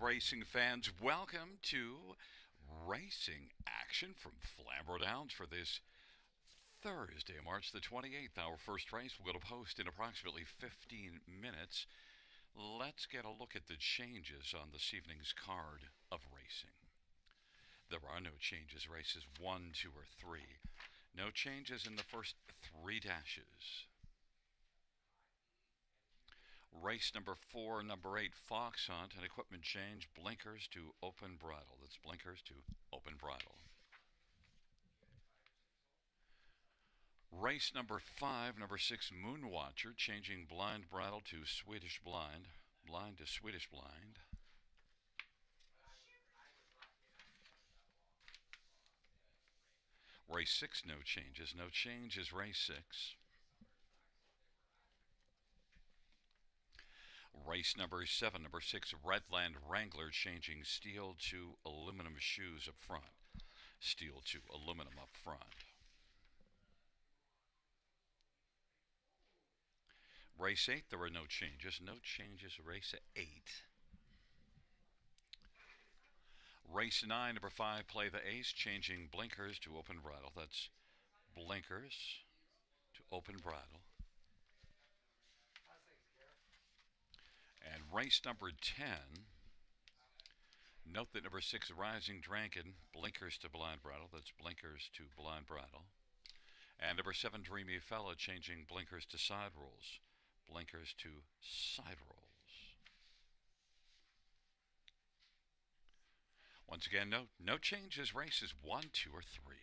racing fans. Welcome to Racing Action from Flamboro Downs for this Thursday, March the 28th. Our first race will go to post in approximately 15 minutes. Let's get a look at the changes on this evening's card of racing. There are no changes, races 1, 2, or 3. No changes in the first 3 dashes. Race number 4, number 8, Fox Hunt, an equipment change, blinkers to open bridle. That's blinkers to open bridle. Race number 5, number 6, Moonwatcher, changing blind bridle to Swedish blind, blind to Swedish blind. Race 6, no changes. No change is race 6. Race number 7, number 6, Redland Wrangler, changing steel to aluminum shoes up front. Steel to aluminum up front. Race 8, there were no changes. No changes, race 8. Race 9, number 5, Play the Ace, changing blinkers to open bridle. That's blinkers to open bridle. And race number 10, note that number 6, Rising Dragon, blinkers to blind bridle. That's blinkers to blind bridle. And number 7, Dreamy Fella, changing blinkers to side rolls. Blinkers to side rolls. Once again, no changes, races 1, 2, or 3.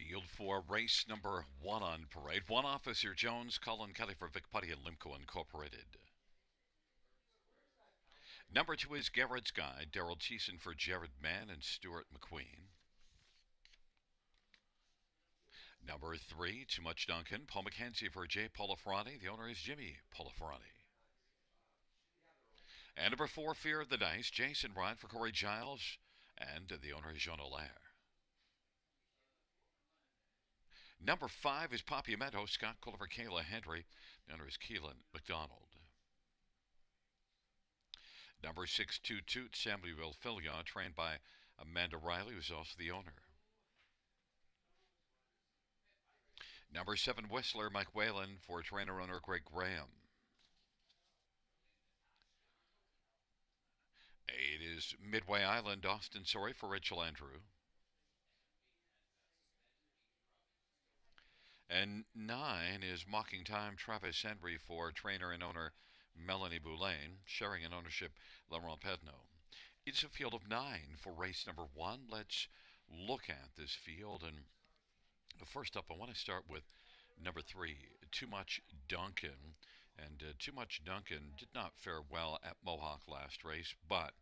field for race number 1 on parade. One Officer Jones, Colin Kelly for Vic Putty and Limco Incorporated. Number 2 is Garrett's Guide, Daryl Thiessen for Jared Mann and Stuart McQueen. Number 3, Too Much Duncan, Paul McKenzie for Jay Polifrani. The owner is Jimmy Polifrani. And number 4, Fear of the Dice, Jason Bryant for Corey Giles, and the owner is Jean Allaire. Number 5 is Papiamento, Scott Culver, Kayla Henry. The owner is Keelan McDonald. Number 6, Toot Toot, Samuel Fillion, trained by Amanda Riley, who's also the owner. Number 7, Whistler, Mike Whalen for trainer-owner Greg Graham. 8 is Midway Island, Austin Sorry for Rachel Andrew. And 9 is Mocking Time, Travis Henry for trainer and owner Melanie Boulain, sharing in ownership Laurent Pedno. It's a field of 9 for race number 1. Let's look at this field. And first up, I want to start with number 3, Too Much Duncan. And Too Much Duncan did not fare well at Mohawk last race, but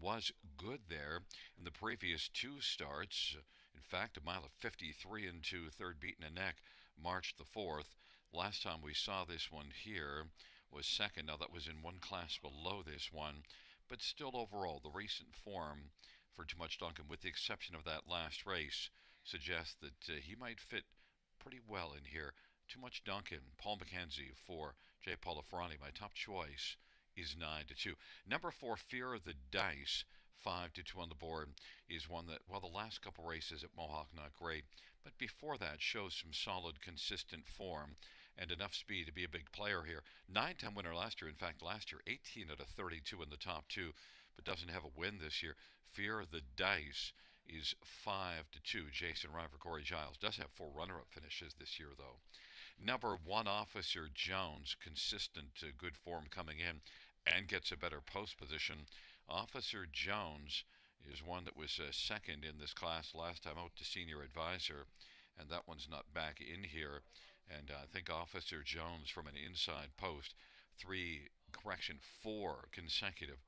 was good there in the previous 2 starts. In fact, a mile of 53 into third beaten a neck, March the 4th. Last time we saw this one here was second. Now that was in one class below this one, but still overall the recent form for Too Much Duncan, with the exception of that last race, suggests that he might fit pretty well in here. Too Much Duncan, Paul McKenzie for Jay Polifrani. My top choice is 9-2. Number 4, Fear of the Dice, 5-2 on the board, is one that, well, the last couple races at Mohawk, not great, but before that shows some solid, consistent form and enough speed to be a big player here. 9-10 winner last year. In fact, last year, 18 out of 32 in the top 2, but doesn't have a win this year. Fear of the Dice is 5-2. Jason Ryan for Corey Giles. Does have 4 runner-up finishes this year, though. Number 1, Officer Jones, consistent good form coming in and gets a better post position. Officer Jones is one that was second in this class last time out to senior advisor, and that one's not back in here. And I think Officer Jones from an inside post, 4 consecutive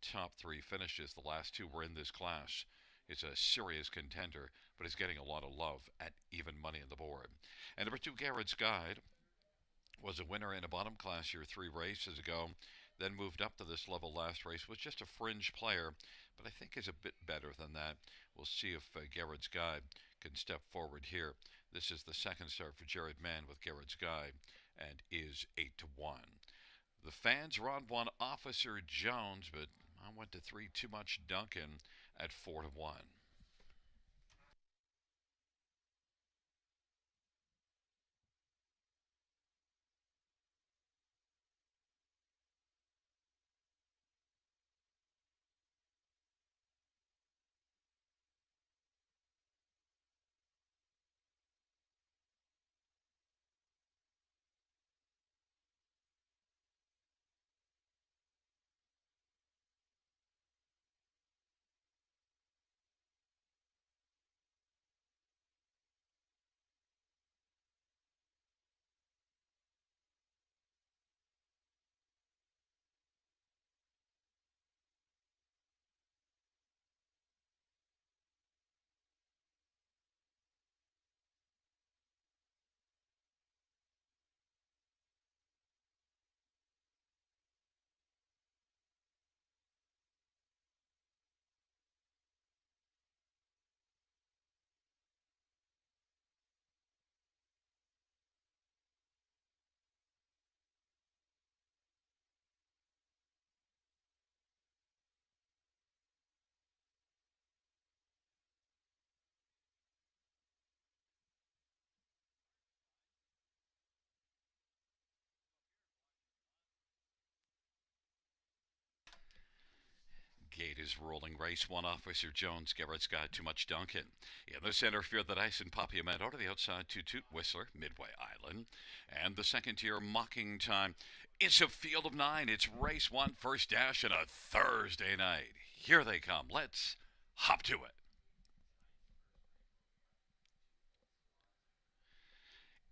top 3 finishes. The last 2 were in this class. It's a serious contender, but is getting a lot of love at even money on the board. And number 2, Garrett's Guide, was a winner in a bottom class here 3 races ago, then moved up to this level last race, was just a fringe player, but I think is a bit better than that. We'll see if Garrett's Guide can step forward here. This is the second start for Jared Mann with Garrett's Guide, and is 8-1. The fans are on 1, Officer Jones, but I went to 3, Too Much Duncan at 4-1. Gate is rolling. Race 1, Officer Jones. Garrett's Guide, Too Much Duncan. In the center, Fear the Dice and Papiamento. To the outside, Toot Toot, Whistler, Midway Island. And the second tier, Mocking Time. It's a field of 9. It's race 1, first dash, and a Thursday night. Here they come. Let's hop to it.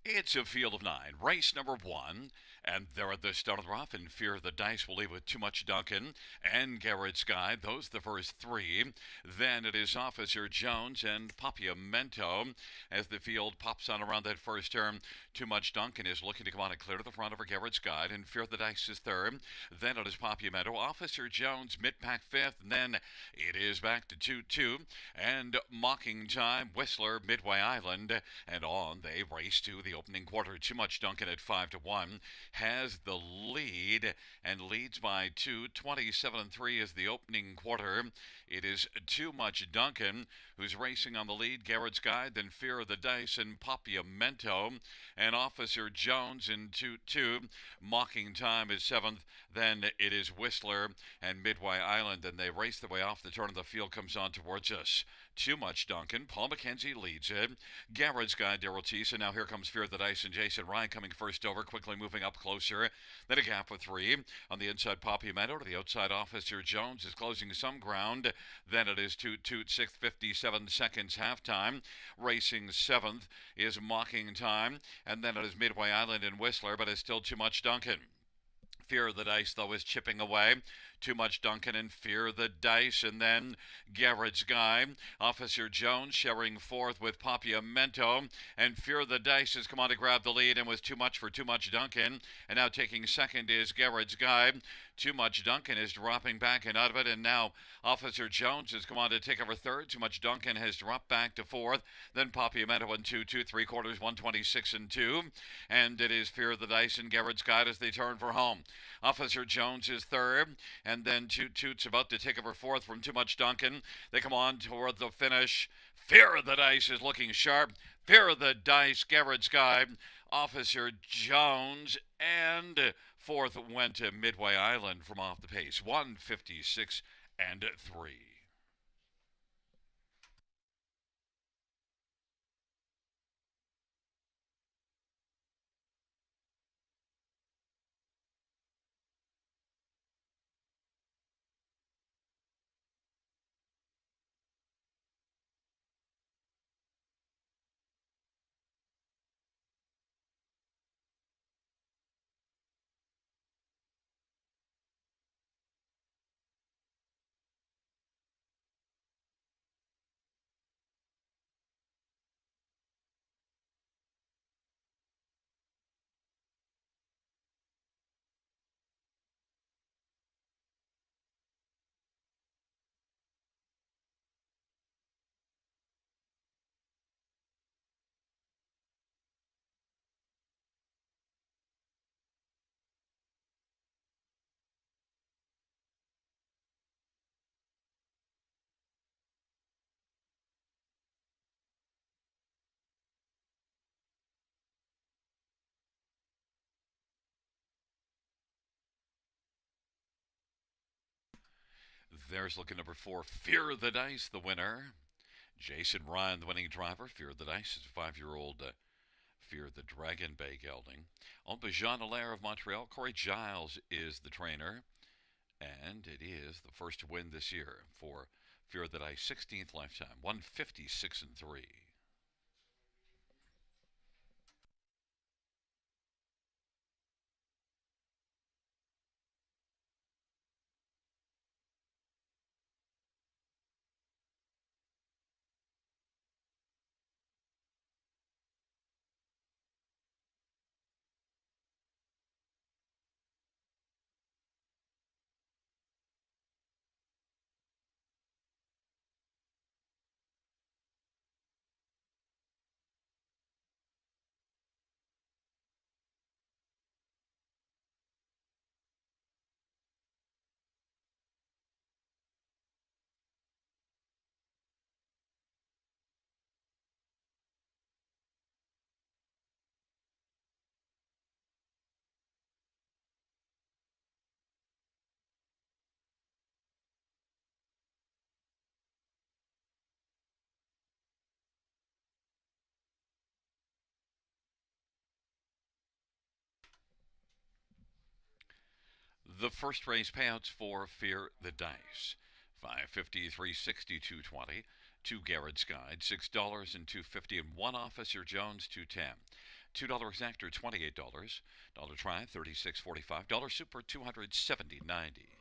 It's a field of nine. Race number one. And they're at the start of the rough. In Fear of the Dice will leave with Too Much Duncan and Garrett's Guide. Those the first three. Then it is Officer Jones and Papiamento as the field pops on around that first turn. Too Much Duncan is looking to come on and clear to the front over Garrett's Guide. And Fear of the Dice is third. Then it is Papiamento. Officer Jones mid-pack fifth. And then it is back to 2-2. And Mocking Time, Whistler, Midway Island. And on they race to the opening quarter. Too Much Duncan at 5-1 has the lead and leads by 2. 27-3 is the opening quarter. It is Too Much Duncan who's racing on the lead. Garrett's Guide, then Fear of the Dice and Papiamento, and Officer Jones in 2-2. Mocking Time is seventh. Then it is Whistler and Midway Island, and they race their way off the turn of the field. Comes on towards us. Too Much Duncan. Paul McKenzie leads it. Garrett's Guide, Daryl Teese. Now here comes Fear of the Dice and Jason Ryan coming first over, quickly moving up closer. Then a gap of 3. On the inside, Papiamento to the outside. Officer Jones is closing some ground. Then it is 2-2, 6th, 57 seconds halftime. Racing 7th is Mocking Time. And then it is Midway Island and Whistler, but it's still Too Much Duncan. Fear of the Dice, though, is chipping away. Too Much Duncan and Fear of the Dice, and then Garrett's Guide. Officer Jones sharing fourth with Papiamento, and Fear of the Dice has come on to grab the lead and was too much for Too Much Duncan. And now taking second is Garrett's Guide. Too Much Duncan is dropping back and out of it, and now Officer Jones has come on to take over third. Too Much Duncan has dropped back to fourth. Then Papiamento in 2-2, 3/4, 126-2. And it is Fear of the Dice and Garrett's Guide as they turn for home. Officer Jones is third, and then Toot's about to take over fourth from Too Much Duncan. They come on toward the finish. Fear of the Dice is looking sharp. Fear of the Dice, Garrett's Guide, Officer Jones, and fourth went to Midway Island from off the pace. 156-3. There's looking number 4, Fear of the Dice, the winner. Jason Ryan, the winning driver. Fear of the Dice is a 5-year-old Fear the Dragon Bay gelding. Owned by Jean Allaire of Montreal. Corey Giles is the trainer. And it is the first to win this year for Fear the Dice, 16th lifetime. 156-3. The first race payouts for Fear the Dice: 550, 360, 220. 2 Garrett's Guide, $6 and 250, and 1 Officer Jones, 210. $2 exactor, $28. Dollar Tribe, 36.45. Dollar Super, 270.90.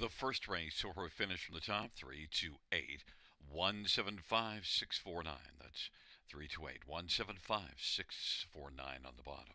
The first race saw her finish from the top, 328, 175,649. That's 328, 175,649 on the bottom.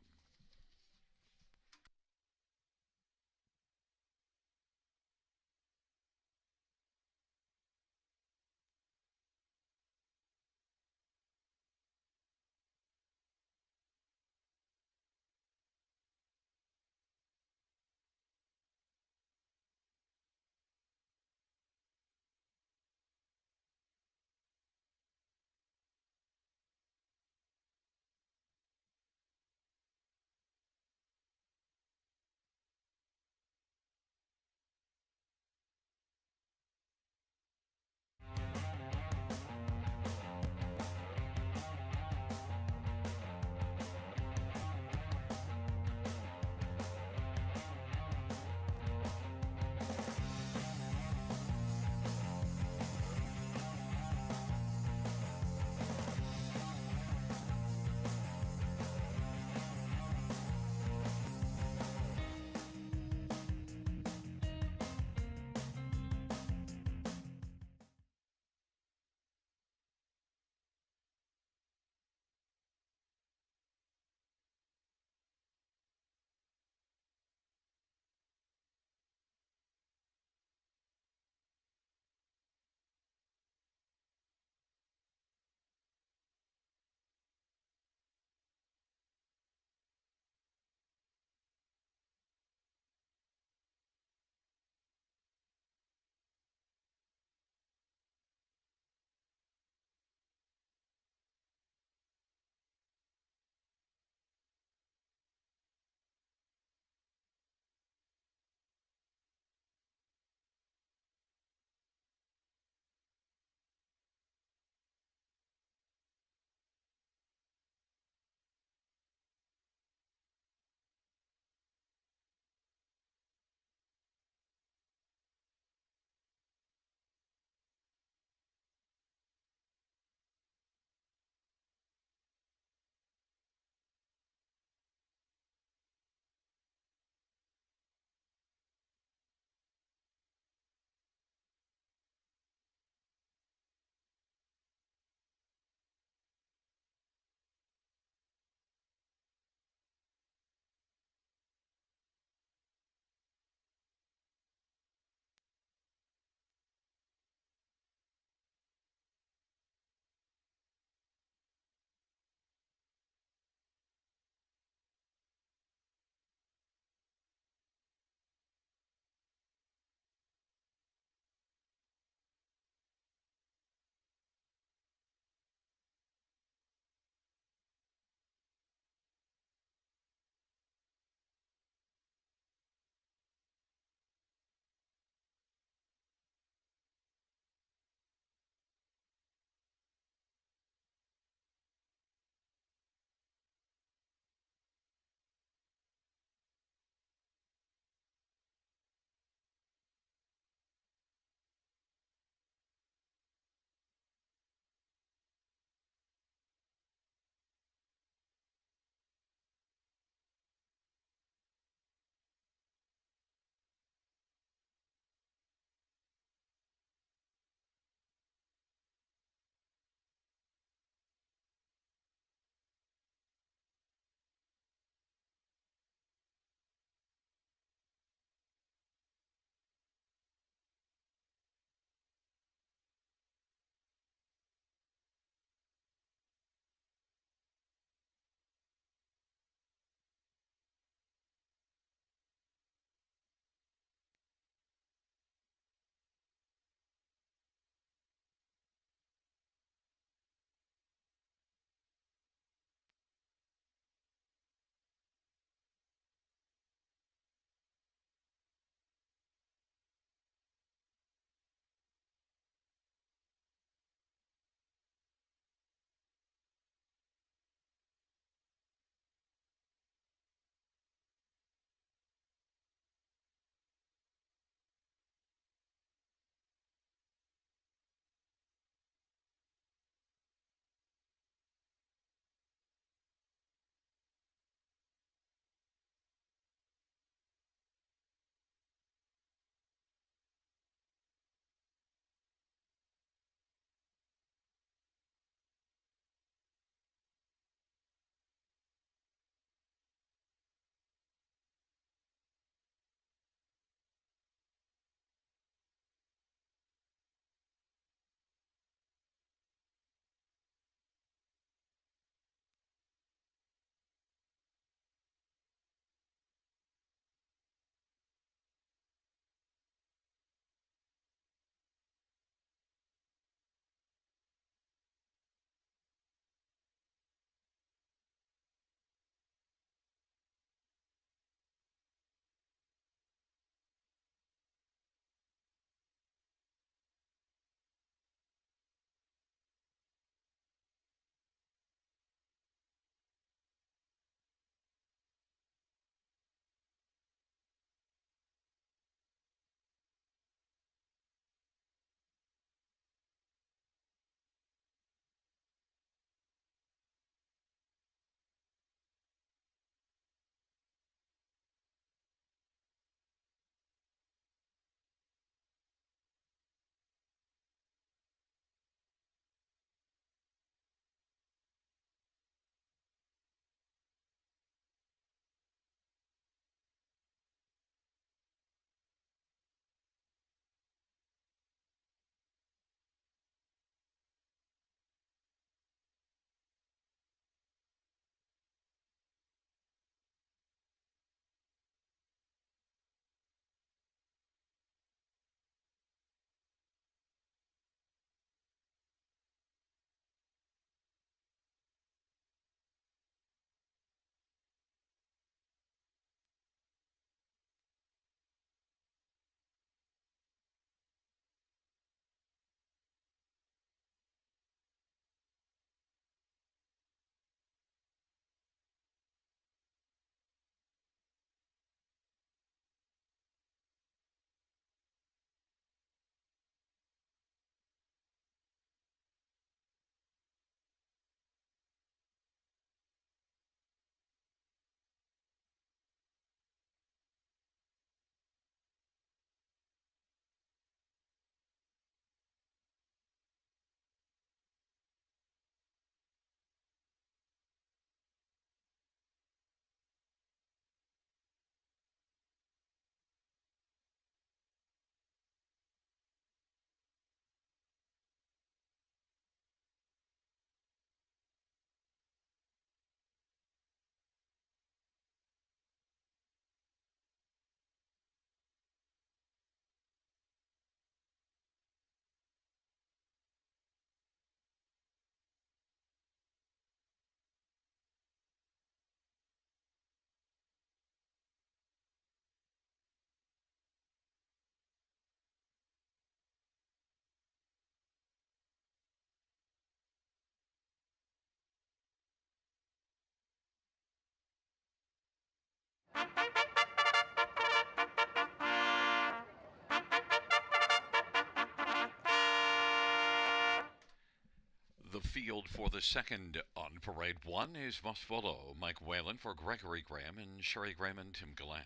The field for the second on parade one is Vosvolo, Mike Whalen for Gregory Graham and Sherry Graham and Tim Gallant.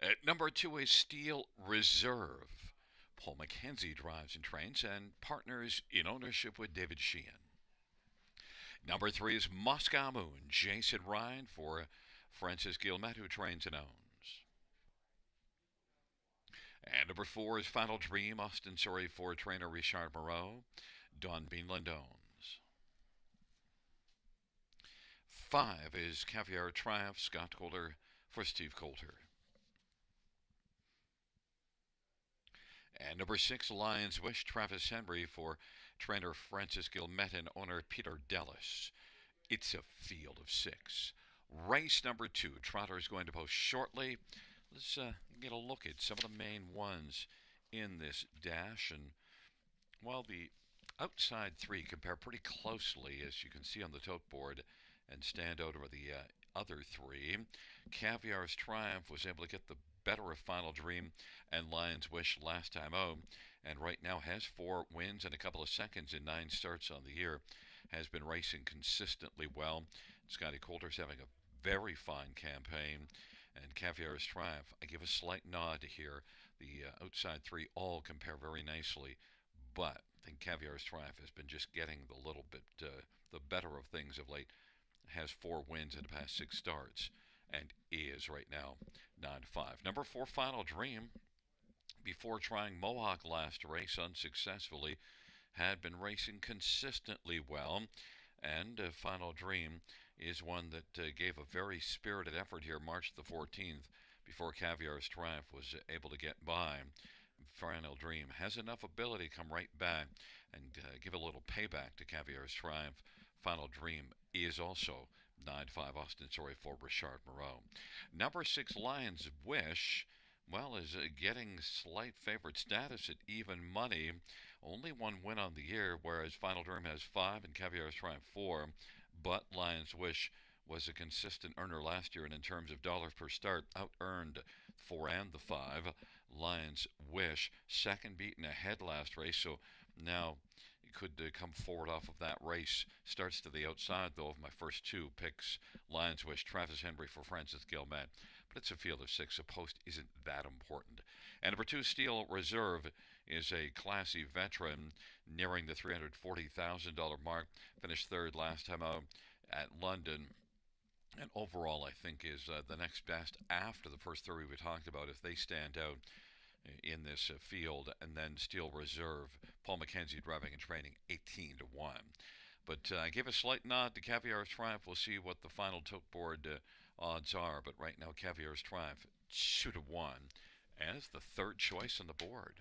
At number two is Steel Reserve. Paul McKenzie drives and trains and partners in ownership with David Sheehan. Number three is Moscow Moon, Jason Ryan for Francis Gilmet, who trains and owns. And number four is Final Dream, Austin Surrey for trainer Richard Moreau, Don Beanland owns. Five is Caviar Triumph, Scott Coulter for Steve Coulter. And number six, Lions Wish, Travis Henry for trainer Francis Gilmet and owner Peter Dellis. It's a field of six. Race number two, Trotter is going to post shortly. Let's get a look at some of the main ones in this dash. And while the outside three compare pretty closely, as you can see on the tote board, and stand out over the other three, Caviar's Triumph was able to get the better of Final Dream and Lion's Wish last time out, and right now has 4 wins and a couple of seconds in 9 starts on the year. Has been racing consistently well. Scotty Coulter's having a very fine campaign, and Caviar's Triumph, I give a slight nod here. The outside three all compare very nicely, but I think Caviar's Triumph has been just getting the little bit the better of things of late. Has 4 wins in the past 6 starts, and is right now 9-5. Number 4, Final Dream, before trying Mohawk last race unsuccessfully, had been racing consistently well, and Final Dream is one that gave a very spirited effort here March the 14th before Caviar's Triumph was able to get by. Final Dream has enough ability to come right back and give a little payback to Caviar's Triumph. Final Dream is also 9-5 Austin Surrey for Richard Moreau. Number 6, Lion's Wish, well, is getting slight favorite status at even money. Only 1 win on the year, whereas Final Dream has 5 and Caviar's Triumph 4. But Lion's Wish was a consistent earner last year, and in terms of dollars per start, out-earned 4 and the 5. Lion's Wish, second beaten ahead last race, so now could come forward off of that race. Starts to the outside, though, of my first 2 picks. Lions Wish, Travis Henry for Francis Gilmet. But it's a field of 6. A post isn't that important. And number 2, Steel Reserve, is a classy veteran nearing the $340,000 mark. Finished third last time out at London. And overall, I think is the next best after the first 3 we talked about, if they stand out in this field. And then Steel Reserve, Paul McKenzie driving and training 18-1. But I give a slight nod to Caviar's Triumph. We'll see what the final tote board odds are. But right now, Caviar's Triumph 2-1 as the third choice on the board.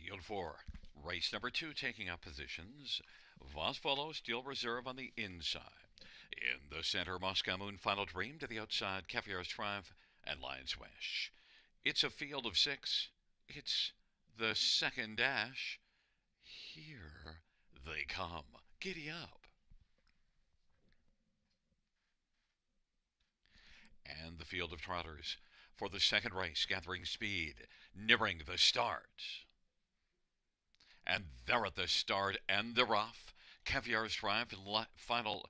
Field 4. Race number 2 taking up positions. Vosvolo Steel Reserve on the inside. In the center, Moscow Moon Final Dream to the outside, Caviar's Triumph and Lion's Wish. It's a field of 6. It's the second dash. Here they come. Giddy up. And the field of trotters for the second race, gathering speed, nearing the start. And they're at the start and the rough. Caviar's Triumph and Final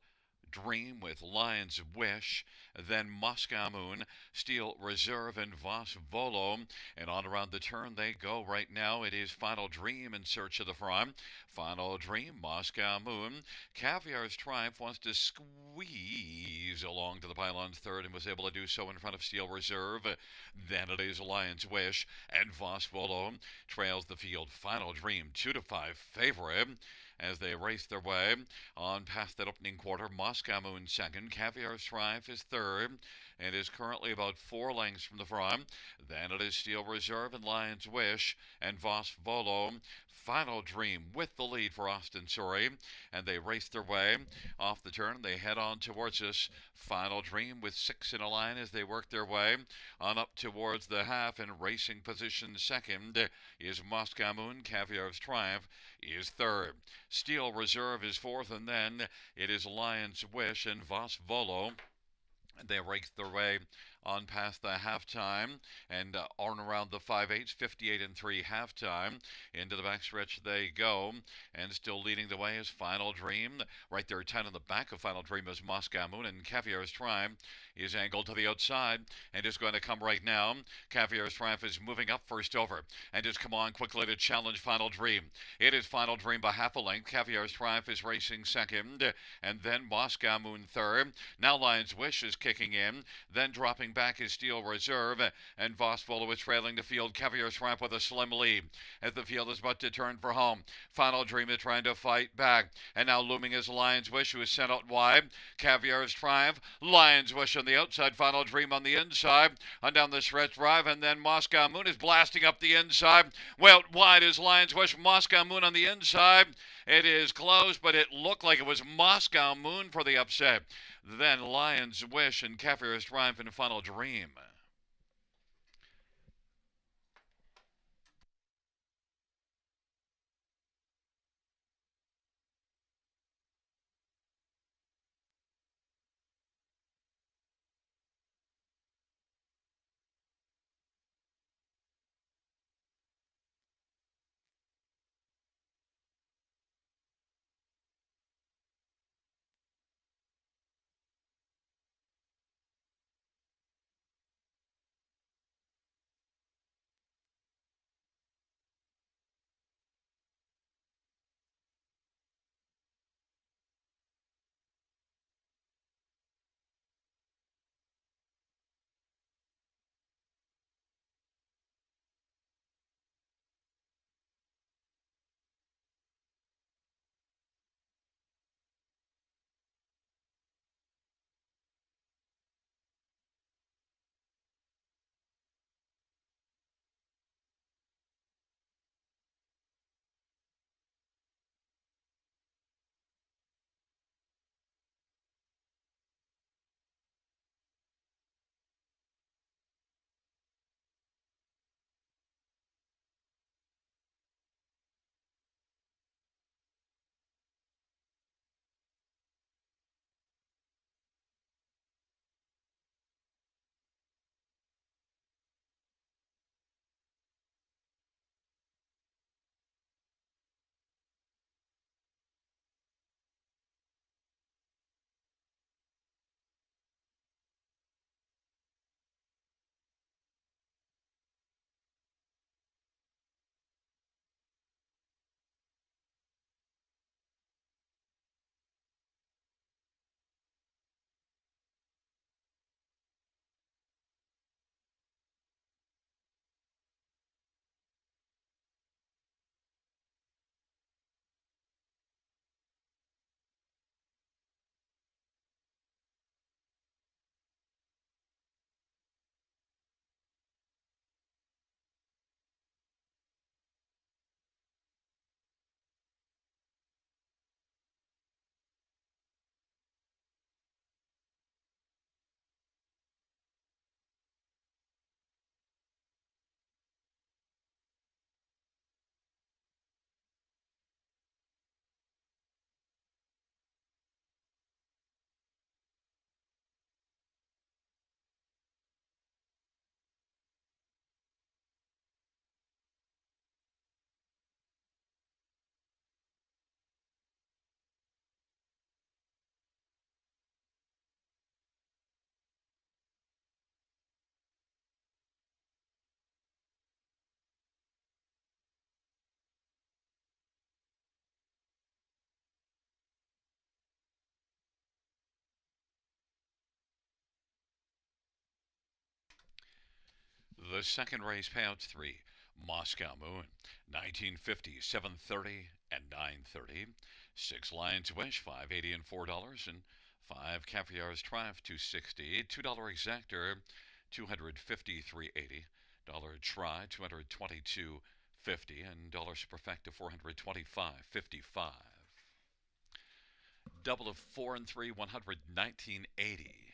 Dream with Lion's Wish, then Moscow Moon, Steel Reserve, and Voss Volo. And on around the turn they go right now. It is Final Dream in search of the front. Final Dream, Moscow Moon. Caviar's Triumph wants to squeeze along to the pylon's third and was able to do so in front of Steel Reserve. Then it is Lion's Wish, and Voss Volo trails the field. Final Dream, 2-5 favorite as they race their way on past that opening quarter. Moscow Moon second, Caviar's Triumph is third, and is currently about 4 lengths from the front. Then it is Steel Reserve and Lion's Wish and Voss Volo. Final Dream with the lead for Austin Surrey, and they race their way off the turn. They head on towards us. Final Dream with 6 in a line as they work their way on up towards the half, and racing position second is Moscow Moon. Caviar's Triumph is third. Steel Reserve is fourth, and then it is Lion's Wish and Voss Volo. They race their way on past the halftime and on around the 5/8, 58-3 halftime. Into the backstretch they go, and still leading the way is Final Dream. Right there, 10 in the back of Final Dream is Moscow Moon, and Caviar's Triumph is angled to the outside and is going to come right now. Caviar's Triumph is moving up first over and has come on quickly to challenge Final Dream. It is Final Dream by half a length. Caviar's Triumph is racing second, and then Moscow Moon third. Now Lion's Wish is kicking in, then dropping back is Steel Reserve, and Voss Volo is trailing the field. Caviar's Triumph with a slim lead as the field is about to turn for home. Final Dream is trying to fight back, and now looming is Lion's Wish, who is sent out wide. Caviar's Triumph, Lion's Wish on the outside, Final Dream on the inside, on down the stretch drive, and then Moscow Moon is blasting up the inside. Well, wide is Lion's Wish, Moscow Moon on the inside. It is close, but it looked like it was Moscow Moon for the upset. Then Lion's Wish and Caviar's Triumph and Final Dream. The second race, payouts 3. Moscow Moon, 1950, 730 and 930. 6 Lions Wish, 580 and $4. And 5 Caviar's Triumph, 260. $2 Exactor, 250, 380. Dollar Try, 222.50, and dollar Superfecta, 425.55. Double of 4 and 3, 119.80.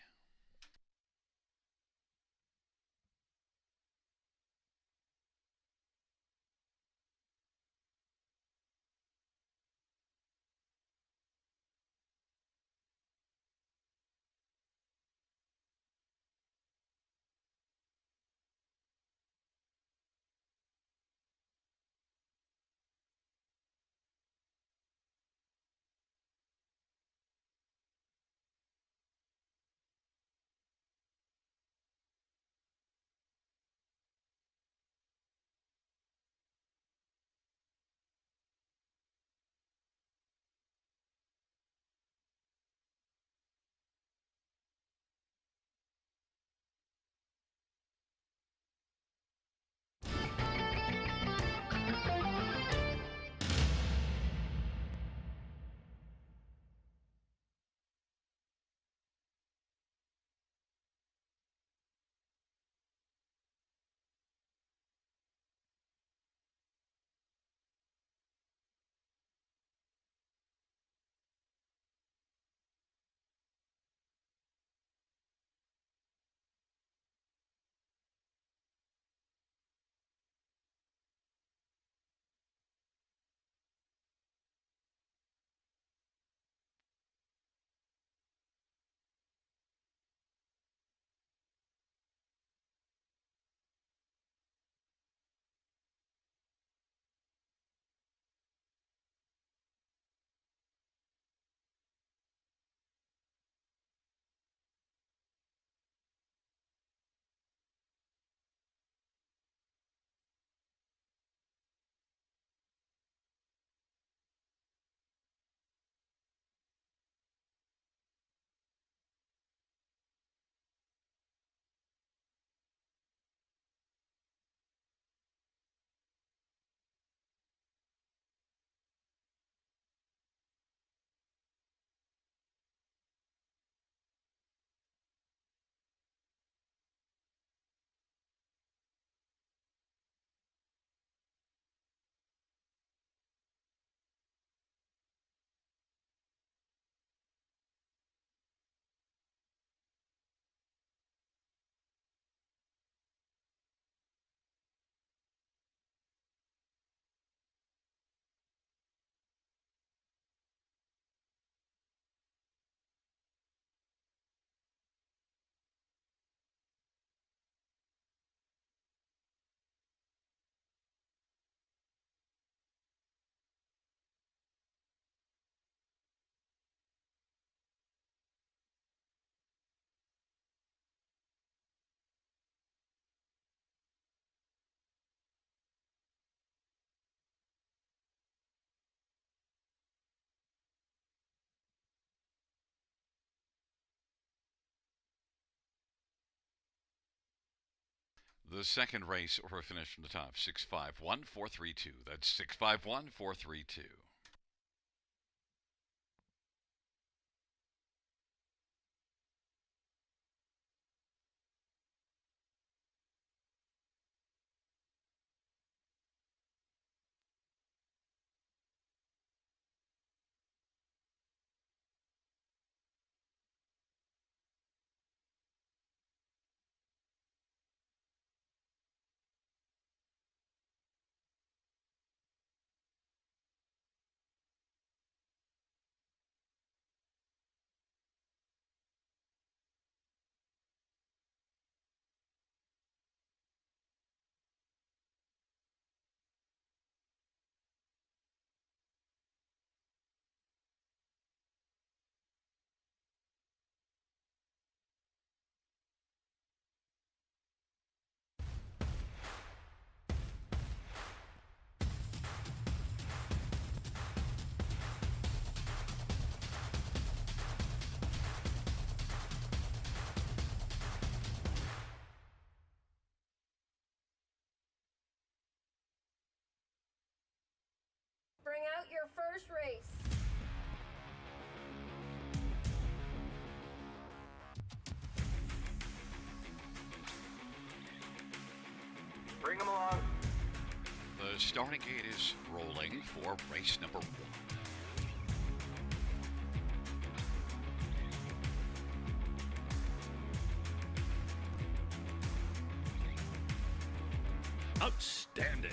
The second race, or finish from the top, 651,432. That's 651,432. first race. Bring them along. The starting gate is rolling for race number 1. Outstanding.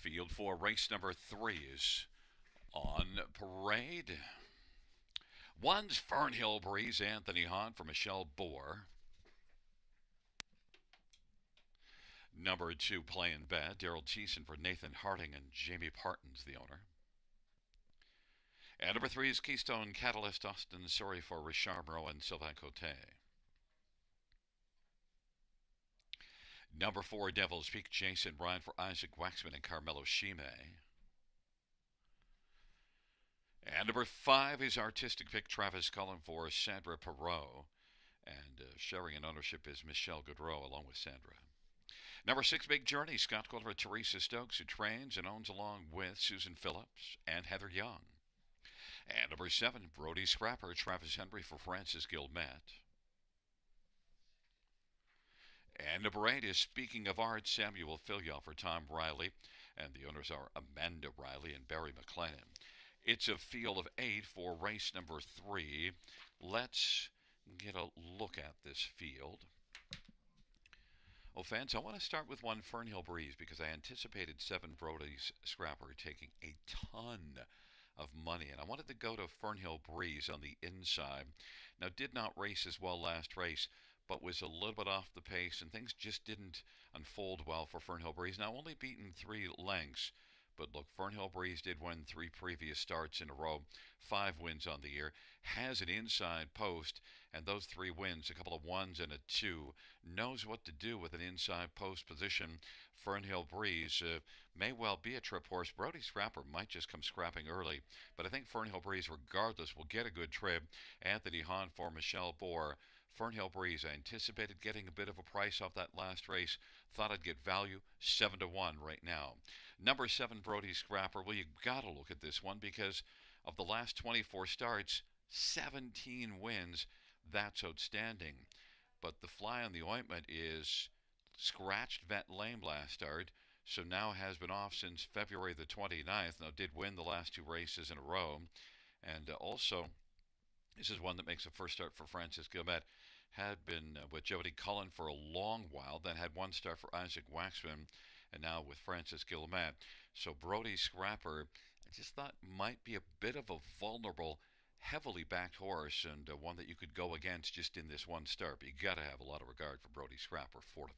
Field 4, race number 3 is on parade. One's Fernhill Breeze, Anthony Hahn for Michelle Bohr. Number 2, Playing Bad, Daryl Thiessen for Nathan Harding and Jamie Parton's the owner. And number 3 is Keystone Catalyst, Austin Sorry for Richard Moreau and Sylvain Cote. Number 4, Devil's Peak, Jason Bryan for Isaac Waxman and Carmelo Shime. And number 5 is Artistic Pick, Travis Cullen for Sandra Perot. And sharing in ownership is Michelle Goodrow along with Sandra. Number 6, Big Journey, Scott Calder for Teresa Stokes, who trains and owns along with Susan Phillips and Heather Young. And number 7, Brody Scrapper, Travis Henry for Francis Gilmet. And number 8 is Speaking of Art, Samuel Filyaw for Tom Riley. And the owners are Amanda Riley and Barry McLennan. It's a field of 8 for race number 3. Let's get a look at this field. Well, fans, I want to start with one Fernhill Breeze because I anticipated 7 Brody's Scrapper taking a ton of money, and I wanted to go to Fernhill Breeze on the inside. Now, did not race as well last race, but was a little bit off the pace, and things just didn't unfold well for Fernhill Breeze. Now, only beaten 3 lengths, but look, Fernhill Breeze did win 3 previous starts in a row, 5 wins on the year, has an inside post, and those 3 wins, a couple of 1s and a 2, knows what to do with an inside post position. Fernhill Breeze may well be a trip horse. Brody Scrapper might just come scrapping early, but I think Fernhill Breeze, regardless, will get a good trip. Anthony Hahn for Michelle Bohr. Fernhill Breeze, I anticipated getting a bit of a price off that last race. Thought I'd get value, 7-1 right now. Number 7, Brody Scrapper. Well, you got to look at this one because of the last 24 starts, 17 wins. That's outstanding. But the fly on the ointment is scratched vet lame last start, so now has been off since February the 29th. Now, did win the last 2 races in a row. And also, this is one that makes a first start for Francis Gilmet. Had been with Jody Cullen for a long while, then had 1 start for Isaac Waxman, and now with Francis Gilmet. So Brody Scrapper, I just thought might be a bit of a vulnerable, heavily backed horse, and one that you could go against just in this one start. But you got to have a lot of regard for Brody Scrapper, 4-5.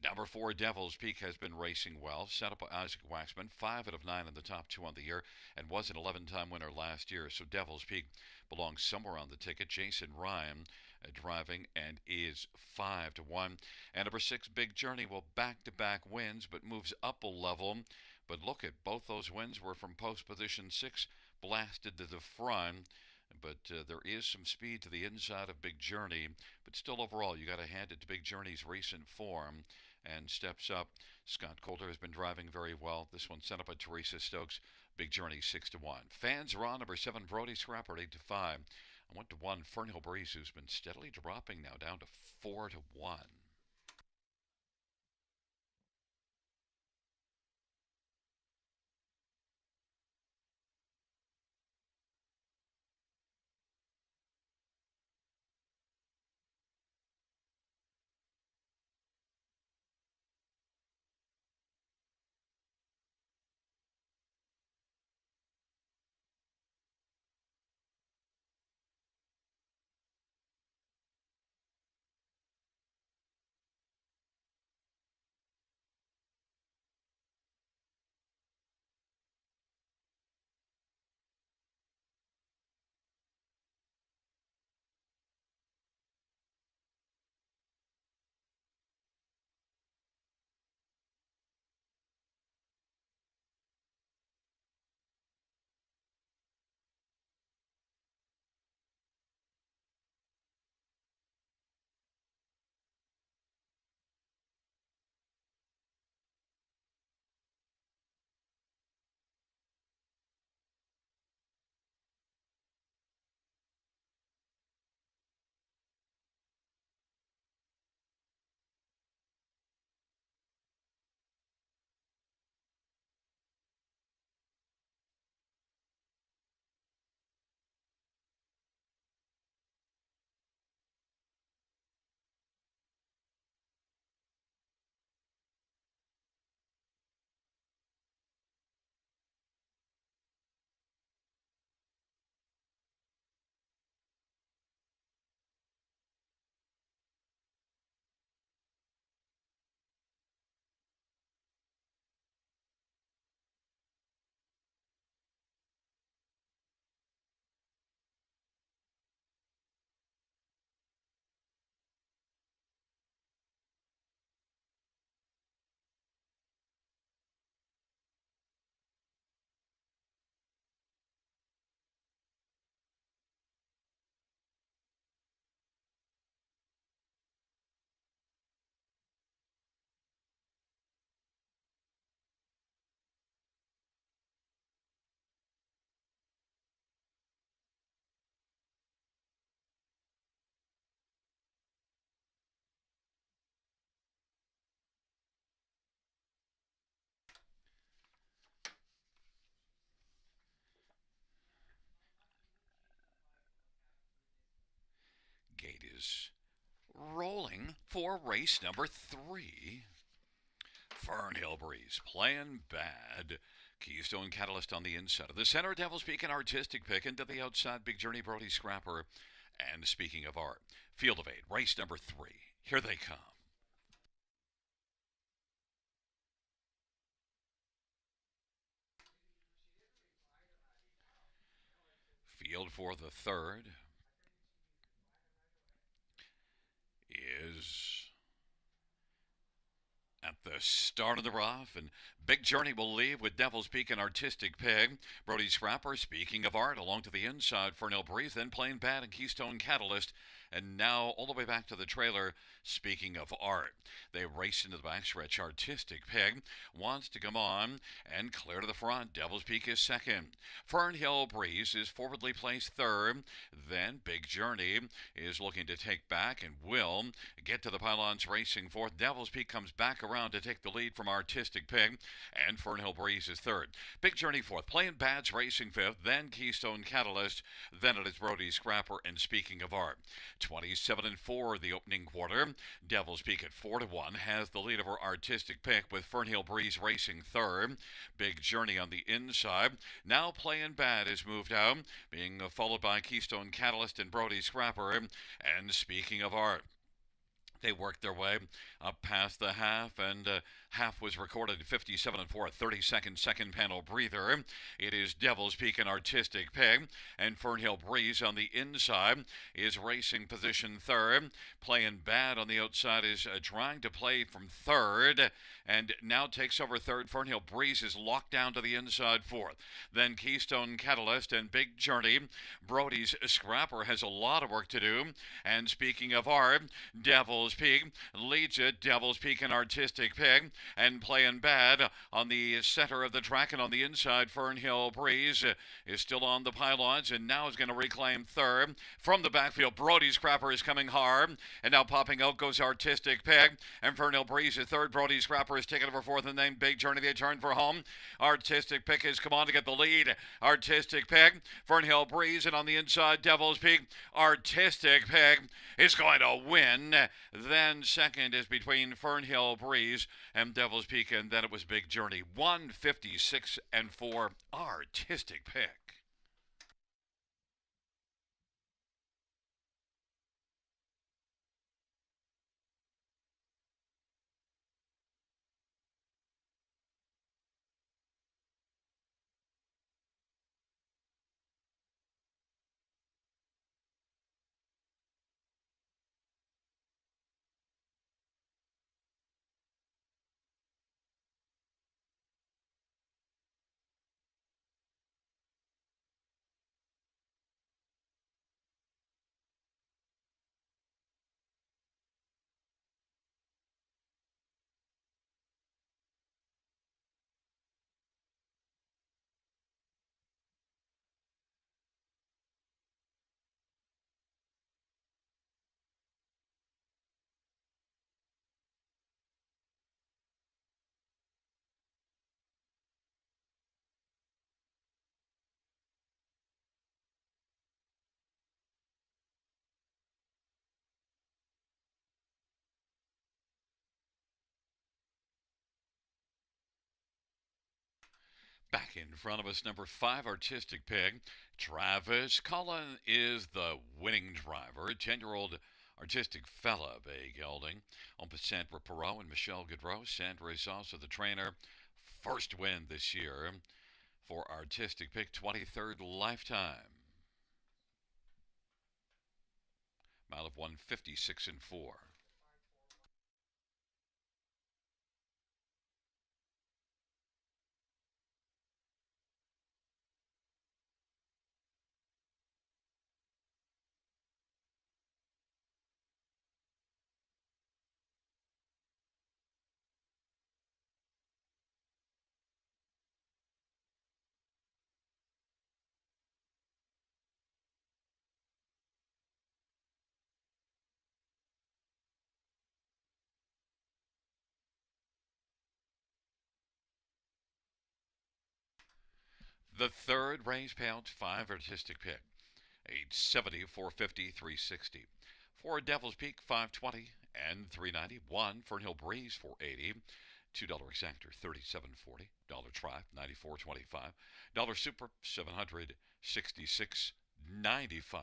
Number 4, Devil's Peak has been racing well, set up by Isaac Waxman, 5 out of 9 in the top 2 on the year, and was an 11-time winner last year. So Devil's Peak belongs somewhere on the ticket. Jason Ryan driving and is 5-1. And number 6, Big Journey, will back-to-back wins, but moves up a level. But look at both those wins were from post position 6, blasted to the front. But there is some speed to the inside of Big Journey. But still, overall, you got to hand it to Big Journey's recent form and steps up. Scott Calder has been driving very well. This one sent up by Teresa Stokes. Big Journey 6-1. Fans are on number 7, Brody Scrapper, 8-5. I went to 1, Fernhill Breeze, who's been steadily dropping now down to 4-1. is rolling for race number 3. Fernhill Breeze playing bad. Keystone Catalyst on the inside of the center. Devil's Peak and Artistic Pick into the outside. Big Journey, Brody Scrapper. And speaking of art, Field of 8, race number 3. Here they come. Field for the third is at the start of the rough, and Big Journey will leave with Devil's Peak and Artistic Pig. Brody Scrapper, speaking of art, along to the inside. Fernhill Breeze, then Plain Bad and Keystone Catalyst. And now all the way back to the trailer, speaking of art. They race into the backstretch. Artistic Pig wants to come on and clear to the front. Devil's Peak is second. Fernhill Breeze is forwardly placed third. Then Big Journey is looking to take back and will get to the pylons racing fourth. Devil's Peak comes back around to take the lead from Artistic Pig. And Fernhill Breeze is third. Big Journey fourth. Plain Bad's racing fifth. Then Keystone Catalyst. Then it is Brody Scrapper and speaking of art. 27-4 the opening quarter. Devil's Peak at 4-1 has the lead over Artistic Pick with Fernhill Breeze racing third. Big Journey on the inside. Now Playin' Bad is moved out, being followed by Keystone Catalyst and Brody Scrapper. And speaking of art, they worked their way up past the half, and half was recorded 57-4, a 30-second second panel breather. It is Devil's Peak and Artistic Pig, and Fernhill Breeze on the inside is racing position third. Playin' Bad on the outside is trying to play from third, and now takes over third. Fernhill Breeze is locked down to the inside fourth. Then Keystone Catalyst and Big Journey. Brody's Scrapper has a lot of work to do, and speaking of art, Devil's Peak leads it. Devil's Peak and Artistic Pig and Playin' Bad on the center of the track, and on the inside Fernhill Breeze is still on the pylons and now is going to reclaim third. From the backfield, Brody Scrapper is coming hard, and now popping out goes Artistic Pig, and Fernhill Breeze is third. Brody Scrapper is taking over fourth, and then Big Journey, they turn for home. Artistic Pig has come on to get the lead. Artistic Pig, Fernhill Breeze, and on the inside Devil's Peak. Artistic Pig is going to win. Then second is between Fernhill Breeze and Devil's Peak, and then it was Big Journey. 156-4, Artistic Pick. Back in front of us, number 5, Artistic Pig. Travis Cullen is the winning driver. 10-year-old Artistic Fella, Bay gelding. On Sandra Perot and Michelle Gaudreau. Sandra is also the trainer. First win this year for Artistic Pig, 23rd lifetime. Mile of 156-4. The third race payout, 5, Artistic Pig. Age 70, 450, 360. For Devil's Peak, 520 and 390. One Fernhill Breeze, 480. $2 Exactor, 37.40. Dollar Tribe, 94.25. Dollar Super, 766.95.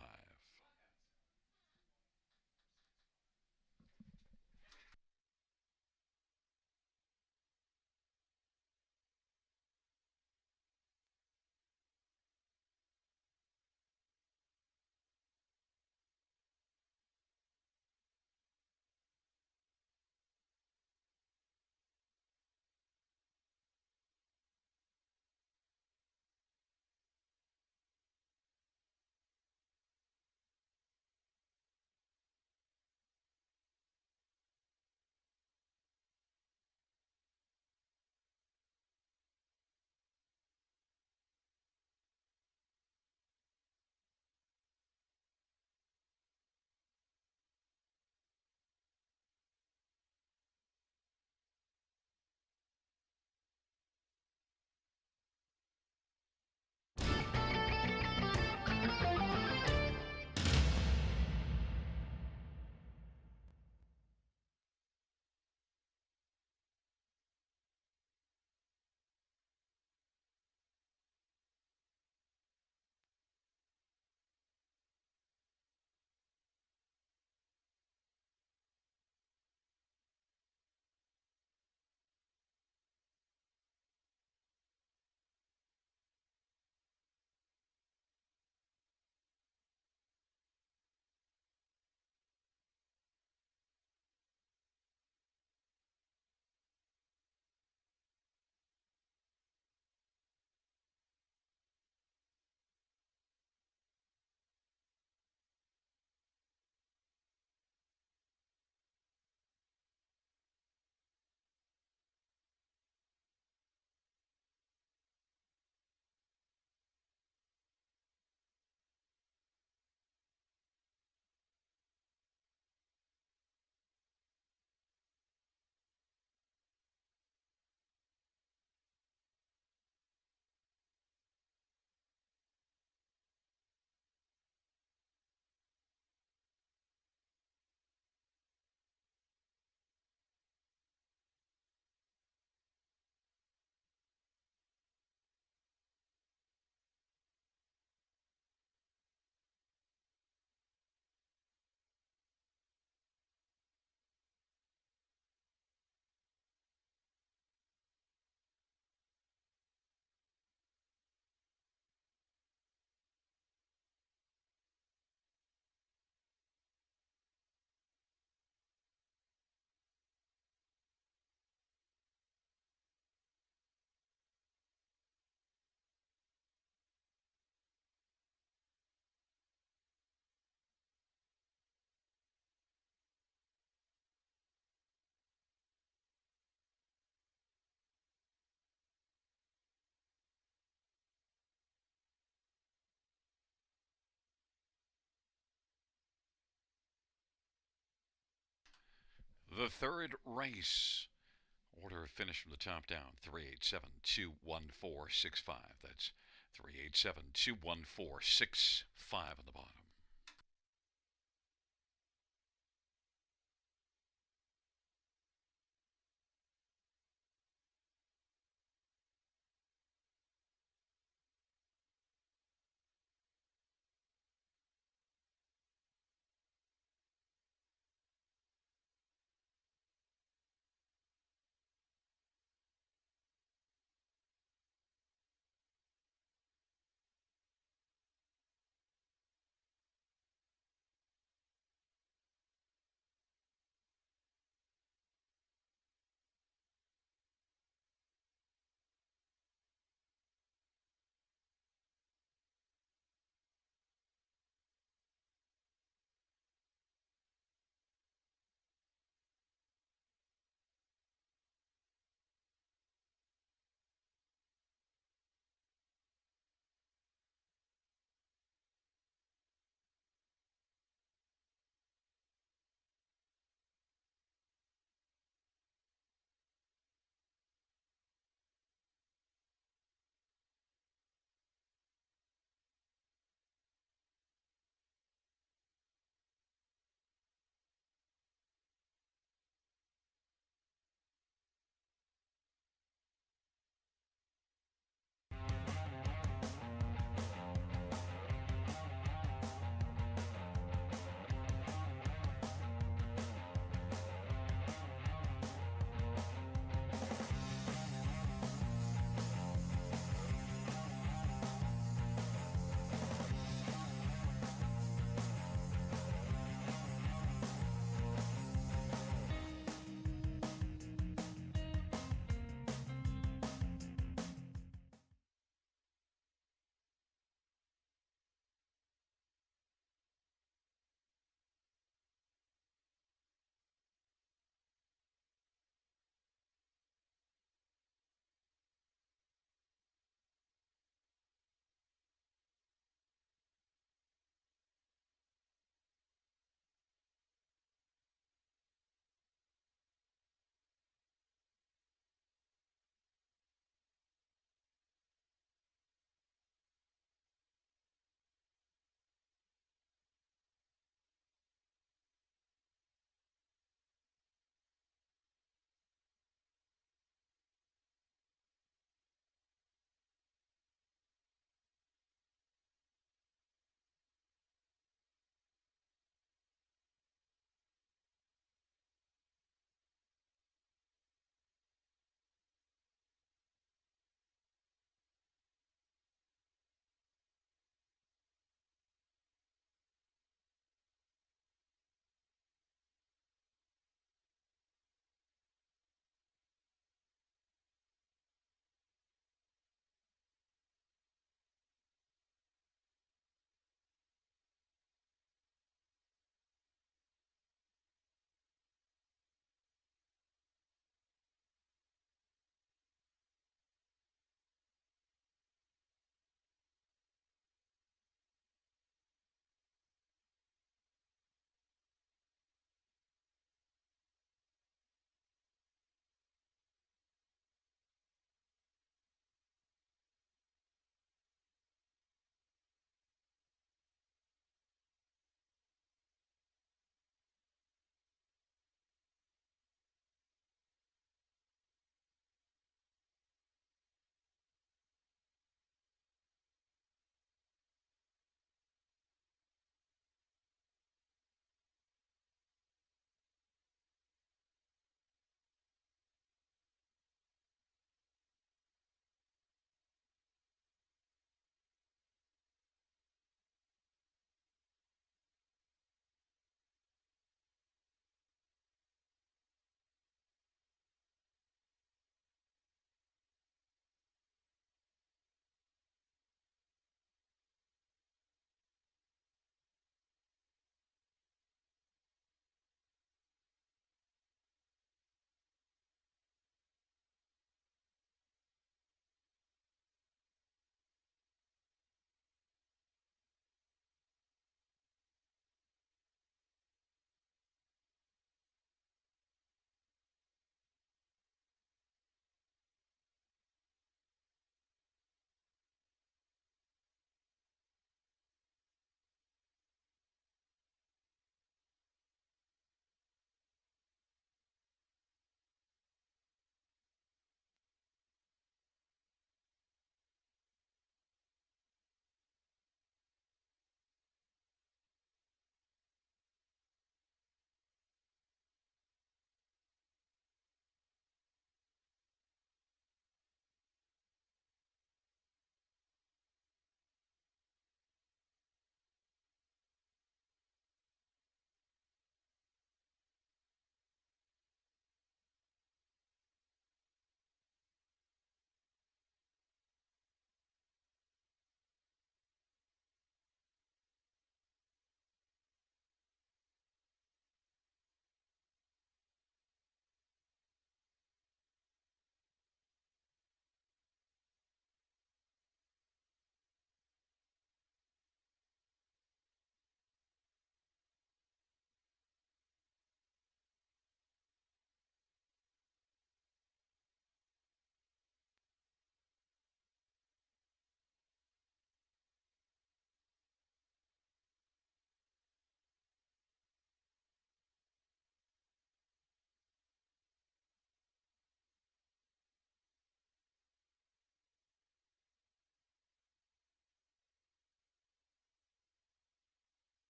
The third race. Order of finish from the top down. 387-214-65. That's 387-214-65 on the bottom.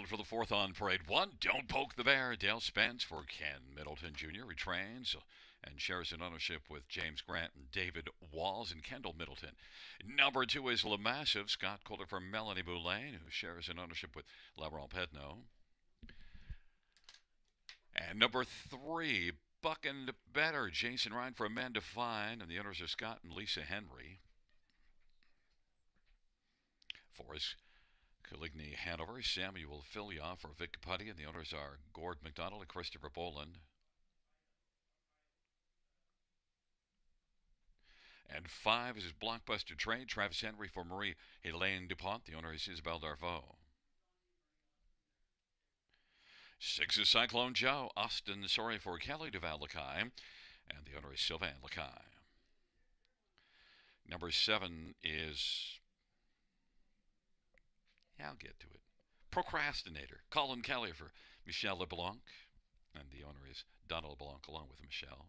field for the fourth on parade. 1, Don't Poke the Bear. Dale Spence for Ken Middleton Jr. retrains and shares an ownership with James Grant and David Walls and Kendall Middleton. Number 2 is La Massive. Scott Coulter for Melanie Boulain, who shares an ownership with Laurent Pedno. And number 3, Buck and Better. Jason Ryan for Amanda Fine, and the owners are Scott and Lisa Henry. 4 is Coligny Hanover. Samuel Filya for Vic Putty, and the owners are Gord McDonald and Christopher Boland. And 5 is Blockbuster Trade. Travis Henry for Marie Helene DuPont. The owner is Isabel Darvaux. 6 is Cyclone Joe. Austin Sorry for Kelly Duval Lakai, and the owner is Sylvain Lakai. Number 7 is, I'll get to it, Procrastinator. Colin Kelly for Michelle LeBlanc, and the owner is Donald LeBlanc along with Michelle.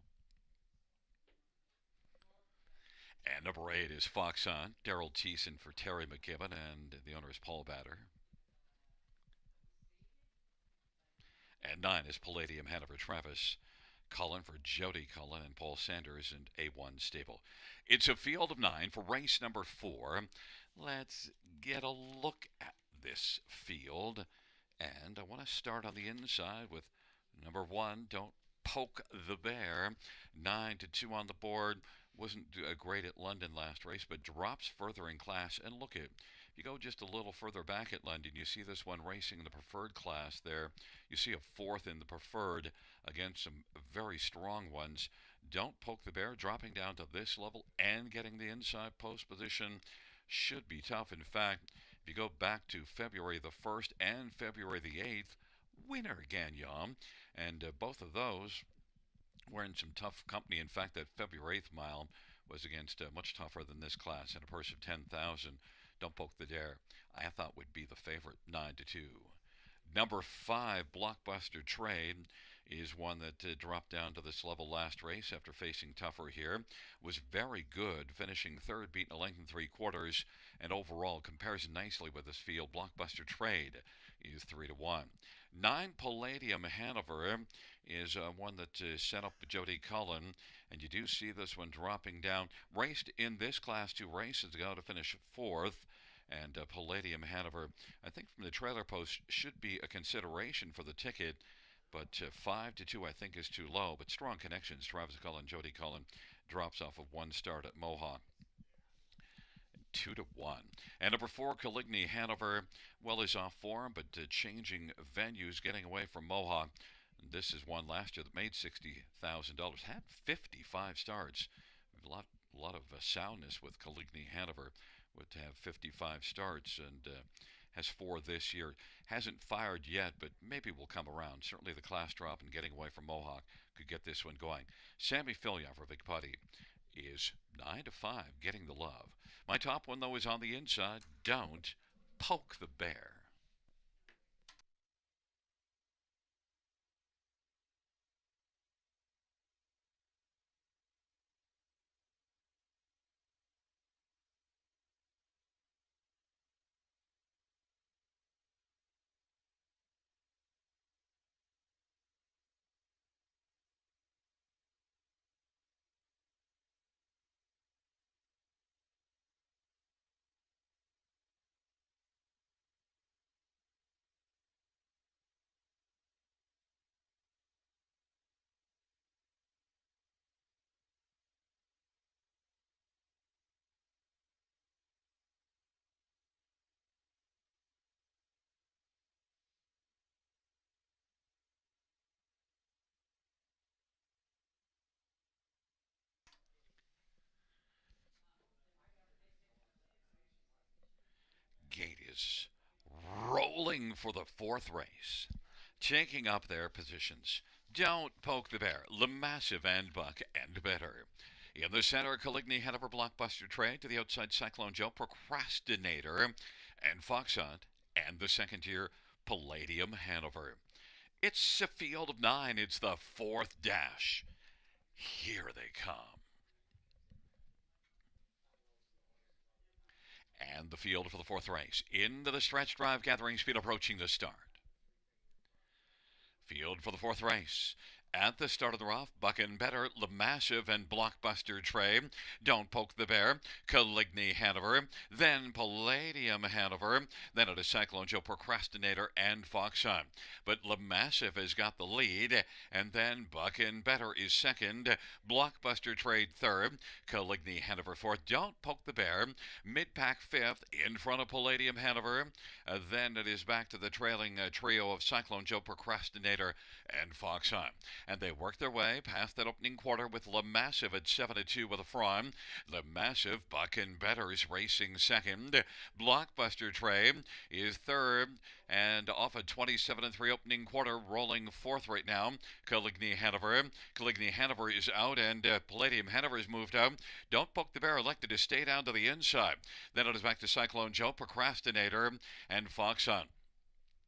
And number 8 is Fox Hunt. Daryl Thiessen for Terry McKibben, and the owner is Paul Batter. And 9 is Palladium Hanover. Travis Cullen for Jody Cullen and Paul Sanders and A1 Stable. It's a field of 9 for race number 4. Let's get a look at this field. And I want to start on the inside with number 1, Don't Poke the Bear. 9-2 on the board. Wasn't great at London last race, but drops further in class. And look at, if you go just a little further back at London, you see this one racing in the preferred class there. You see a 4th in the preferred against some very strong ones. Don't Poke the Bear dropping down to this level and getting the inside post position should be tough. In fact, if you go back to February the 1st and February the 8th, winner Gagnon, and both of those were in some tough company. In fact, that February 8th mile was against much tougher than this class, and a purse of 10,000. Don't Poke the Bear, I thought would be the favorite, 9-2. Number 5, Blockbuster Trade, is one that dropped down to this level last race after facing tougher here. Was very good, finishing 3rd, beating a length and 3/4, and overall compares nicely with this field. Blockbuster Trade is 3-1. 9, Palladium Hanover, is one that set up Jody Cullen, and you do see this one dropping down. Raced in this class 2 races ago to finish 4th, and Palladium Hanover, I think from the trailer post, should be a consideration for the ticket, but 5-2 I think is too low. But strong connections. Travis Cullen, Jody Cullen drops off of 1 start at Mohawk. 2-1. And number 4, Coligny Hanover, well, is off form, but changing venues, getting away from Mohawk. This is one last year that made $60,000, had 55 starts. A lot of soundness with Coligny Hanover, would have 55 starts, and has 4 this year. Hasn't fired yet, but maybe will come around. Certainly the class drop and getting away from Mohawk could get this one going. Sammy Filya for Vic Putty is 9-5, getting the love. My top one, though, is on the inside. Don't Poke the Bear. Gate is rolling for the 4th race, taking up their positions. Don't Poke the Bear, Le Massive and Buck and Better. In the center, Coligny Hanover Blockbuster Trade. To the outside, Cyclone Joe, Procrastinator, and Fox Hunt, and the 2nd tier, Palladium Hanover. It's a field of 9. It's the 4th dash. Here they come. And the field for the 4th race. Into the stretch drive, gathering speed, approaching the start. Field for the fourth race. At the start of the rough, Buckin' Better, Le Massive, and Blockbuster Trey. Don't Poke the Bear, Caligny Hanover, then Palladium Hanover, then it is Cyclone Joe Procrastinator and Fox Hunt. But Le Massive has got the lead, and then Buckin' Better is second, Blockbuster Trade third, Caligny Hanover fourth, Don't Poke the Bear, mid-pack fifth, in front of Palladium Hanover. Then it is back to the trailing trio of Cyclone Joe Procrastinator and Fox Hunt. And they work their way past that opening quarter with Le Massive at 7-2 with a front. Le Massive, Buckin' Better is racing second. Blockbuster Trey is third, and off a 27-3 opening quarter, rolling fourth right now. Caligny Hanover. Caligny Hanover is out, and Palladium Hanover is moved out. Don't Poke the Bear elected to stay down to the inside. Then it is back to Cyclone Joe, Procrastinator, and Fox Hunt.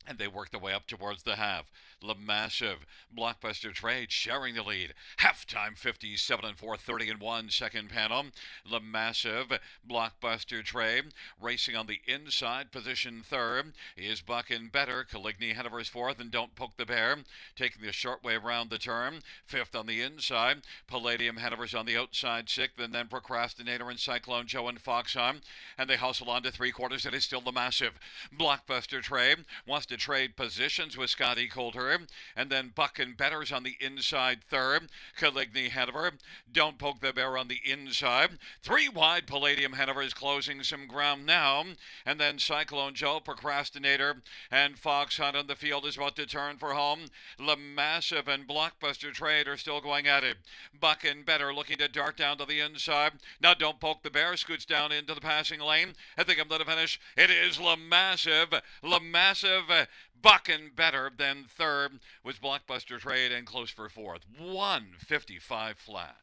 And they work their way up towards the half. Le Massive, Blockbuster Trade sharing the lead. Halftime 57 and 4, 30 and 1, second panel. Le Massive, Blockbuster Trade racing on the inside, position third is Buckin' Better. Caligny Hanover's fourth, and Don't Poke the Bear taking the short way around the turn. Fifth on the inside, Palladium Hanover's on the outside, sixth, and then Procrastinator and Cyclone Joe and Fox Hunt. And they hustle on to three quarters. It is still Le Massive. Blockbuster Trade wants to trade positions with Scotty Coulter, and then Buckin' Better's on the inside third. Caligny Hanover, Don't Poke the Bear on the inside. Three wide, Palladium Hanover is closing some ground now, and then Cyclone Joe, Procrastinator, and Fox Hunt on the field is about to turn for home. Le Massive and Blockbuster Trade are still going at it. Buckin' Better looking to dart down to the inside. Now Don't Poke the Bear scoots down into the passing lane. I think I'm going to finish. It is Le Massive. Le Massive, Buckin' Better. Then third was Blockbuster Trade, and close for fourth. 155 flat.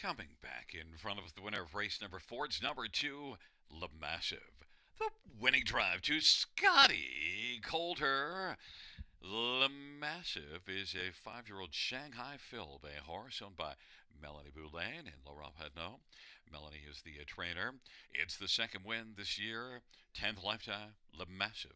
Coming back in front of us, the winner of race number 4, it's number 2, Le Massive. The winning drive to Scotty Coulter. Le Massive is a 5-year-old Shanghai Phil Bay horse owned by Melanie Boulain and Laurent Pedneau. Melanie is the trainer. It's the second win this year, 10th lifetime, Le Massive.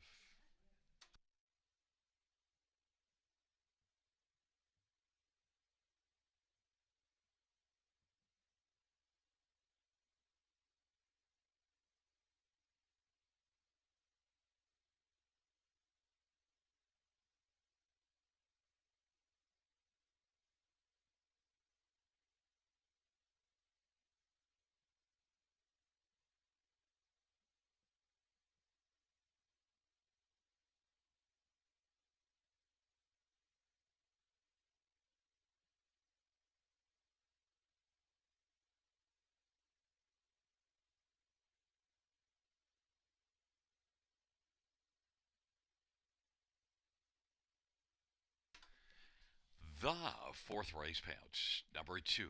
The fourth race payouts. Number 2,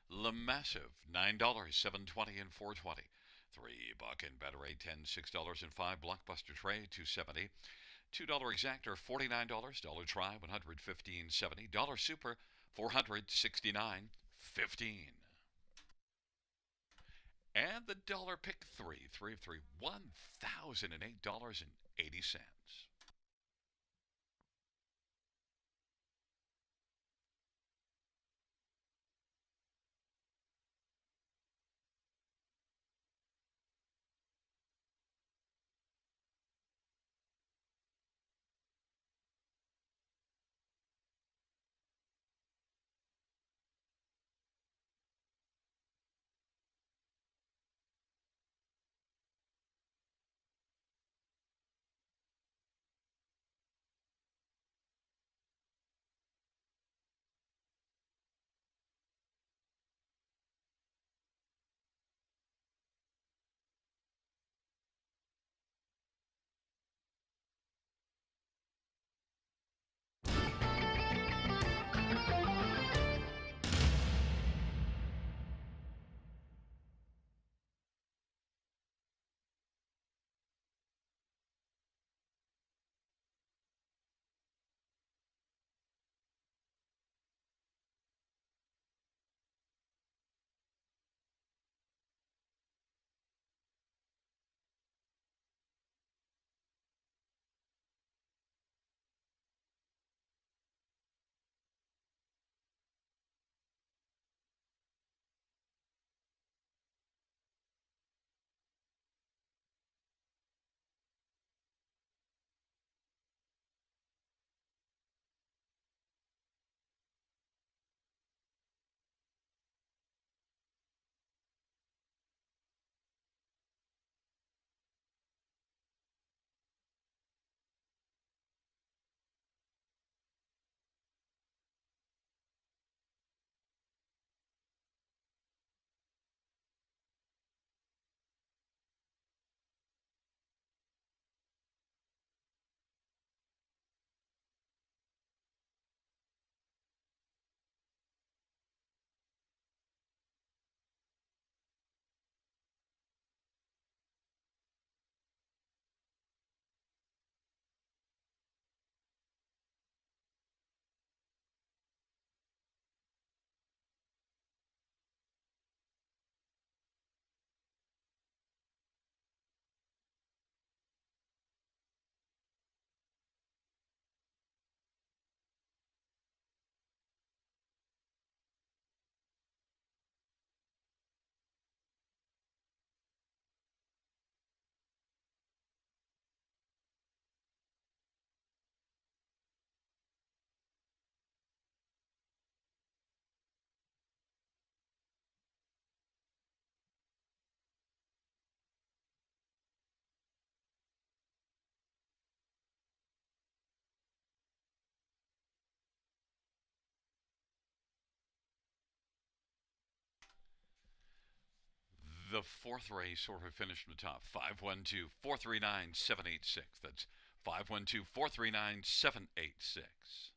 Le Massive, $9, 720 and 420. 3 Buckin' Better, 8 10 $6 and 5 Blockbuster Trade, 270. $2 Exactor, $49. Dollar Try, 115.70. Dollar Super, 469.15. And the dollar pick three of three, $1,008.80. The fourth race sort of finished from the top. 512 439 786. That's 512 439 786.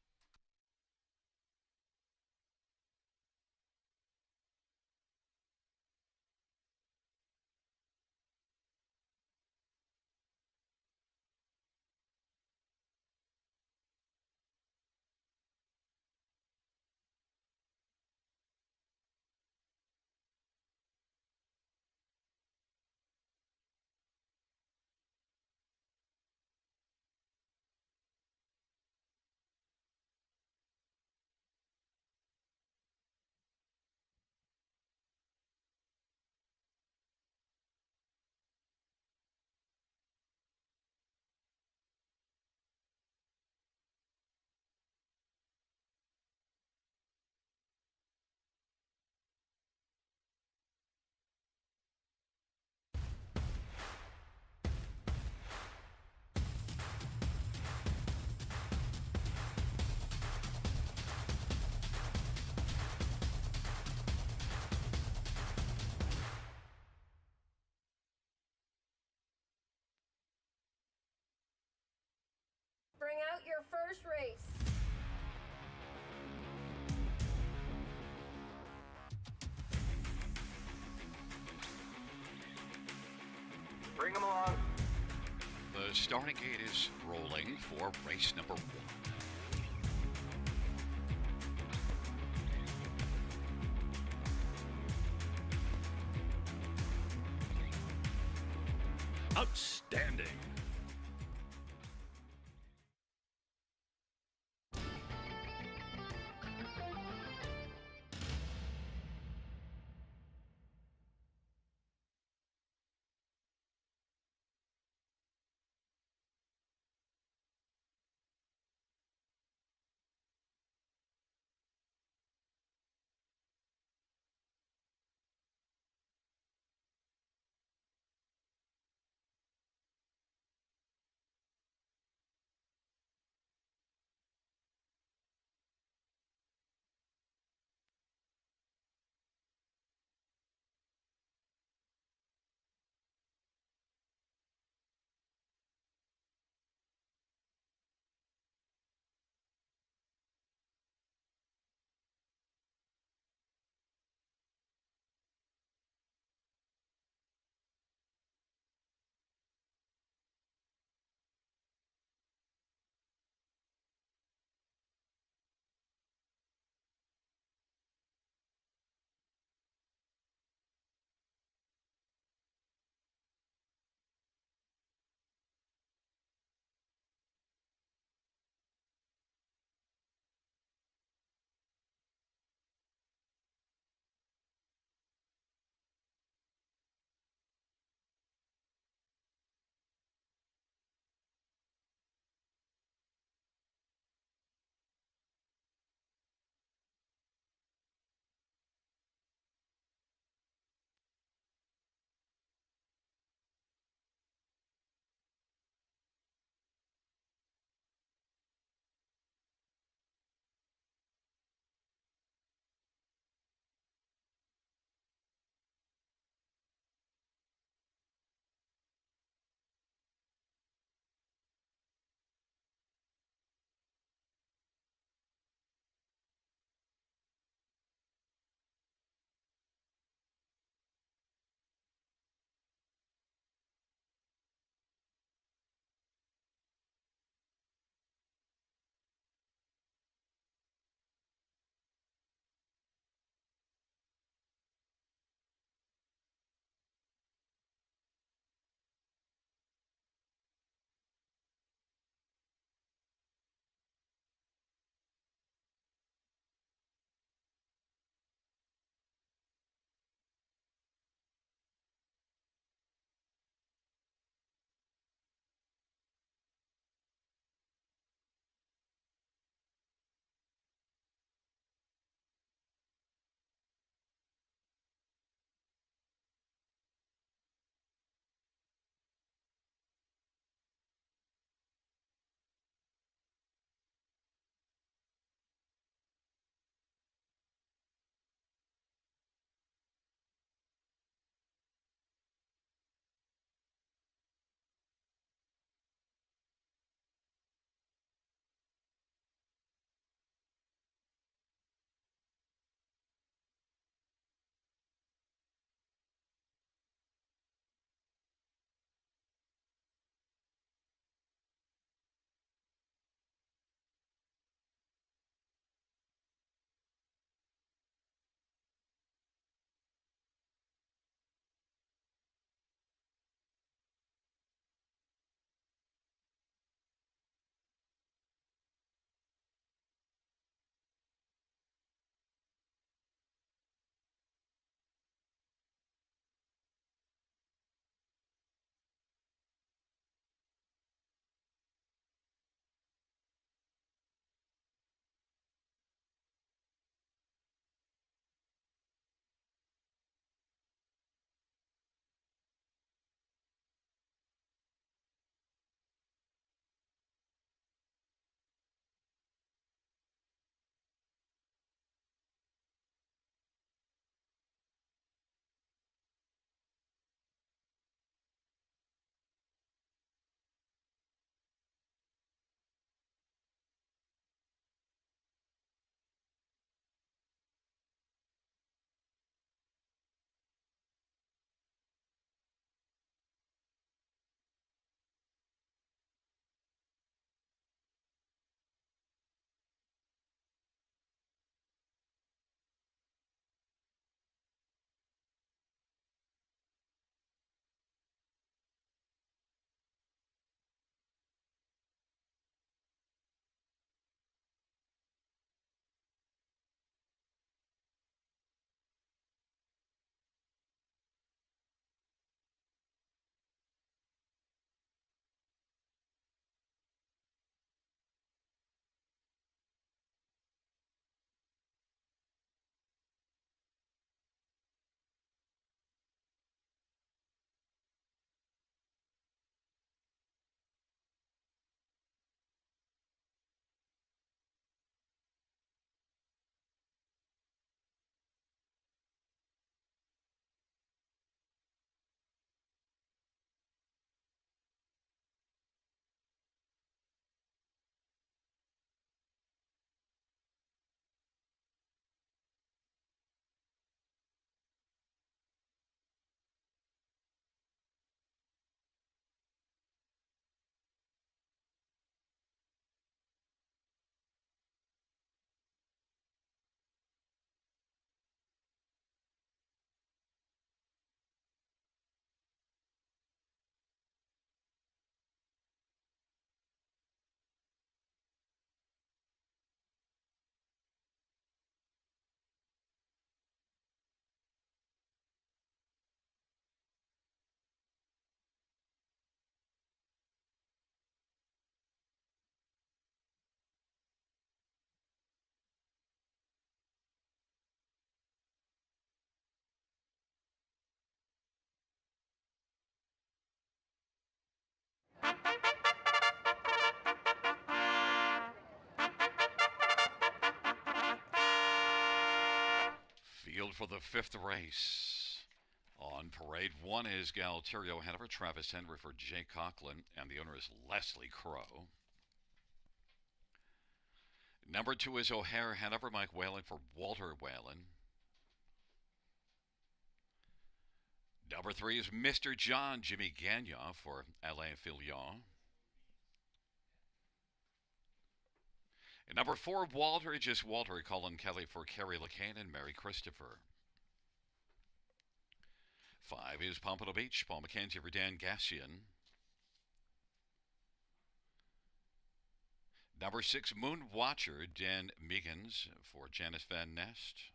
Bring out your first race. Bring them along. The starting gate is rolling for race number 1. Outstanding. Field for the fifth race. On parade, one is Galterio Hanover, Travis Henry for Jay Conklin, and the owner is Leslie Crow. Number two is O'Hare Hanover, Mike Whalen for Walter Whalen. Number three is Mr. John, Jimmy Gagnon for Alain Filion. And number four, Walter, just Walter, Colin Kelly for Kerry LeCain and Mary Christopher. Five is Pompano Beach, Paul McKenzie for Dan Gassian. Number six, Moon Watcher, Dan Meegans for Janice Van Nest.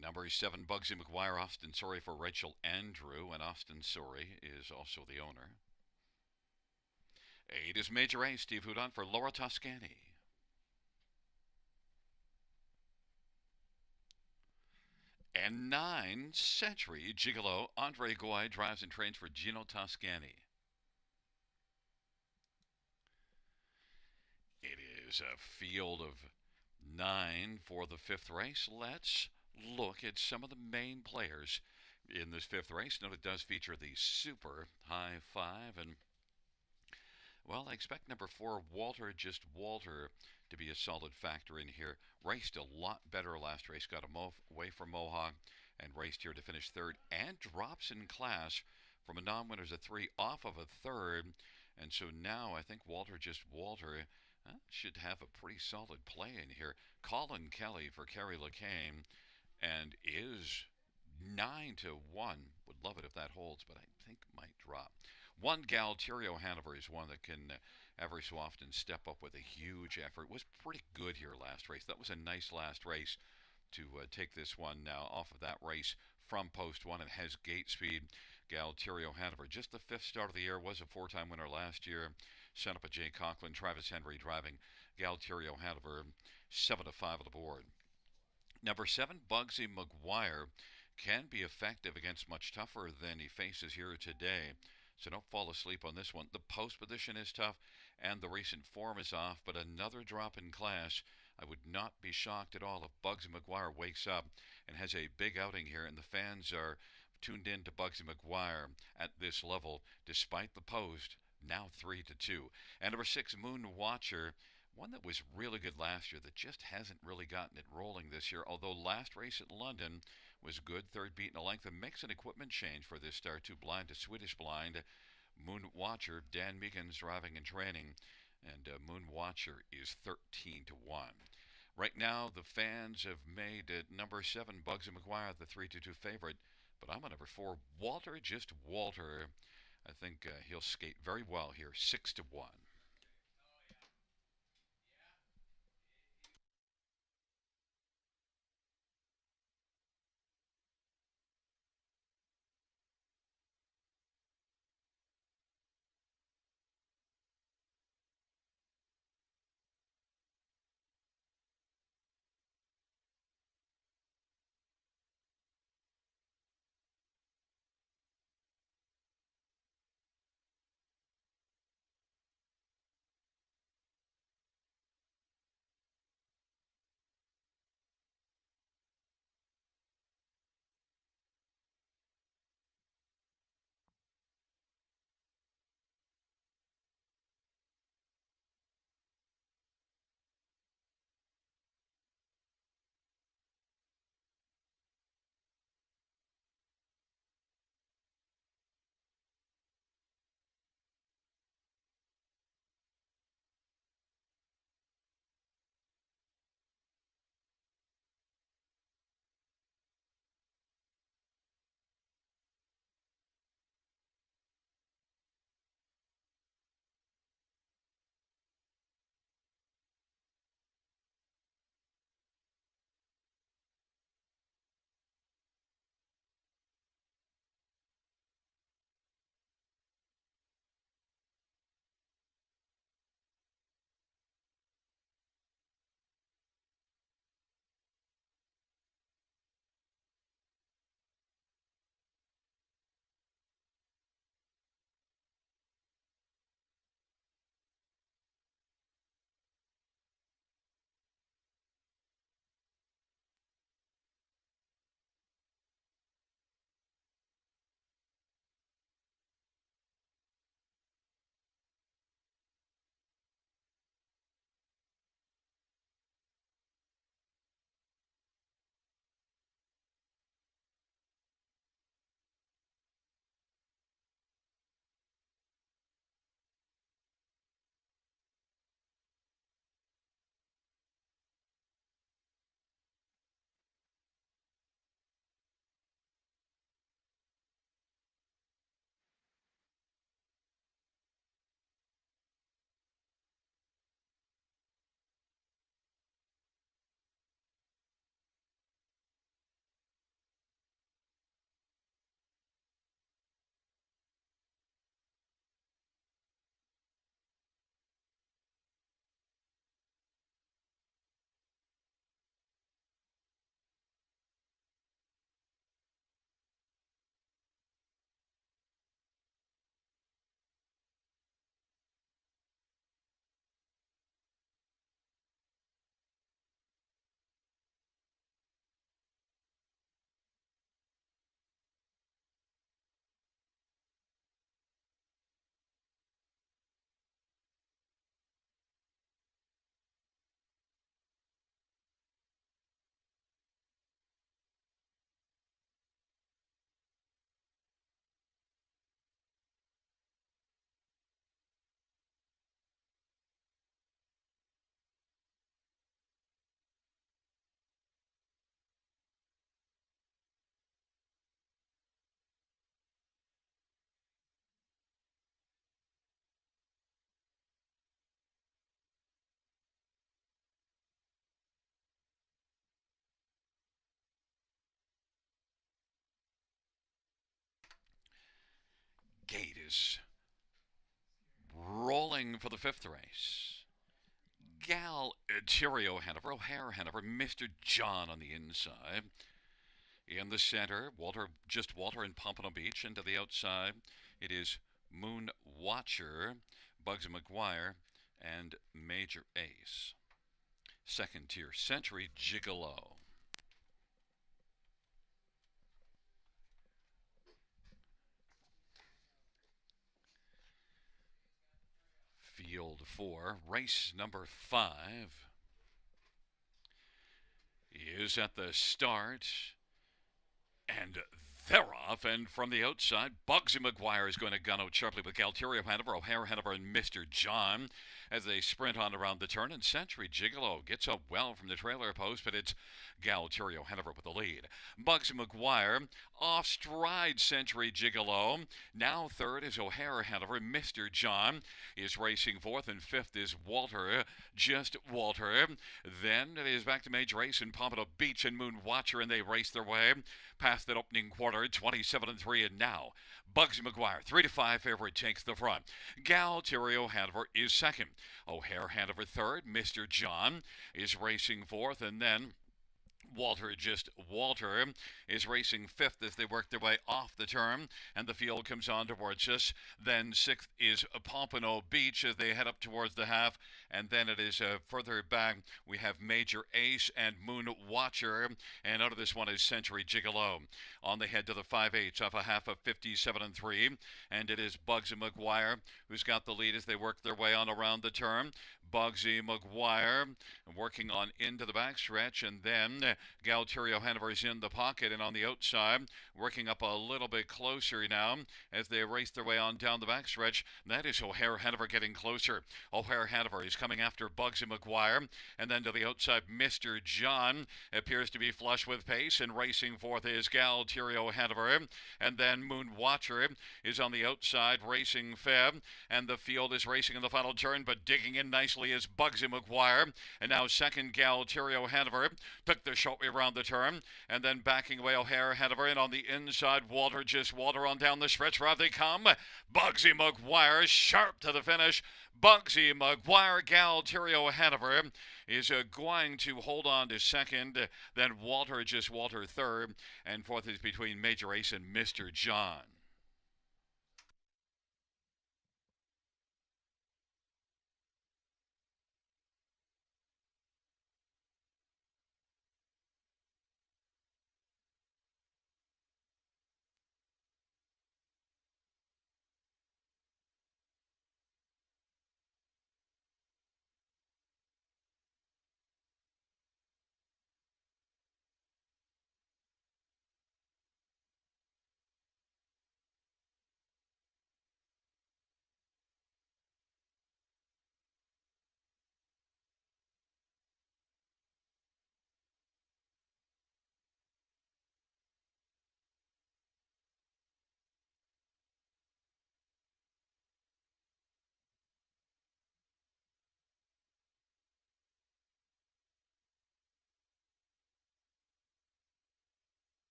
Number seven, Bugsy McGuire, Austin Sorry for Rachel Andrew, and Austin Sorry is also the owner. Eight is Major A, Steve Houdon for Laura Toscani. And nine, Century Gigolo, Andre Goy drives and trains for Gino Toscani. It is a field of nine for the fifth race. Let's look at some of the main players in this fifth race. Note it does feature the Super High Five, and well, I expect number four, Walter, just Walter, to be a solid factor in here. Raced a lot better last race, got away from Mohawk, and raced here to finish third, and drops in class from a non-winner's a three off of a third, and so now I think Walter, just Walter, should have a pretty solid play in here. Colin Kelly for Kerry LeCain, and is 9-1. Would love it if that holds, but I think might drop. One, Galterio Hanover is one that can every so often step up with a huge effort. Was pretty good here last race. That was a nice last race to take this one now off of that race from post one. It has gate speed. Galterio Hanover, just the fifth start of the year, was a four-time winner last year. Sent up a Jay Conklin, Travis Henry driving Galterio Hanover, 7-5 on the board. Number seven, Bugsy McGuire, can be effective against much tougher than he faces here today. So don't fall asleep on this one. The post position is tough, and the recent form is off, but another drop in class. I would not be shocked at all if Bugsy McGuire wakes up and has a big outing here, and the fans are tuned in to Bugsy McGuire at this level, despite the post, now 3-2. And number six, Moon Watcher, one that was really good last year that just hasn't really gotten it rolling this year, although last race at London was good, third beat in a length, and makes an equipment change for this star, too blind to Swedish blind. Moon Watcher, Dan Meekins driving and training, and Moon Watcher is 13-1. Right now, the fans have made number seven, Bugsy McGuire, the 3-2 favorite, but I'm on number four, Walter, just Walter. I think he'll skate very well here, 6-1. is rolling for the fifth race. Gal Cheerio Hanover, O'Hare Hanover, Mr. John on the inside. In the center, Walter and Pompano Beach. And to the outside, it is Moon Watcher, Bugsy McGuire, and Major Ace. Second tier, Century Gigolo. Field 4, race number 5 is at the start. And they're off, and from the outside, Bugsy McGuire is going to gun out sharply with Galterio Hanover, O'Hare Hanover, and Mr. John as they sprint on around the turn, and Century Gigolo gets up well from the trailer post, but it's Galterio Hanover with the lead. Bugsy McGuire off stride Century Gigolo. Now third is O'Hare Hanover. Mr. John is racing fourth, and fifth is Walter, just Walter. Then it is back to Major Ace and Pompano Beach and Moon Watcher, and they race their way past that opening quarter, 27-3, and now Bugsy McGuire, 3-5 favorite, takes the front. Galterio Hanover is second. O'Hare Hanover third. Mr. John is racing fourth, and then Walter is racing fifth as they work their way off the turn, and the field comes on towards us. Then sixth is Pompano Beach as they head up towards the half, and then it is further back we have Major Ace and Moon Watcher, and out of this one is Century Gigolo. On the head to the 5/8 off a half of 57-3, and it is Bugsy McGuire who's got the lead as they work their way on around the turn. Bugsy McGuire working on into the backstretch, and then Galterio Hanover is in the pocket and on the outside, working up a little bit closer now as they race their way on down the backstretch. That is O'Hare Hanover getting closer. O'Hare Hanover is coming after Bugsy McGuire, and then to the outside, Mr. John appears to be flush with pace, and racing fourth is Galterio Hanover, and then Moon Watcher is on the outside racing fifth, and the field is racing in the final turn, but digging in nicely is Bugsy McGuire, and now second Galterio Hanover took the short way around the turn, and then backing away O'Hare Hanover, and on the inside Walter, just Walter on down the stretch. Where they come, Bugsy McGuire sharp to the finish. Bugsy McGuire, Galterio Hanover is going to hold on to second, then Walter third, and fourth is between Major Ace and Mr. John.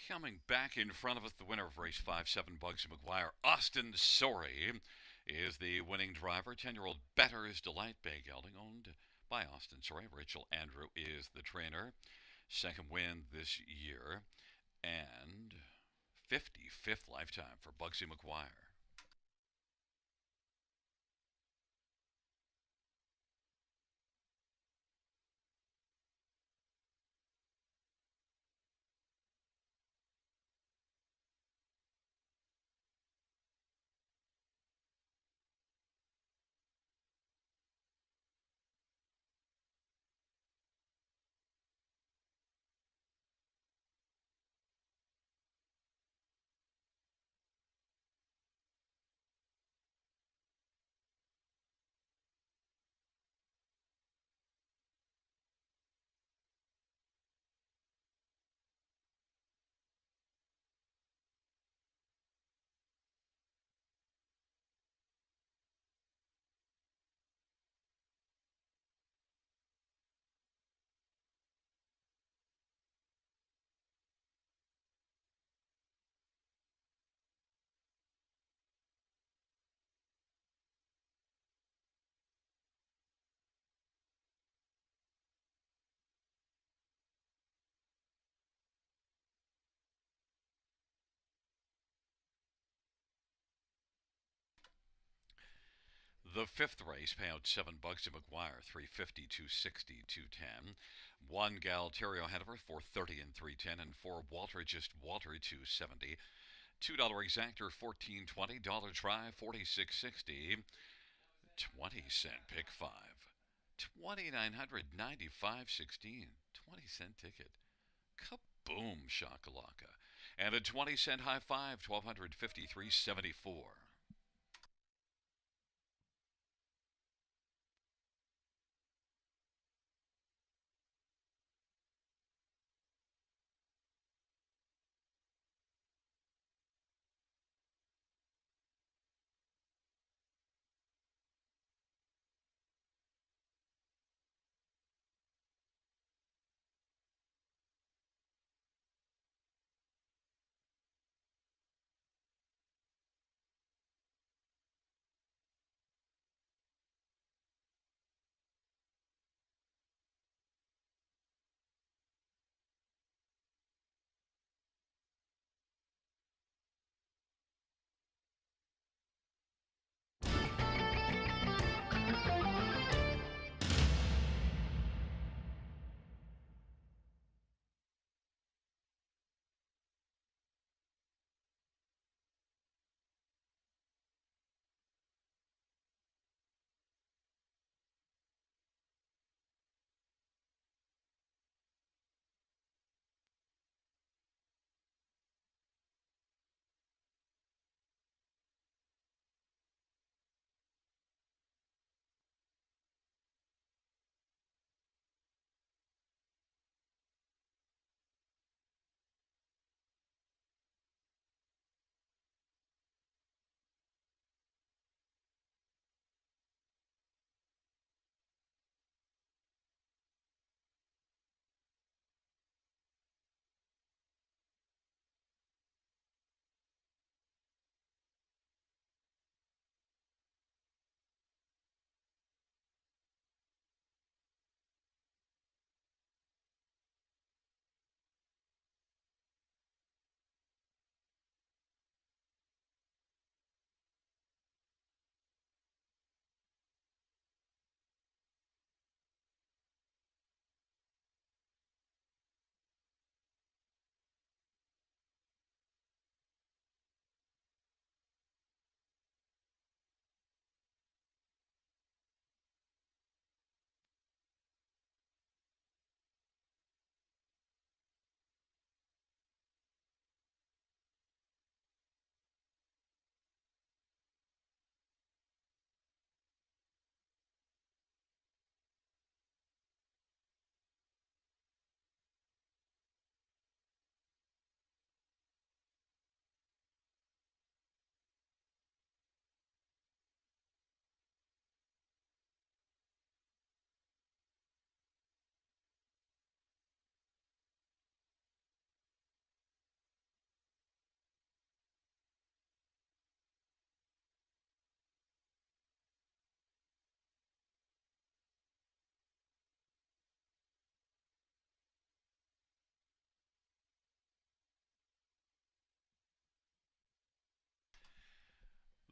Coming back in front of us, the winner of race 5-7, Bugsy McGuire. Austin Sorey is the winning driver. 10-year-old Better's Delight Bay Gelding, owned by Austin Sorey. Rachel Andrew is the trainer. Second win this year, and 55th lifetime for Bugsy McGuire. The fifth race, pay out $7 to McGuire, 350, 260, 210. One Galterio Hanover, 430 and 310, and four Walter, just Walter, 270. $2 exactor, 1420. Dollar try, 4660. 20-cent pick five. 2995.16. 20-cent ticket. Kaboom shakalaka. And a 20-cent high five, 1253.74.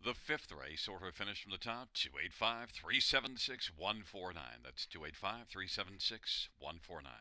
The fifth race, order of finish from the top, 285 376 149. That's 285 376 149.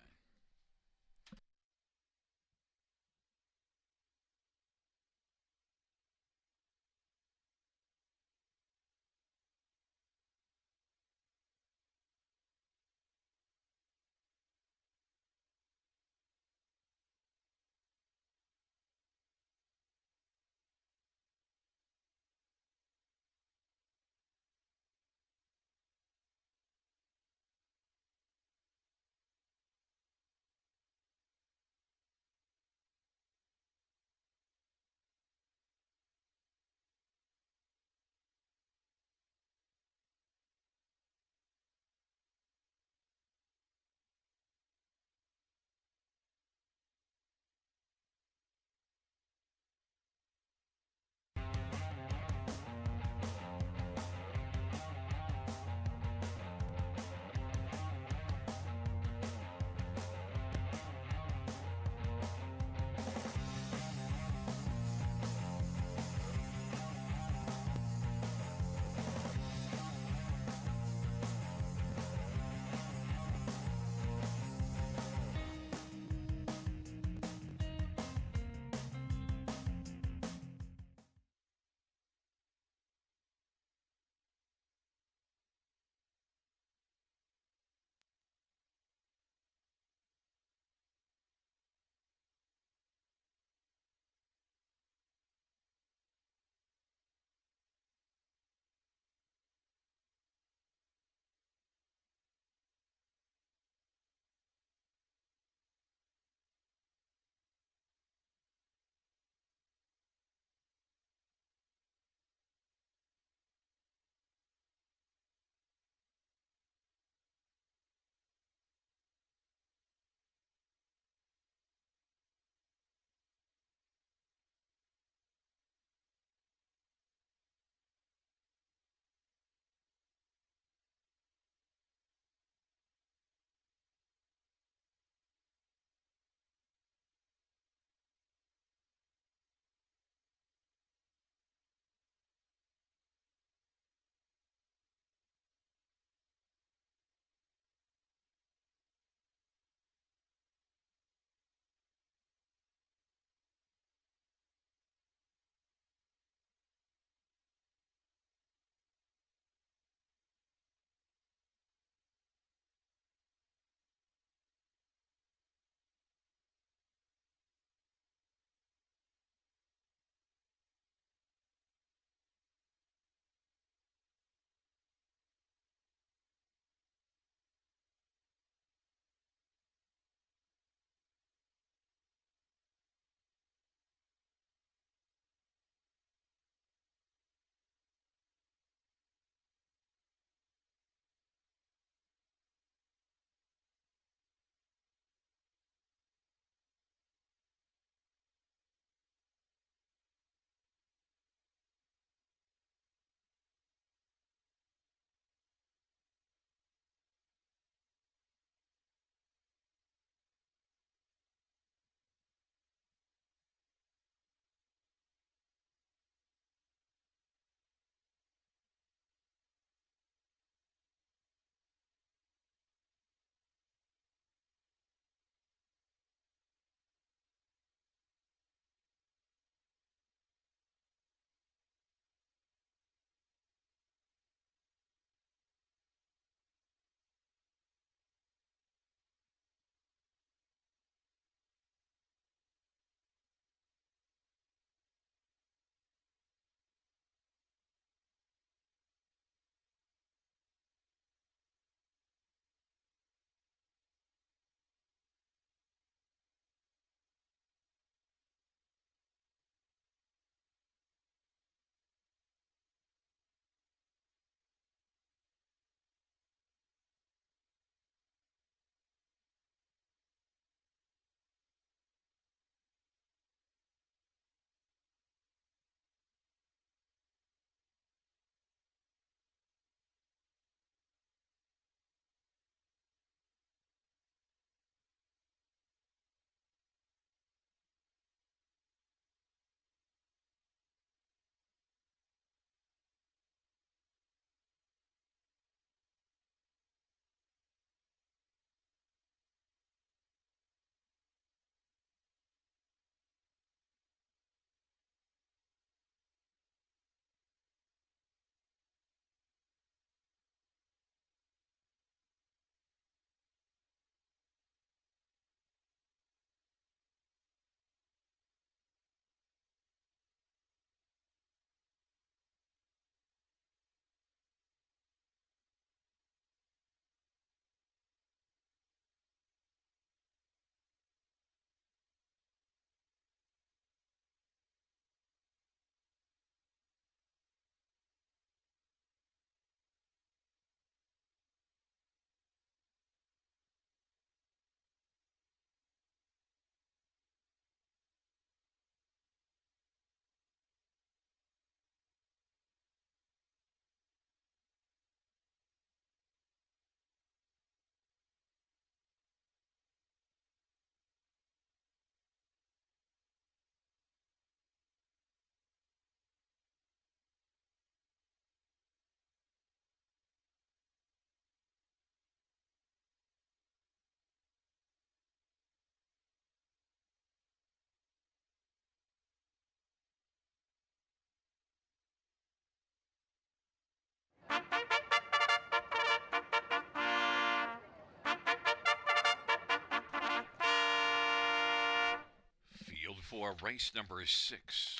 for race number 6.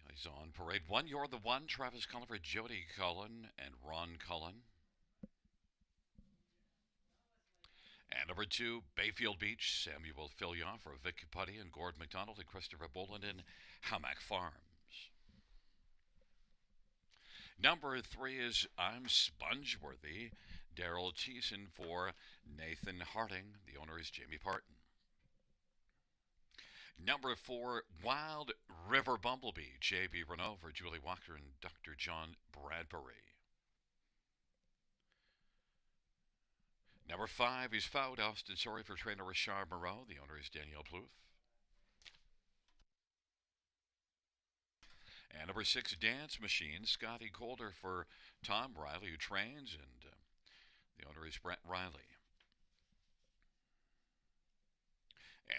He's on parade 1. You're the One. Travis Culliver, Jody Cullen, and Ron Cullen. And number 2, Bayfield Beach, Samuel Filioff, Vicky Putty, and Gord McDonald, and Christopher Boland in Hamac Farms. Number 3 is I'm Spongeworthy, Daryl Thiessen for Nathan Harding. The owner is Jamie Parton. Number 4, Wild River Bumblebee, J.B. Renault for Julie Walker and Dr. John Bradbury. Number 5 is Foud, Austin Sorry for trainer Richard Moreau. The owner is Danielle Plouffe. And number 6, Dance Machine, Scotty Calder for Tom Riley, who trains, and the owner is Brent Riley.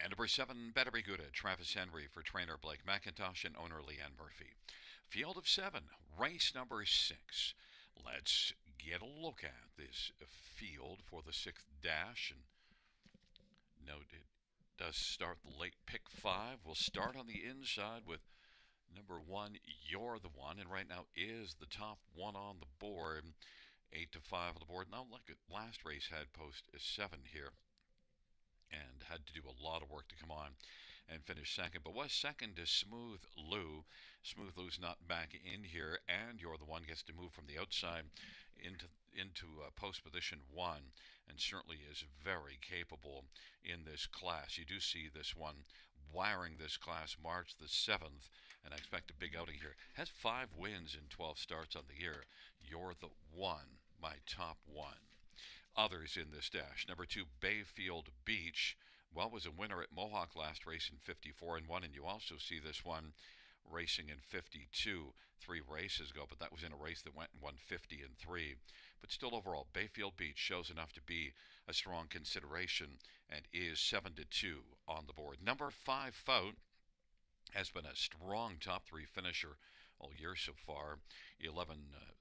And number 7, Better Be Good, Travis Henry for trainer Blake McIntosh and owner Leanne Murphy. Field of 7, race number 6. Let's get a look at this field for the 6th dash. And note it does start the late pick 5. We'll start on the inside with number 1, You're the One, and right now is the top one on the board. 8 to 5 on the board. Now look at last race had post 7 here, and had to do a lot of work to come on and finish second, but was second to Smooth Lou. Smooth Lou's not back in here, and You're the One gets to move from the outside into post position 1, and certainly is very capable in this class. You do see this one wiring this class March the 7th, and I expect a big outing here. Has 5 wins in 12 starts on the year. You're the One, my top one. Others in this dash. Number 2, Bayfield Beach. Well, was a winner at Mohawk last race in 54 and 1, and you also see this one racing in 52 3 races ago, but that was in a race that went and won 50 and 3. But still, overall, Bayfield Beach shows enough to be a strong consideration and is 7 to 2 on the board. Number 5, Fout, has been a strong top 3 finisher all year so far. 11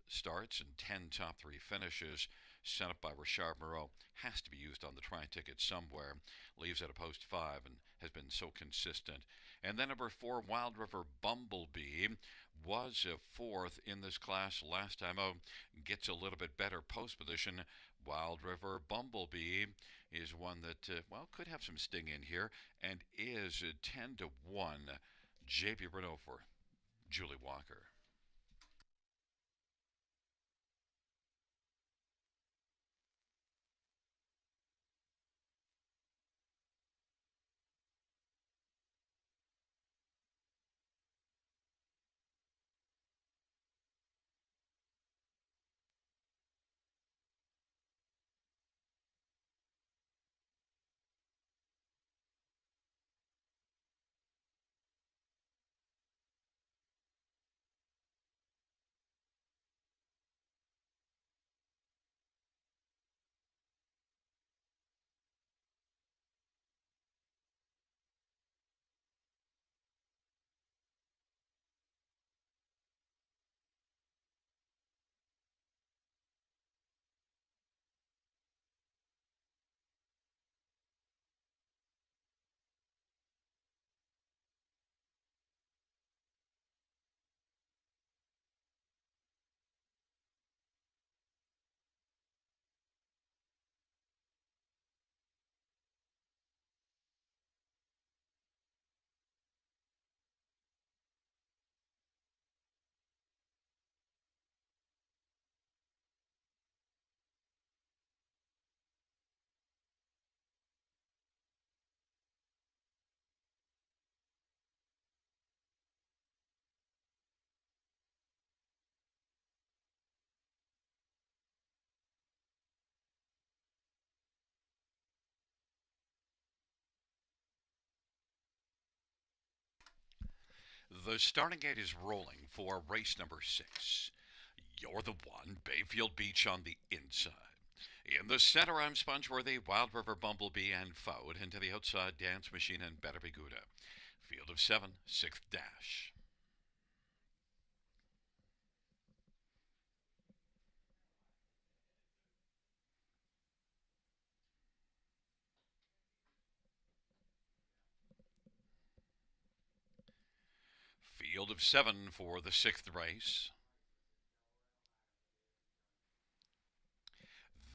starts and 10 top 3 finishes. Sent up by Richard Moreau. Has to be used on the tri-ticket somewhere. Leaves at a post 5 and has been so consistent. And then number 4, Wild River Bumblebee, was 4th in this class last time out. Gets a little bit better post position. Wild River Bumblebee is one that, could have some sting in here, and is 10 to 1. J.P. Renault for Julie Walker. The starting gate is rolling for race number 6. You're the One, Bayfield Beach on the inside. In the center, I'm Spongeworthy, Wild River Bumblebee, and Fout. And to the outside, Dance Machine and Better Be Good. Field of 7, 6th dash. Field of 7 for the 6th race.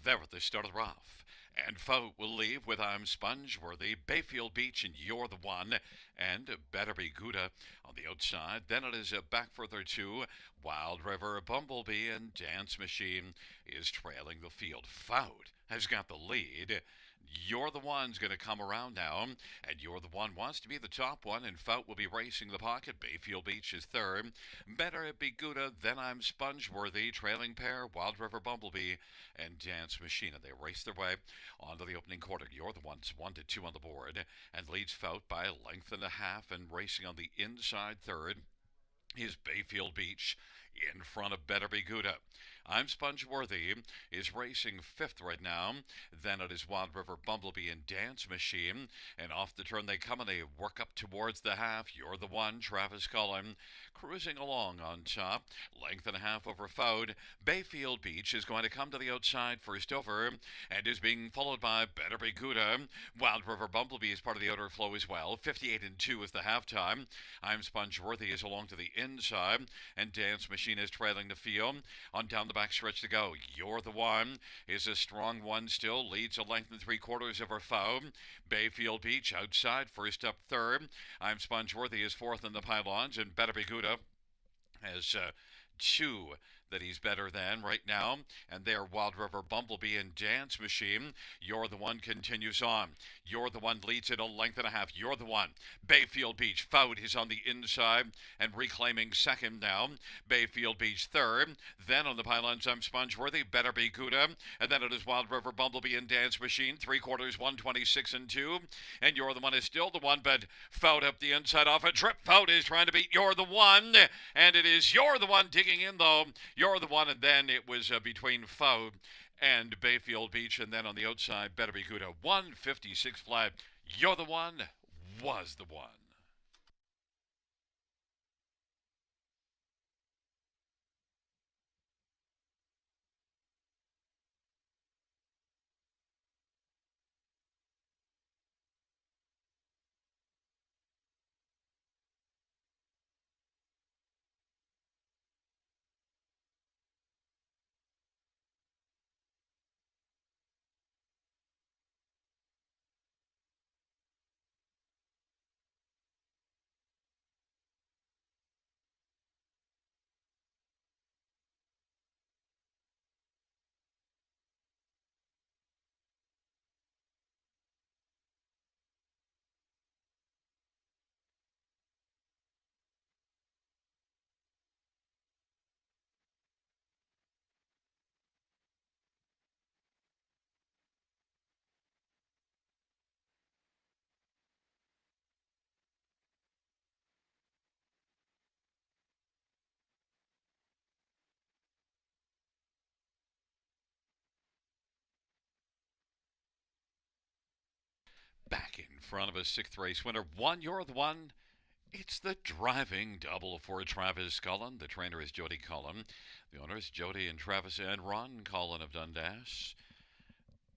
There at the start of the rough. And Foe will leave with I'm Spongeworthy, Bayfield Beach, and You're the One, and Better Be Gouda on the outside. Then it is back further to Wild River, Bumblebee, and Dance Machine is trailing the field. Fout has got the lead. You're the One's going to come around now, and You're the One wants to be the top one, and Fout will be racing the pocket. Bayfield Beach is third. Better It Be Gouda, then I'm Spongeworthy, trailing pair, Wild River Bumblebee, and Dance Machine. And they race their way onto the opening quarter. You're the One's 1-2 on the board, and leads Fout by a length and a half, and racing on the inside third is Bayfield Beach in front of Better Be Gouda. I'm Spongeworthy is racing fifth right now. Then it is Wild River Bumblebee and Dance Machine. And off the turn they come and they work up towards the half. You're the One, Travis Cullen, cruising along on top. Length and a half over Foud. Bayfield Beach is going to come to the outside first over and is being followed by Better Be Gouda. Wild River Bumblebee is part of the outer flow as well. 58-2 is the halftime. I'm Spongeworthy is along to the inside, and Dance Machine is trailing the field. On down the back stretch to go. You're the One is a strong one still. Leads a length and 3/4 over Foud. Bayfield Beach outside, first up third. I'm Spongeworthy is fourth in the pylons, and Better Be Gouda has two that he's better than right now, and they're Wild River Bumblebee and Dance Machine. You're the One continues on. You're the One leads it a length and a half. You're the One. Bayfield Beach. Foud is on the inside and reclaiming second now. Bayfield Beach third. Then on the pylons, I'm Spongeworthy, Better Be Gouda, and then it is Wild River Bumblebee and Dance Machine. 3/4, 126-2. And You're the One is still the one, but Foud up the inside off a trip. Foud is trying to beat You're the One, and it is You're the One digging in though. You're the One, and then it was between Foud and Bayfield Beach, and then on the outside, Better Be Gouda. 156 flat. You're the One was the one. Back in front of a sixth race winner. One, You're the One. It's the driving double for Travis Cullen. The trainer is Jody Cullen. The owners, Jody and Travis and Ron Cullen of Dundas.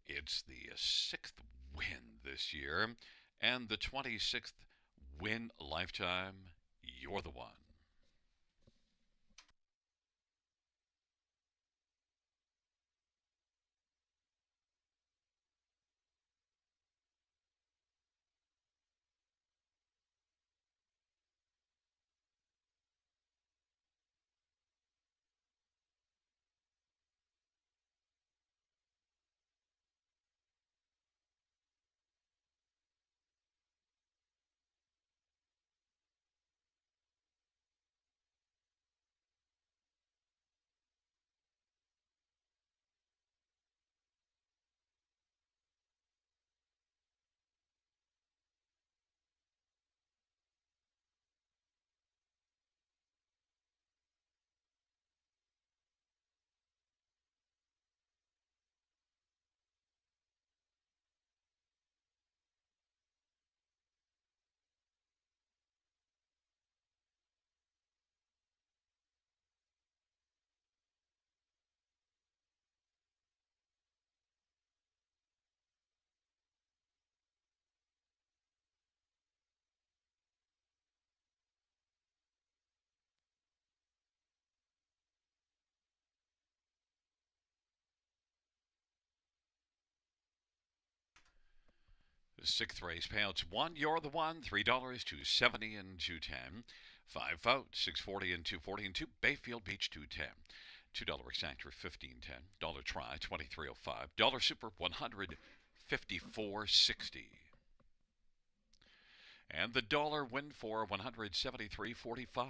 It's the sixth win this year and the 26th win lifetime. You're the One. Sixth race payouts: one, you're the one, $3, 270 and 210. Five vote, 640 and 240, and two, Bayfield Beach, 210. $2 exactor, 1510. Dollar try, 2305. Dollar super, 154.60. And the dollar win for 173.45.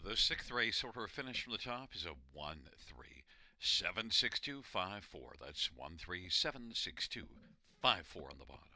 The sixth race order of finish from the top is a 1-3-7-6-2-5-4. That's 1-3-7-6-2-5-4 on the bottom.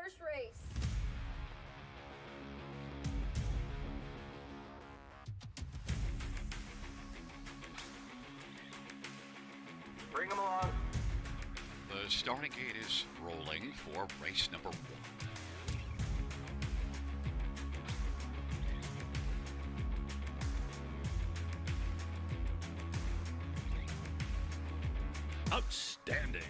first race. Bring them along. The starting gate is rolling for race number 1. Outstanding.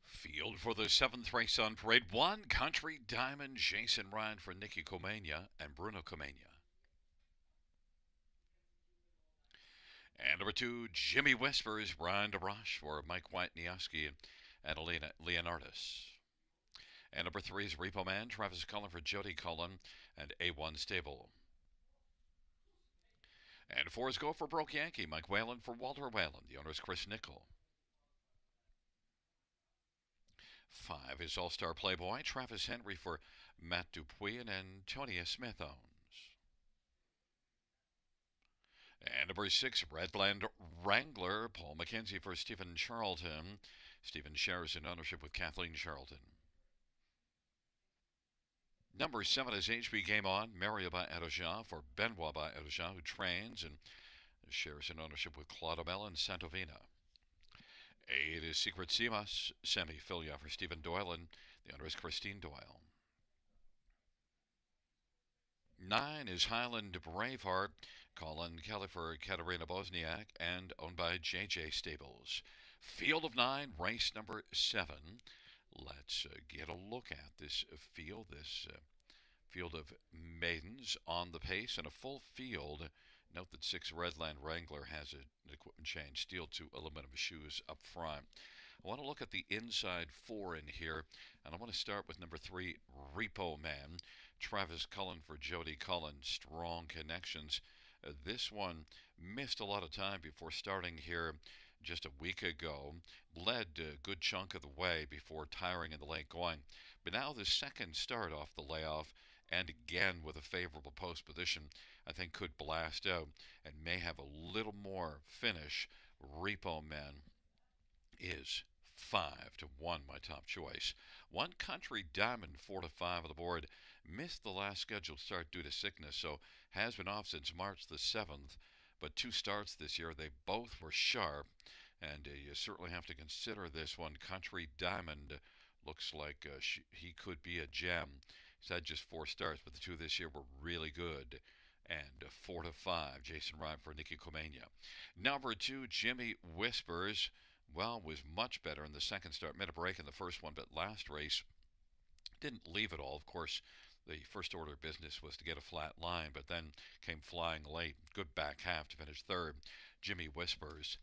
Field for the seventh race on parade. One, Country Diamond, Jason Ryan for Nicky Comania and Bruno Comania. And number two, Jimmy Whispers, Brian DeRoche for Mike White-Niaski and Elena Leonardis. And number three is Repo Man, Travis Cullen for Jody Cullen and A1 Stable. And four is Go for Broke Yankee, Mike Whalen for Walter Whalen. The owner is Chris Nickel. Five is All-Star Playboy, Travis Henry for Matt Dupuy and Antonia Smith owns. And number six, Redland Wrangler, Paul McKenzie for Stephen Charlton. Stephen shares in ownership with Kathleen Charlton. Number seven is HB Game On, Mario by Adoja for Benoit by Adoja, who trains and shares in ownership with Claude Amel and Santovina. Eight is Secret Simas, Semi Filia for Stephen Doyle, and the owner is Christine Doyle. Nine is Highland Braveheart, Colin Kelly for Katerina Bosniak, and owned by JJ Stables. Field of nine, race number seven. Let's get a look at this field, field of maidens on the pace, and a full field. Note that six Redland Wrangler has an equipment change, steel to aluminum shoes up front. I want to look at the inside four in here, and I want to start with number three, Repo Man. Travis Cullen for Jody Cullen, strong connections. This one missed a lot of time before starting here just a week ago. Led a good chunk of the way before tiring in the late going. But now the second start off the layoff, and again with a favorable post position, I think could blast out and may have a little more finish. Repo Man is 5-1, my top choice. One Country Diamond, 4-5 on the board. Missed the last scheduled start due to sickness, so has been off since March the 7th. But two starts this year, they both were sharp, and you certainly have to consider this one. Country Diamond looks like he could be a gem. He's had just four starts, but the two this year were really good. And 4-5, Jason Ryan for Nicky Comania. Number two, Jimmy Whispers. Well, was much better in the second start. Made a break in the first one, but last race didn't leave it all. Of course, the first order of business was to get a flat line, but then came flying late. Good back half to finish third. Jimmy Whispers.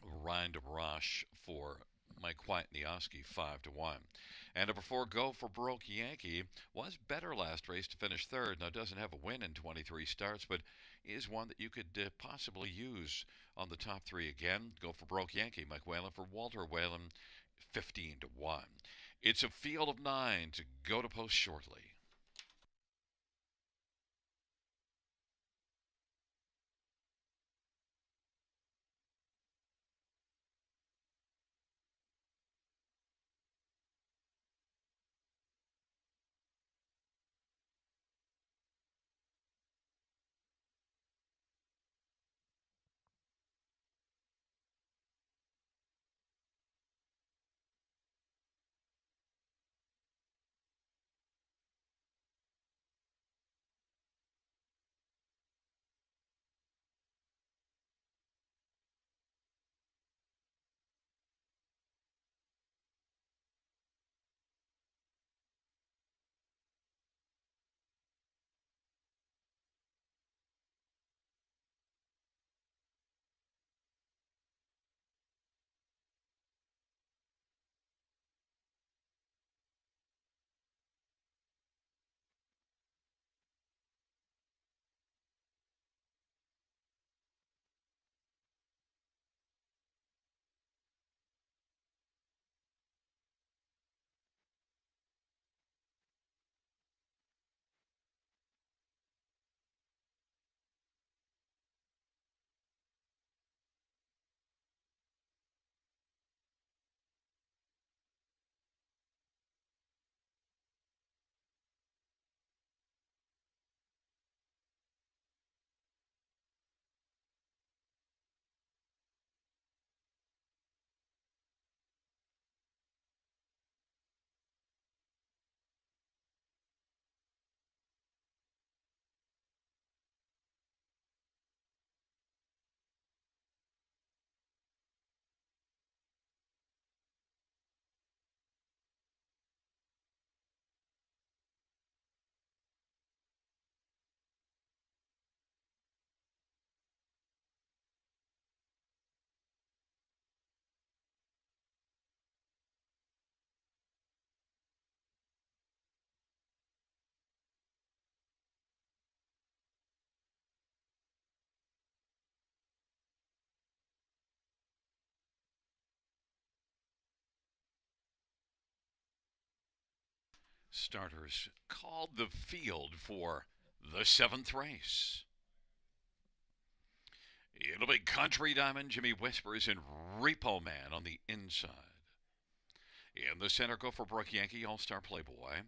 Ryan DeBrosh for Mike White-Niaski, 5-1. And number four, Go for Broke Yankee, was better last race to finish third. Now doesn't have a win in 23 starts, but is one that you could possibly use on the top three again. Go for Broke Yankee, Mike Whalen for Walter Whalen, 15-1. It's a field of nine to go to post shortly. Starters called the field for the seventh race. It'll be Country Diamond, Jimmy Whispers, and Repo Man on the inside. In the center, go for Brook Yankee, All-Star Playboy.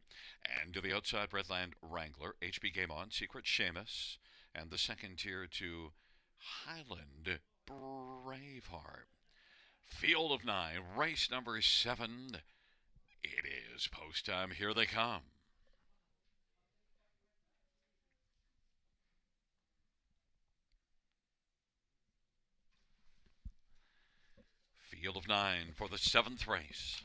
And to the outside, Redland Wrangler, HB Game On, Secret Seamus. And the second tier to Highland Braveheart. Field of 9, race number 7. It is post time. Here they come. Field of 9 for the 7th race.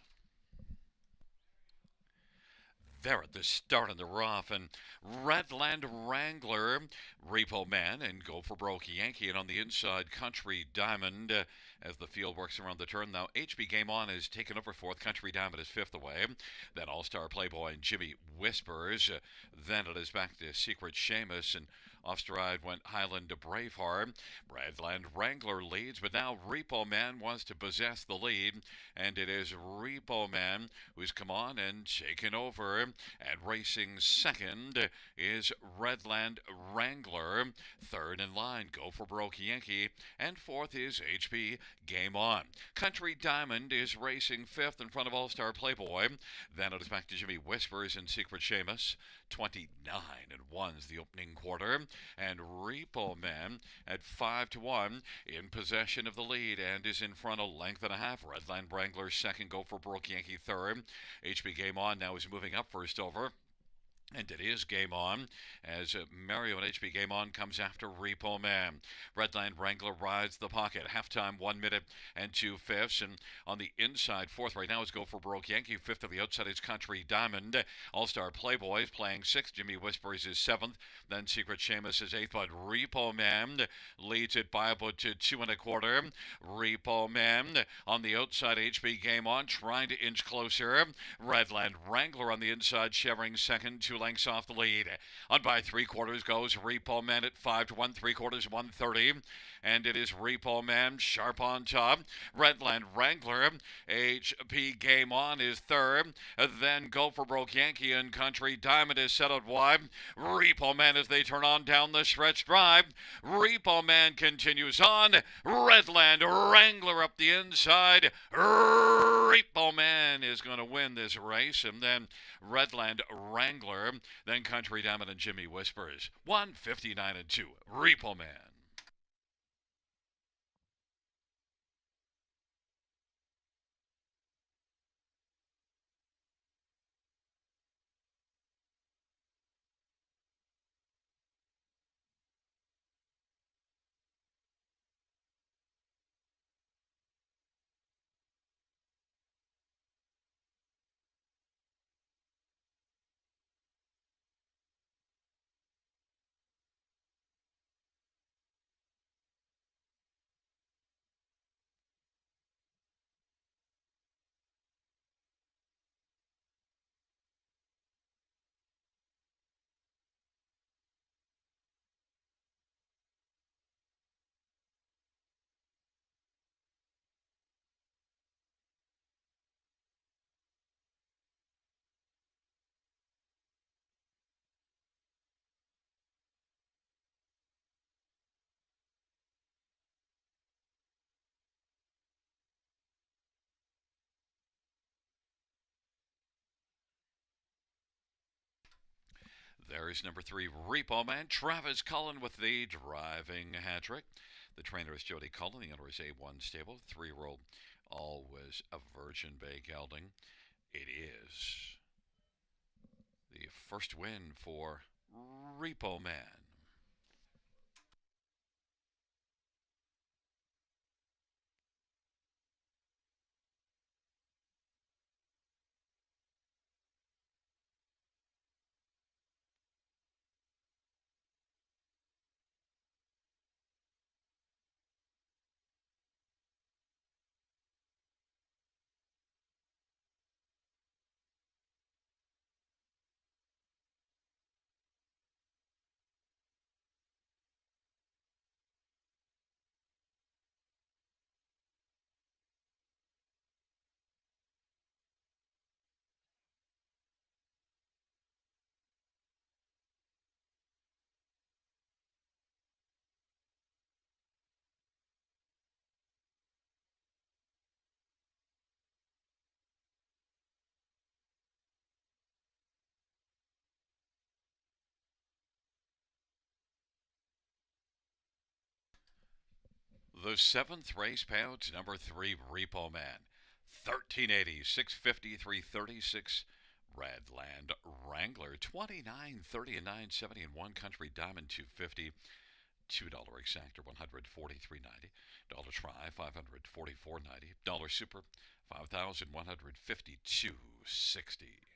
There at the start in the rough, and Redland Wrangler, Repo Man, and Go for Broke Yankee, and on the inside, Country Diamond. As the field works around the turn, now HB Game On is taken over fourth. Country Diamond is fifth away. Then All-Star Playboy and Jimmy Whispers. Then it is back to Secret Seamus, and off stride went Highland to Braveheart. Redland Wrangler leads, but now Repo Man wants to possess the lead, and it is Repo Man who's come on and taken over. And racing second is Redland Wrangler. Third in line, Go for Broke Yankee. And fourth is HB Game On. Country Diamond is racing fifth in front of All-Star Playboy. Then it is back to Jimmy Whispers and Secret Seamus. 29 and 1's the opening quarter. And Repo Man at 5-1 in possession of the lead and is in front a length and a half. Redland Wrangler second, Go for Broke Yankee third. HB Game On now is moving up first over. And it is Game On as Mario and HB Game On comes after Repo Man. Redland Wrangler rides the pocket. Halftime 1 minute and 2/5. And on the inside, fourth right now is Go for Broke Yankee. Fifth of the outside is Country Diamond. All-Star Playboy is playing sixth. Jimmy Whispers is seventh. Then Secret Seamus is eighth. But Repo Man leads it by about 2 1/4. Repo Man on the outside, HB Game On trying to inch closer. Redland Wrangler on the inside, sharing second, 2 lengths off the lead. On by 3/4 goes Repo Man at 5-1, 3/4, 130. And it is Repo Man sharp on top. Redland Wrangler, HP Game On is third. Then Go for Broke Yankee and Country Diamond is set out wide. Repo Man as they turn on down the stretch drive. Repo Man continues on. Redland Wrangler up the inside. Repo Man is going to win this race. And then Redland Wrangler, then Country Diamond and Jimmy Whispers. 159 and 2. Repo Man. There is number 3, Repo Man. Travis Cullen with the driving hat trick. The trainer is Jody Cullen. The owner is A1 Stable. 3-year-old, always a Virgin Bay gelding. It is the first win for Repo Man. The seventh race payouts, number 3, Repo Man. 1380, 650, 336. Redland Wrangler, 2930 and 970, and One Country Diamond, 250. $2 exactor, 143.90. Dollar try, 544.90. Dollar super, 5,152.60.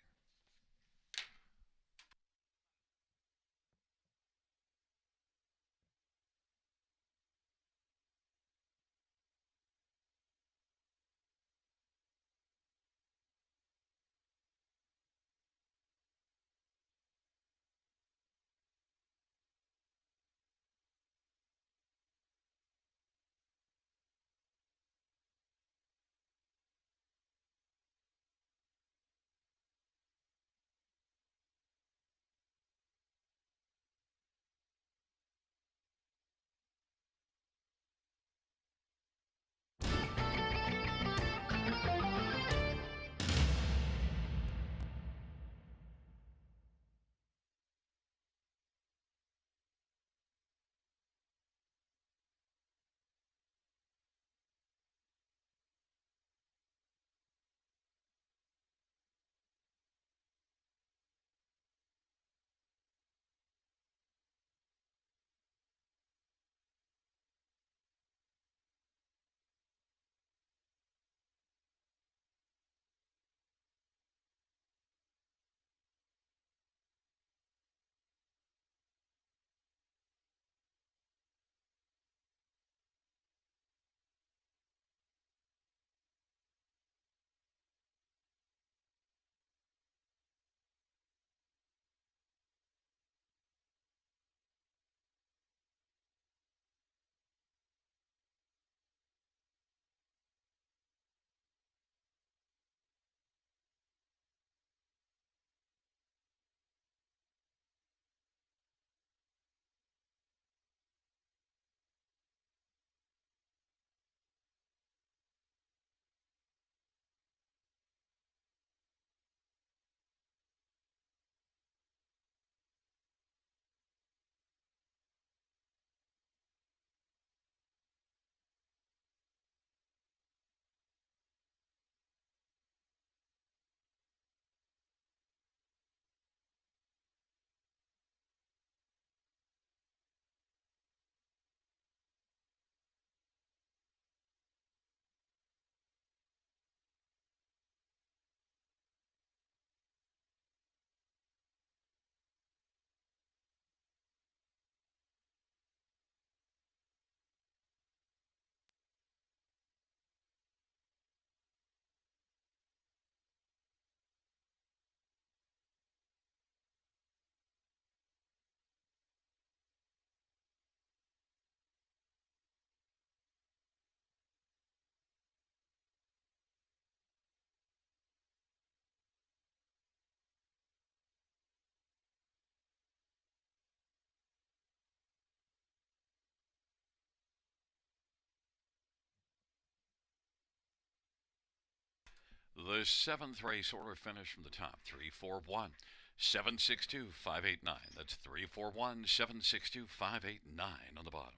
The seventh race order finish from the top, 341. 762 589. That's 341 762 589 on the bottom.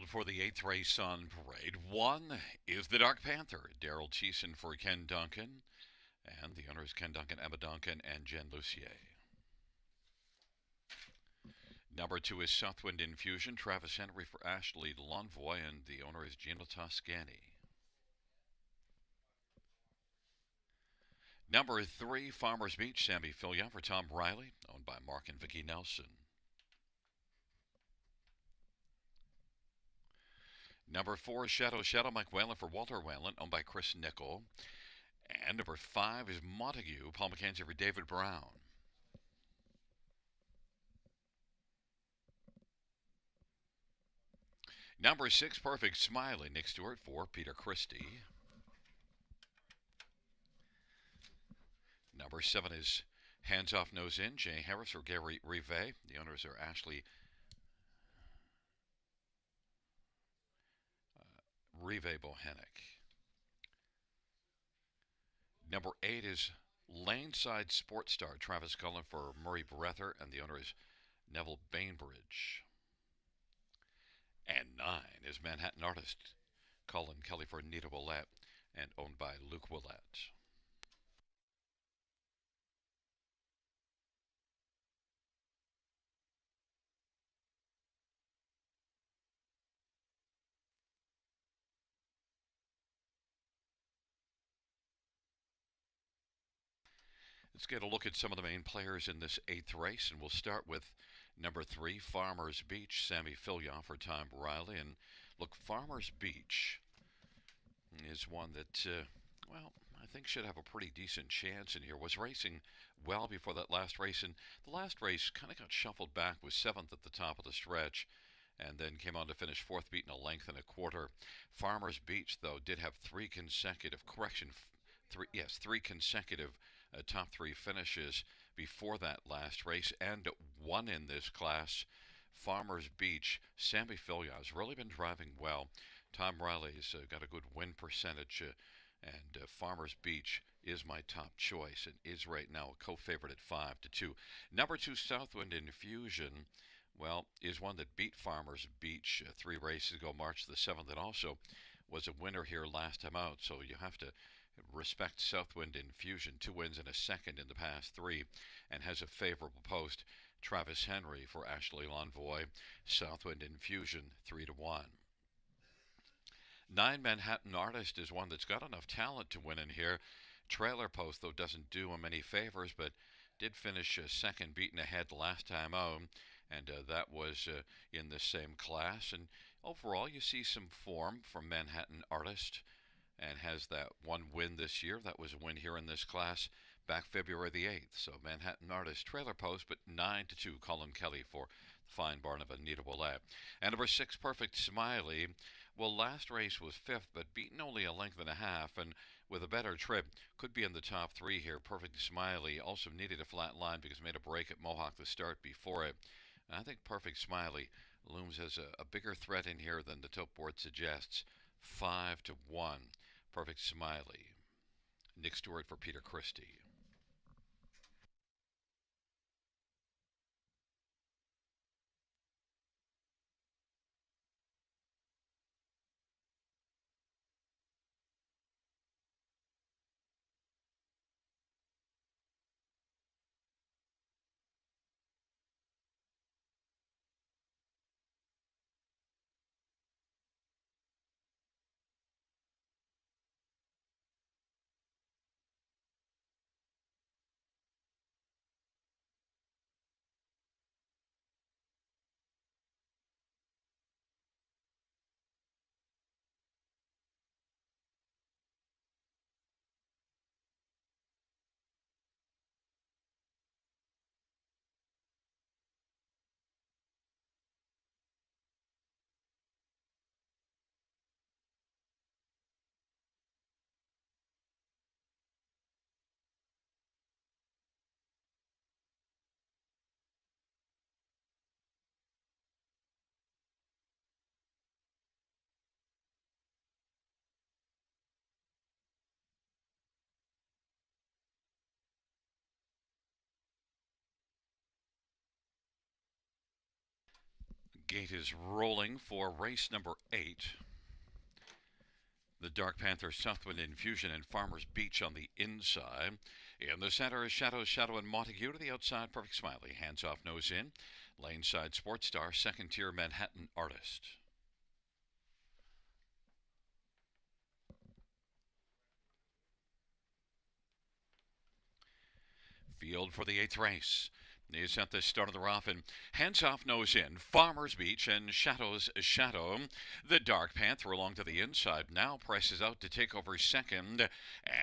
for the 8th race on parade. 1 is the Dark Panther, Daryl Cheeson for Ken Duncan. And the owner is Ken Duncan, Emma Duncan, and Jen Lucier. Number 2 is Southwind Infusion, Travis Henry for Ashley Lonvoy, and the owner is Gino Toscani. Number 3, Farmers Beach, Sammy Fillion for Tom Riley, owned by Mark and Vicki Nelson. Number 4 is Shadow Mike Whalen for Walter Whalen, owned by Chris Nickel. And number 5 is Montague, Paul McKenzie for David Brown. Number 6, Perfect Smiley, Nick Stewart for Peter Christie. Number 7 is Hands Off Nose In, Jay Harris or Gary Rive. The owners are Ashley Rive Bohenic. Number 8 is Laneside Sports Star, Travis Cullen for Murray Breather, and the owner is Neville Bainbridge. And 9 is Manhattan Artist, Colin Kelly for Nita Willette, and owned by Luke Willette. Let's get a look at some of the main players in this 8th race, and we'll start with number 3, Farmers Beach, Sammy Fillion for Tom Riley. And look, Farmers Beach is one that, well, I think should have a pretty decent chance in here. Was racing well before that last race, and the last race kind of got shuffled back, was 7th at the top of the stretch, and then came on to finish 4th, beating a length and a quarter. Farmers Beach, though, did have three consecutive top 3 finishes before that last race, and won in this class. Farmers Beach, Sammy Fillion has really been driving well. Tom Riley's got a good win percentage, and Farmers Beach is my top choice and is right now a co-favorite at 5-2. Number 2, Southwind Infusion, well, is one that beat Farmers Beach 3 races ago, March the 7th, and also was a winner here last time out, so you have to respect Southwind Infusion. 2 wins and a second in the past 3, and has a favorable post. Travis Henry for Ashley Lonvoy, Southwind Infusion 3-1. 9, Manhattan Artist is one that's got enough talent to win in here. Trailer Post, though, doesn't do him any favors, but did finish second, beaten ahead last time out, and that was in the same class. And overall, you see some form from Manhattan Artist, and has that 1 win this year. That was a win here in this class back February the 8th. So Manhattan Artist, Trailer Post, but 9-2, Colin Kelly for the Fine Barn of Anita Willette. And number 6, Perfect Smiley. Well, last race was 5th, but beaten only a length and a half, and with a better trip, could be in the top 3 here. Perfect Smiley also needed a flat line because made a break at Mohawk the start before it. And I think Perfect Smiley looms as a bigger threat in here than the top board suggests. 5-1. Perfect Smiley. Nick Stewart for Peter Christie. Gate is rolling for race number 8. The Dark Panther, Southwind Infusion, and Farmers Beach on the inside. In the center is Shadow, Shadow, and Montague. To the outside, Perfect Smiley. Hands off, nose in. Lane side, Sports Star. Second tier, Manhattan Artist. Field for the 8th race is at the start of the rough, and hands off, nose in. Farmers Beach and Shadow's Shadow. The Dark Panther along to the inside now presses out to take over second,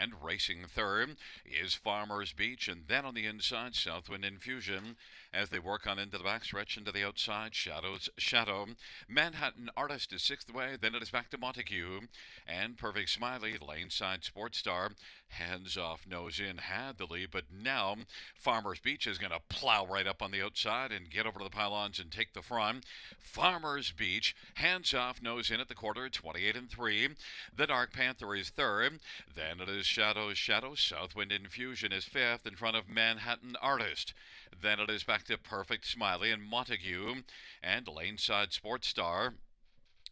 and racing third is Farmers Beach, and then on the inside, Southwind Infusion as they work on into the backstretch into the outside. Shadow's Shadow. Manhattan Artist is 6th away, then it is back to Montague and Perfect Smiley. Lane side, Sports Star. Hands off, nose in, had the lead, but now Farmers Beach is going to plow right up on the outside and get over to the pylons and take the front. Farmers Beach, hands off, nose in at the quarter, 28-3. The Dark Panther is third. Then it is Shadow's Shadow. Southwind Infusion is fifth in front of Manhattan Artist. Then it is back to Perfect Smiley and Montague and Laneside Sports Star.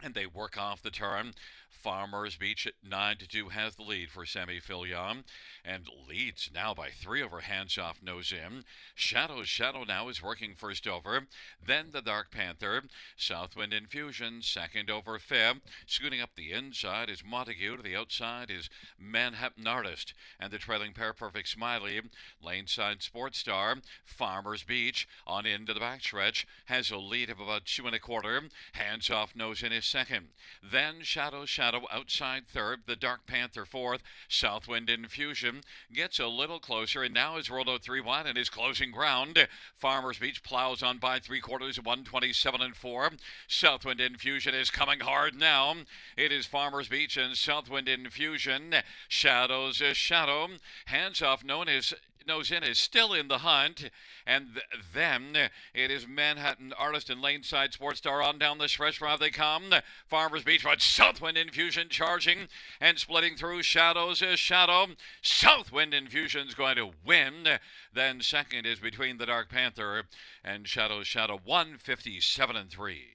And they work off the turn. Farmers Beach at 9-2 has the lead for Sammy Filion and leads now by 3 over hands off, nose in. Shadow's Shadow now is working first over. Then the Dark Panther. Southwind Infusion second over fifth. Scooting up the inside is Montague. To the outside is Manhattan Artist. And the trailing pair, Perfect Smiley. Laneside Sports Star. Farmers Beach on into the backstretch has a lead of about 2 1/4. Hands off, nose in is second. Then Shadow's Shadow outside third. The Dark Panther fourth. Southwind Infusion gets a little closer and now is rolled out 3 wide and is closing ground. Farmers Beach plows on by 3/4, 127-4. Southwind Infusion is coming hard now. It is Farmers Beach and Southwind Infusion. Shadow's Shadow. Hands off, nose in is still in the hunt, and then it is Manhattan Artist and Laneside Sports Star on down the stretch. Drive they come. Farmers Beach, but Southwind Infusion charging and splitting through. Shadow's Shadow. Southwind Infusion's going to win. Then second is between the Dark Panther and Shadow's Shadow, 157-3.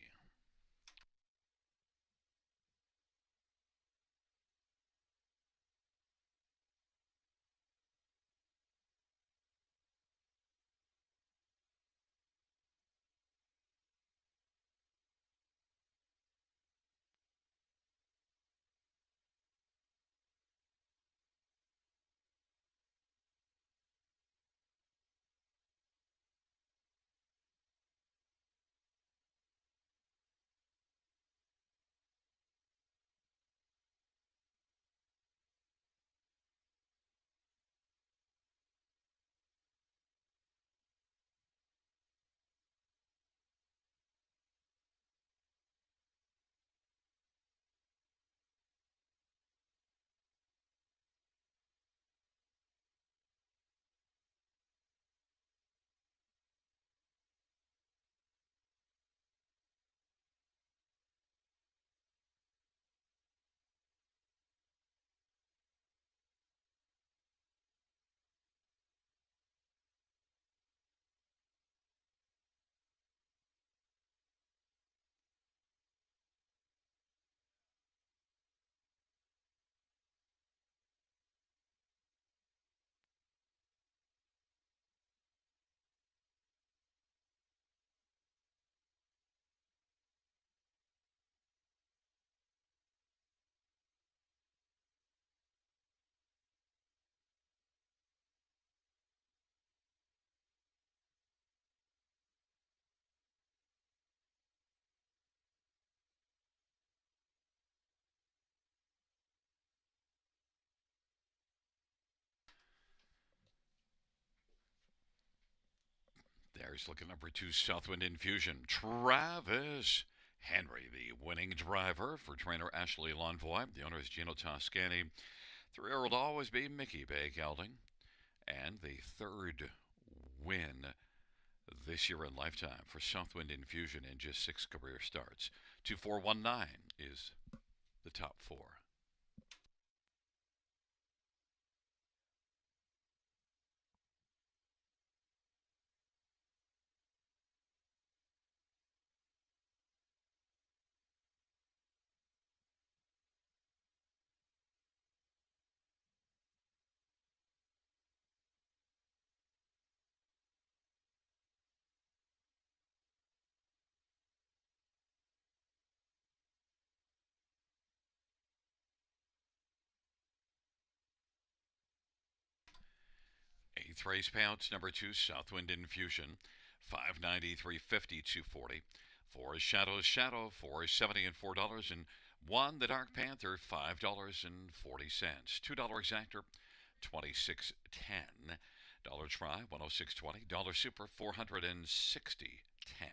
There's looking number 2, Southwind Infusion. Travis Henry, the winning driver for trainer Ashley Lonvoy. The owner is Gino Toscani. 3 will always be Mickey Bay Gelding. And the third win this year in lifetime for Southwind Infusion in just 6 career starts. 2419 is the top 4. Eighth race payouts, number 2, Southwind Infusion, $5.90, $3.50, $2.40. 4 is Shadow, $4 is $70 and $4, and 1, the Dark Panther, $5.40. $2 Exactor, $26.10. Dollar Try, $106.20. Dollar Super, $460.10.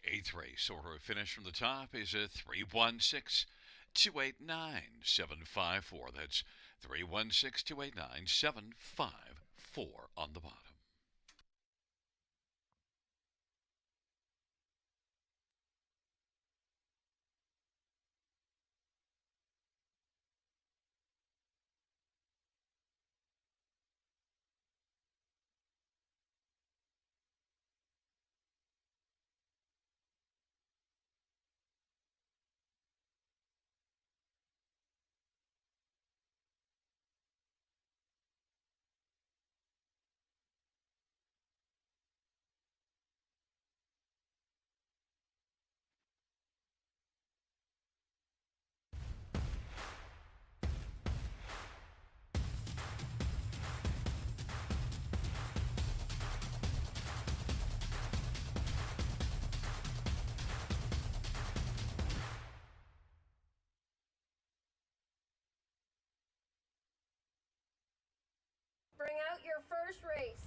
Eighth race, order of finish from the top is a 316-289-754. That's 316-289-754 on the bottom. Bring out your first race.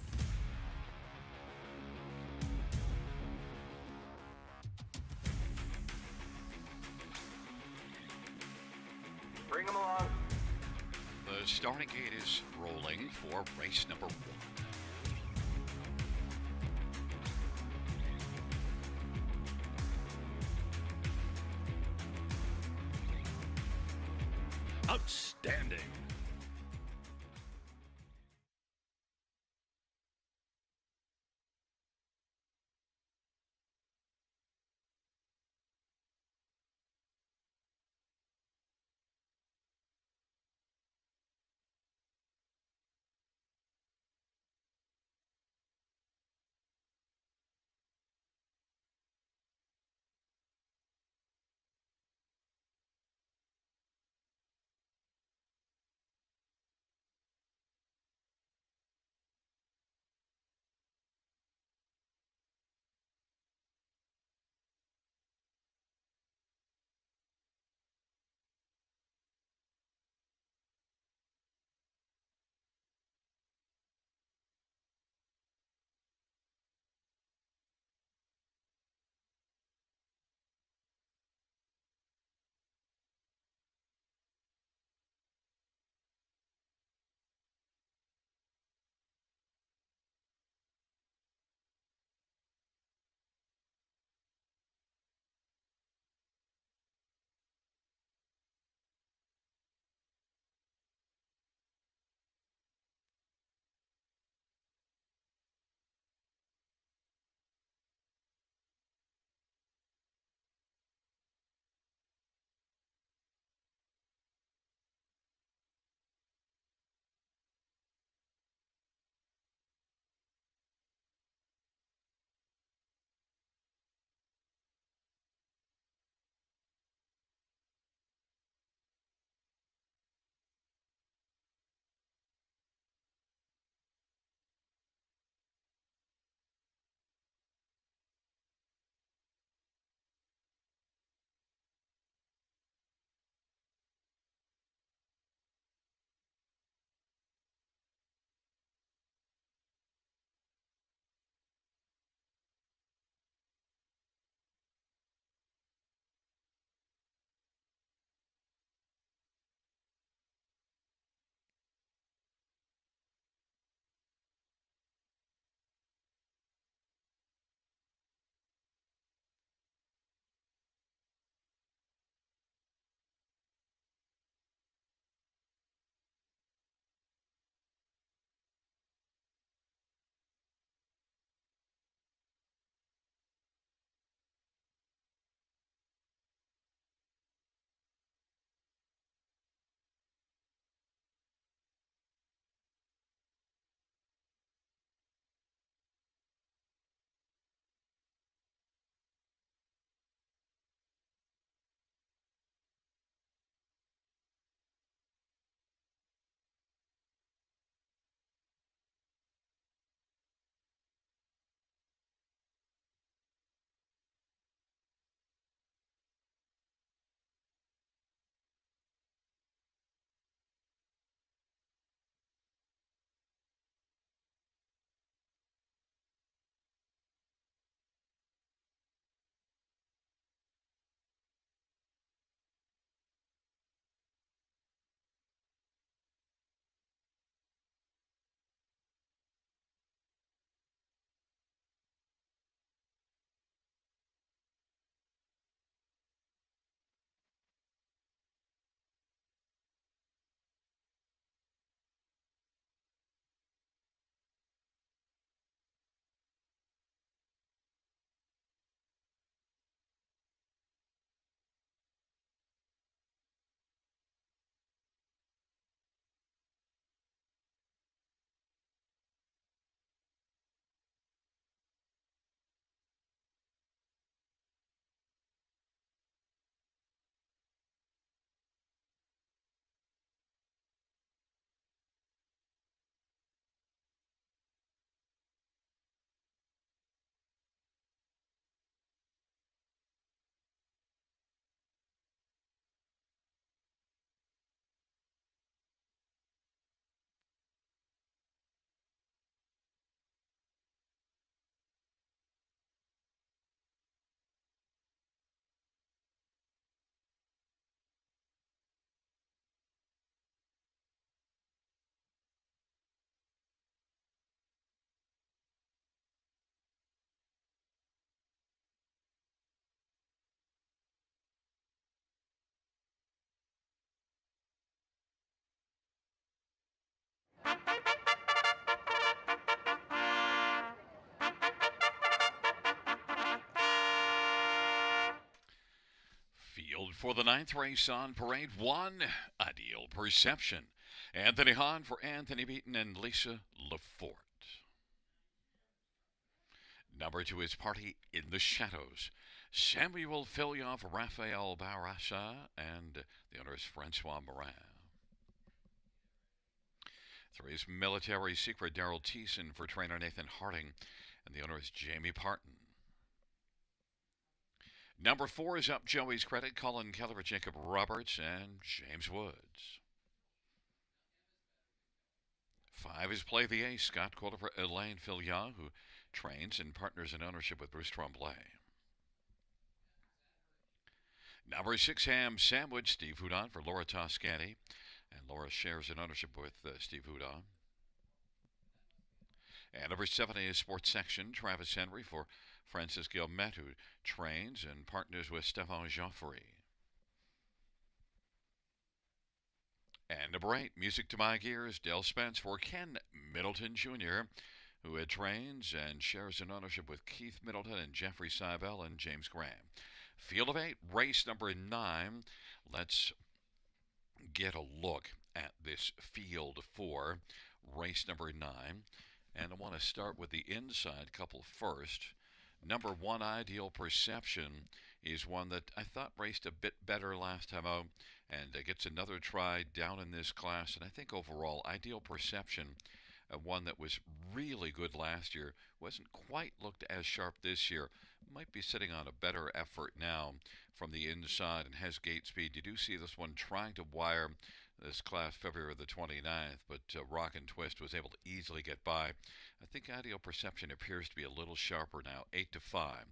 Bring them along. The starting gate is rolling for race number 1. Outstanding. Field for the ninth race on parade one, Ideal Perception. Anthony Hahn for Anthony Beaton and Lisa Lafort. Number two is Party in the Shadows. Samuel Filioff, Raphael Barassa, and the owner is Francois Morin. Three is Military Secret, Daryl Thiessen for trainer Nathan Harding, and the owner is Jamie Parton. Number four is Up Joey's Credit, Colin Keller, Jacob Roberts, and James Woods. Five is Play the Ace, Scott Quiller for Elaine Fillion, who trains and partners in ownership with Bruce Tremblay. Number six, Ham Sandwich, Steve Houdon for Laura Toscani, and Laura shares in ownership with Steve Houdon. And number seven is Sports Section, Travis Henry for Francis Guillemette, who trains and partners with Stefan Joffrey. And number eight, Music to My Gears, Dale Spence for Ken Middleton Jr., who trains and shares in ownership with Keith Middleton and Jeffrey Seibel and James Graham. Field of eight, race number 9. Let's get a look at this field for race number 9. And I want to start with the inside couple first. Number one, Ideal Perception, is one that I thought raced a bit better last time out and gets another try down in this class. And I think overall, Ideal Perception, one that was really good last year, wasn't quite looked as sharp this year. Might be sitting on a better effort now from the inside and has gate speed. You do see this one trying to wire this class February the 29th, but Rock and Twist was able to easily get by. I think Ideal Perception appears to be a little sharper now, 8-5.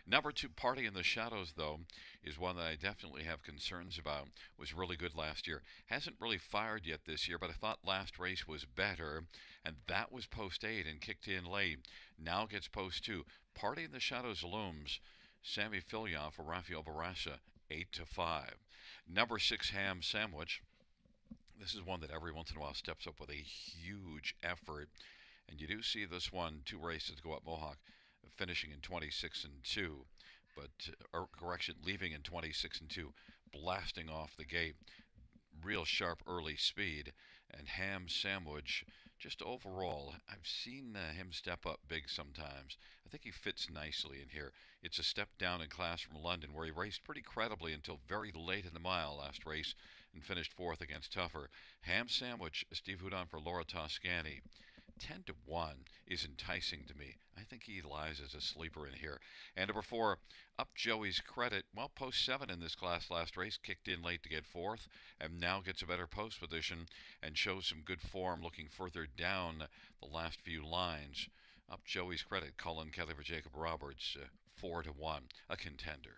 Number two, Party in the Shadows, though, is one that I definitely have concerns about. Was really good last year. Hasn't really fired yet this year, but I thought last race was better, and that was post 8 and kicked in late. Now gets post 2. Party in the Shadows looms. Sammy Filioff for Rafael Barassa, 8-5. Number 6, Ham Sandwich. This is one that every once in a while steps up with a huge effort. And you do see this one, 2 races go up Mohawk, finishing in 26-2. But, leaving in 26-2, blasting off the gate. Real sharp early speed. And Ham Sandwich, just overall, I've seen him step up big sometimes. I think he fits nicely in here. It's a step down in class from London, where he raced pretty credibly until very late in the mile last race and finished 4th against Tougher. Ham Sandwich, Steve Houdon for Laura Toscani. 10-1 is enticing to me. I think he lies as a sleeper in here. And number 4, Up Joey's Credit. Well, post 7 in this class last race, kicked in late to get 4th, and now gets a better post position and shows some good form looking further down the last few lines. Up Joey's Credit, Colin Kelly for Jacob Roberts, 4-1, a contender.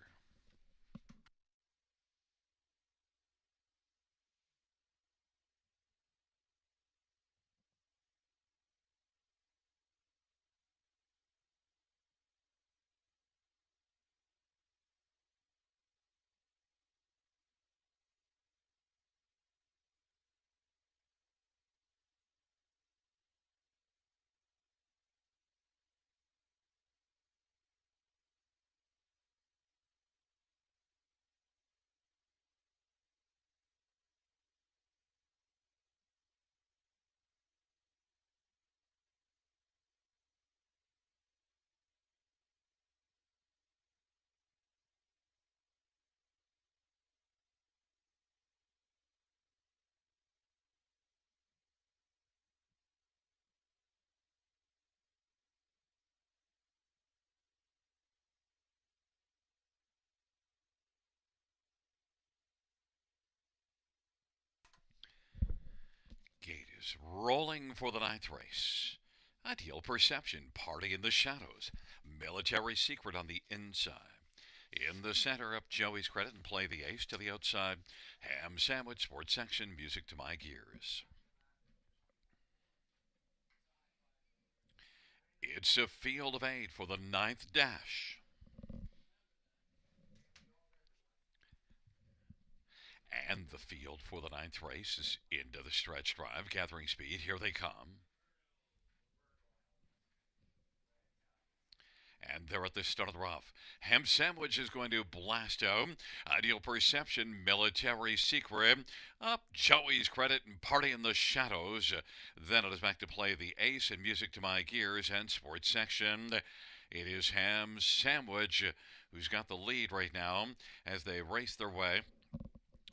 Gate is rolling for the 9th race. Ideal Perception, Party in the Shadows. Military Secret on the inside. In the center, Up Joey's Credit and Play the Ace. To the outside, Ham Sandwich, Sports Section, Music to My Gears. It's a field of 8 for the 9th dash. And the field for the ninth race is into the stretch drive, gathering speed. Here they come. And they're at the start of the rough. Ham Sandwich is going to blast out. Ideal Perception, Military Secret. Up Joey's Credit and Party in the Shadows. Then it is back to play the Ace and Music to My Gears and Sports Section. It is Ham Sandwich who's got the lead right now as they race their way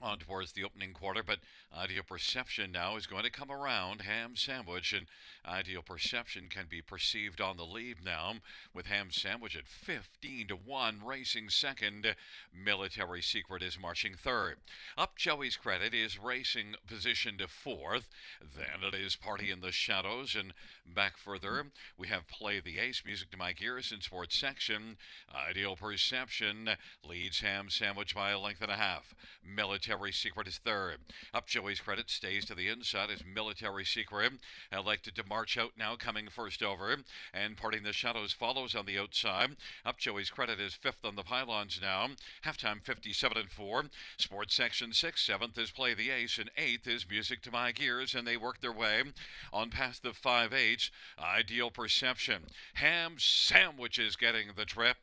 on towards the opening quarter, but Ideal Perception now is going to come around Ham Sandwich, and Ideal Perception can be perceived on the lead now with Ham Sandwich at 15-1 racing second. Military Secret is marching third. Up Joey's Credit is racing position to fourth. Then it is Party in the Shadows, and back further we have Play the Ace, Music to My Gears in Sports Section. Ideal Perception leads Ham Sandwich by a length and a half. Military Secret is third. Up Joey's Credit stays to the inside as Military Secret elected to march out now, coming first over, and Parting the Shadows follows on the outside. Up Joey's Credit is fifth on the pylons now. Halftime 57-4. Sports Section 6. Seventh is Play the Ace, and eighth is Music to My Gears, and they work their way on past the 5/8. Ideal Perception. Ham Sandwich is getting the trip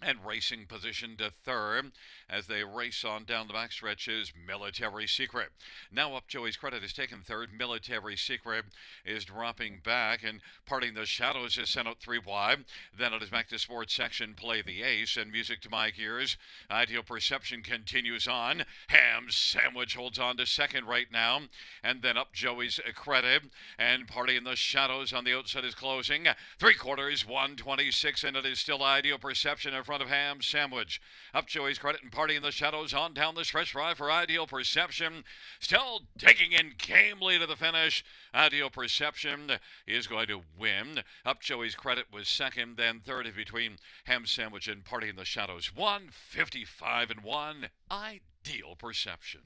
and racing position to third as they race on down the backstretch is Military Secret. Now up Joey's Credit is taken third. Military Secret is dropping back, and Parting the Shadows is sent out three wide. Then it is back to Sports Section, Play the Ace, and Music to My Gears. Ideal Perception continues on. Ham Sandwich holds on to second right now, and then up Joey's Credit, and Parting the Shadows on the outside is closing. Three quarters, 126, and it is still Ideal Perception in front of Ham Sandwich. Up Joey's Credit and Party in the Shadows on down the stretch drive for Ideal Perception. Still digging in gamely to the finish. Ideal Perception is going to win. Up Joey's Credit was second, then third is between Ham Sandwich and Party in the Shadows. 155-1. Ideal Perception.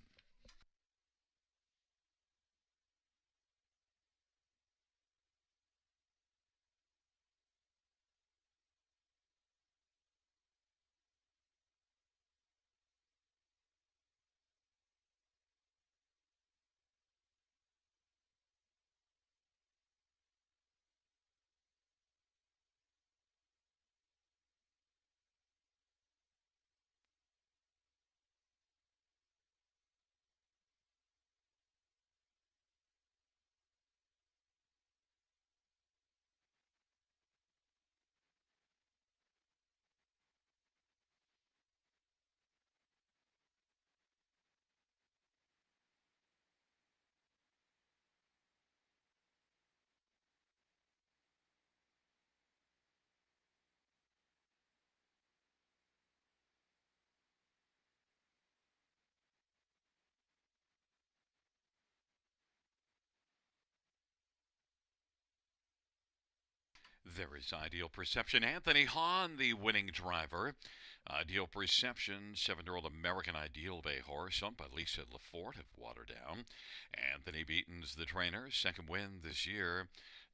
There is Ideal Perception. Anthony Hahn, the winning driver. Ideal Perception, 7-year-old American Ideal Bay horse, owned by Lisa Lafort of Waterdown. Anthony Beaton's the trainer. Second win this year.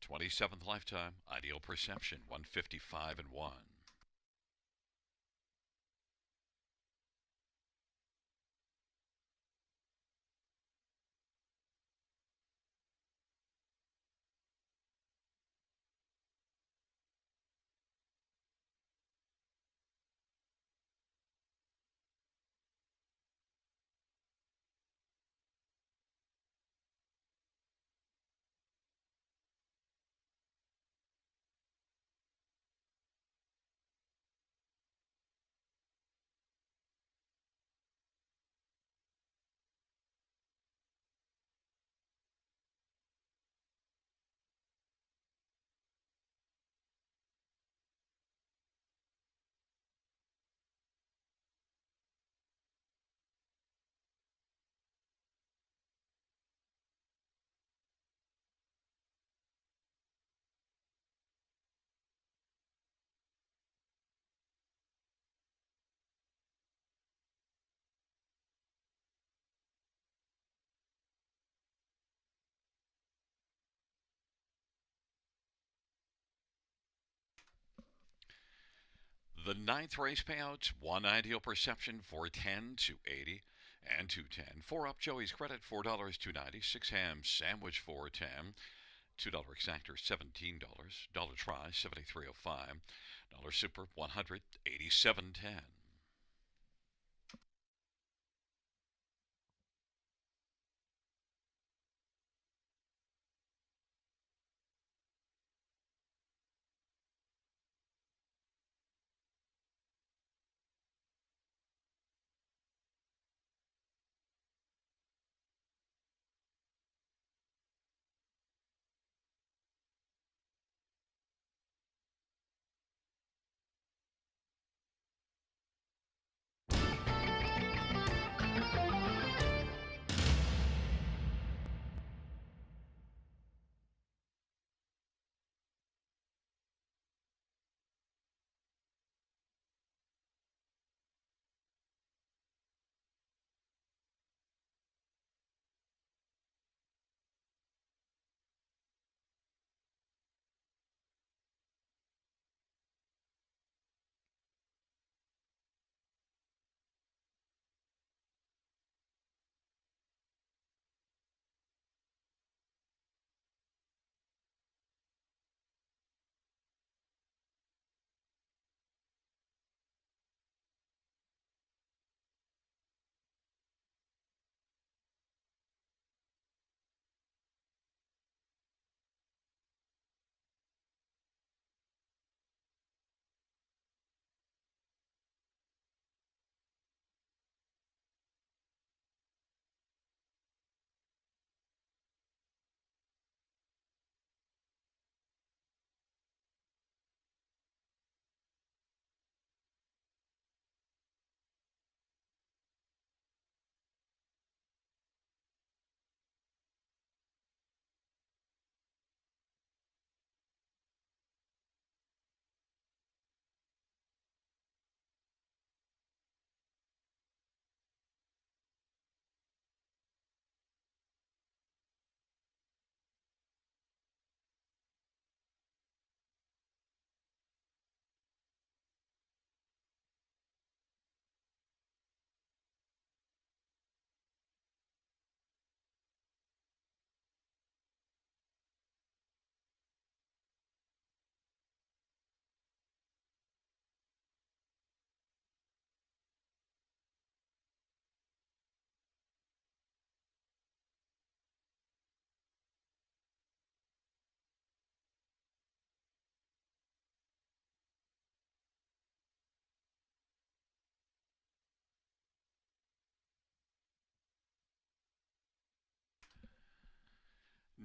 27th lifetime. Ideal Perception, 155-1. The ninth race payouts, one Ideal Perception, 410 to 80. and 210. 4 up Joey's credit $4 2.90. 6 ham sandwich $4.10. $2 exactor $17. Dollar try 73.05. Dollar super 187.10.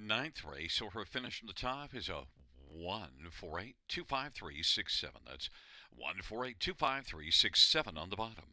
Ninth race, so her finish from the top is a 148-253-67. That's 148-253-67 on the bottom.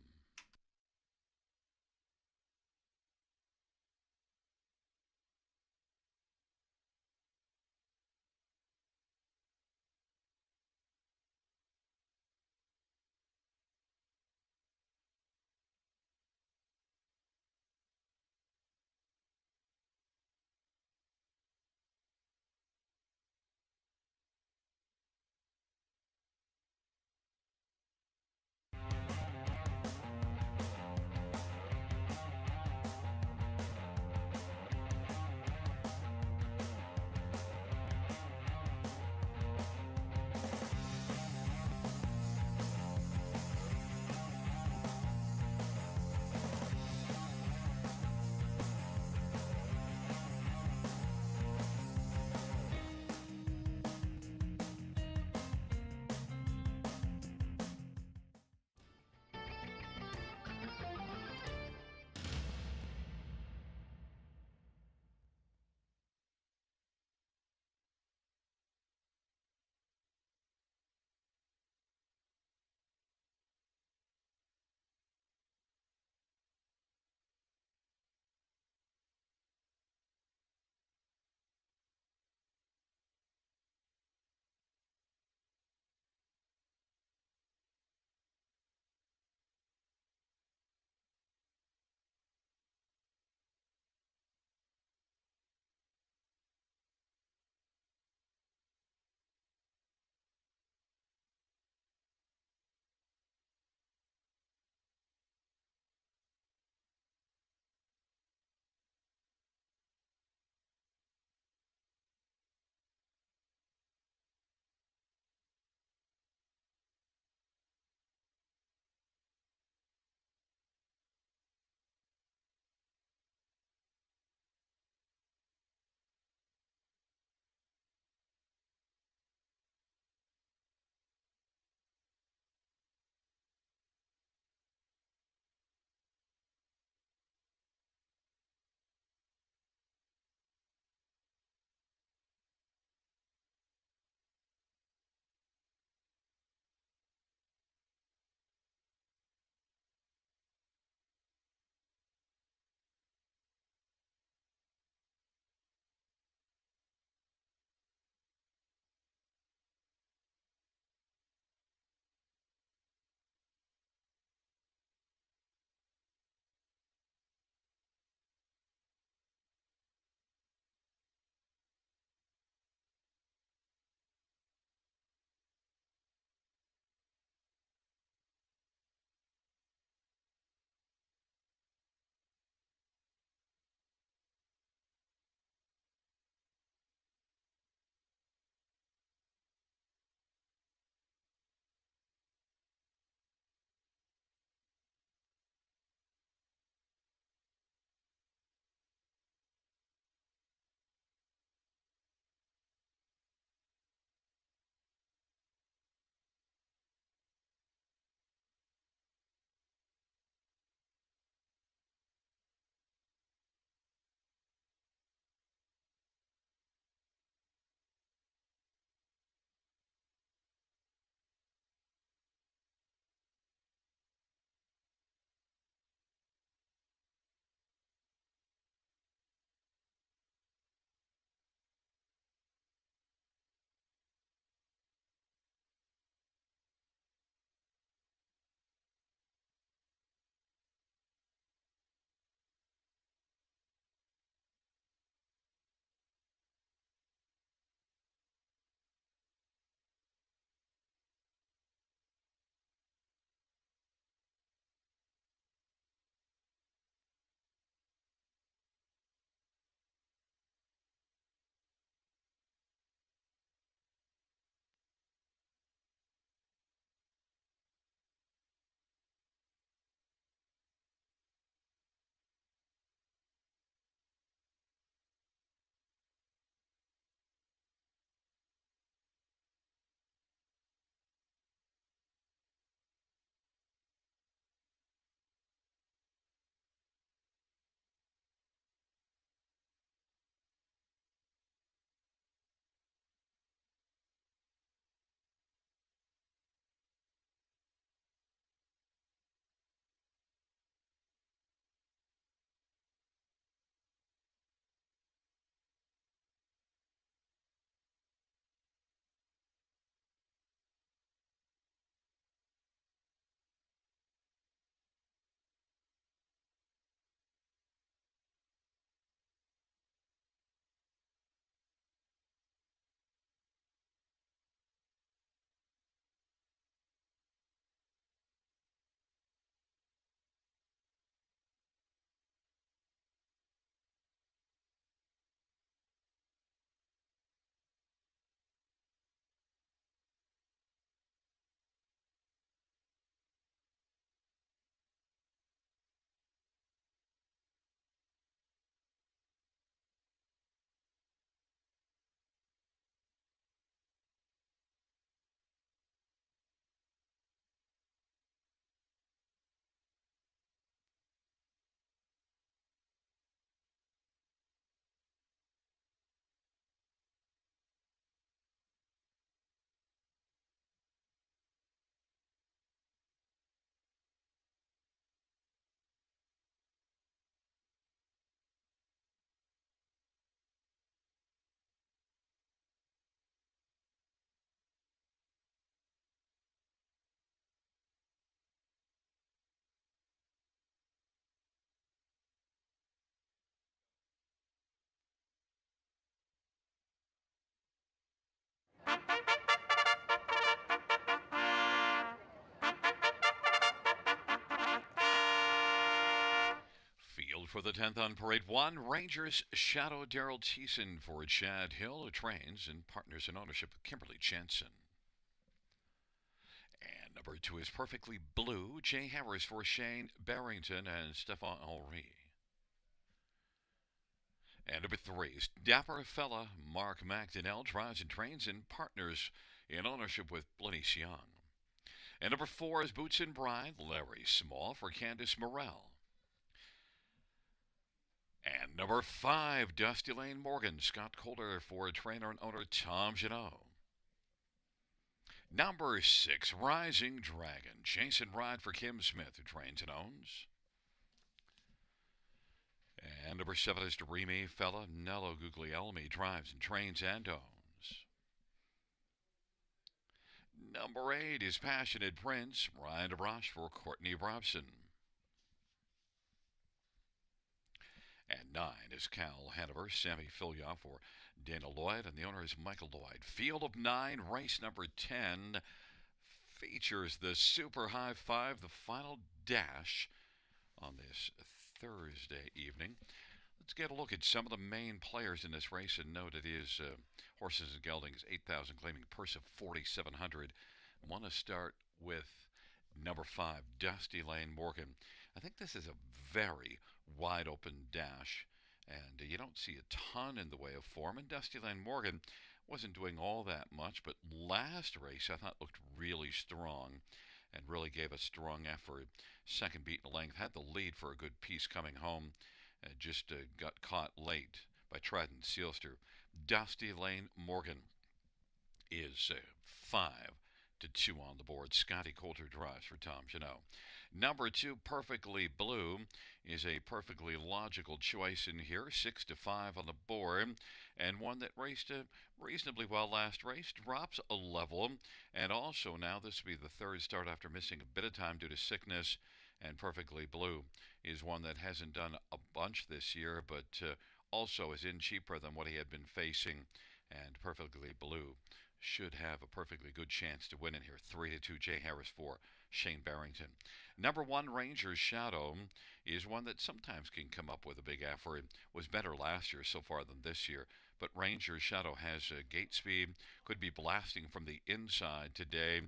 Field for the 10th on parade 1. Rangers Shadow Daryl Thiessen for Chad Hill, who trains and partners in ownership of Kimberly Jensen. And number 2 is Perfectly Blue. Jay Harris for Shane Barrington and Stefan Henry. And number 3 is Dapper Fella. Mark McDonnell drives and trains and partners in ownership with Blenny Young. And number 4 is Boots and Bride. Larry Small for Candice Morrell. And number 5, Dusty Lane Morgan. Scott Calder for trainer and owner Tom Janot. Number 6, Rising Dragon. Jason Ride for Kim Smith, who trains and owns. And number 7 is Dreamy Fella. Nello Guglielmi drives and trains and owns. Number 8 is Passionate Prince. Ryan DeBrosh for Courtney Robson. And 9 is Cal Hanover, Sammy Filya for Dana Lloyd, and the owner is Michael Lloyd. Field of 9, race number 10, features the Super High 5, the final dash on this Thursday evening. Let's get a look at some of the main players in this race and note it is Horses and Geldings 8,000, claiming purse of 4,700. I want to start with number 5, Dusty Lane Morgan. I think this is a very wide open dash, and you don't see a ton in the way of form. And Dusty Lane Morgan wasn't doing all that much, but last race I thought looked really strong and really gave a strong effort. Second beat in length, had the lead for a good piece coming home, just got caught late by Trident Sealster. Dusty Lane Morgan is 5-2 on the board. Scotty Coulter drives for Tom Janot. Number 2, Perfectly Blue, is a perfectly logical choice in here. 6-5 on the board, and one that raced reasonably well last race. Drops a level, and also now this will be the third start after missing a bit of time due to sickness. And Perfectly Blue is one that hasn't done a bunch this year, but also is in cheaper than what he had been facing. And Perfectly Blue should have a perfectly good chance to win in here. 3-2, Jay Harris for Shane Barrington. Number 1, Ranger's Shadow, is one that sometimes can come up with a big effort. Was better last year so far than this year, but Ranger's Shadow has gate speed, could be blasting from the inside today.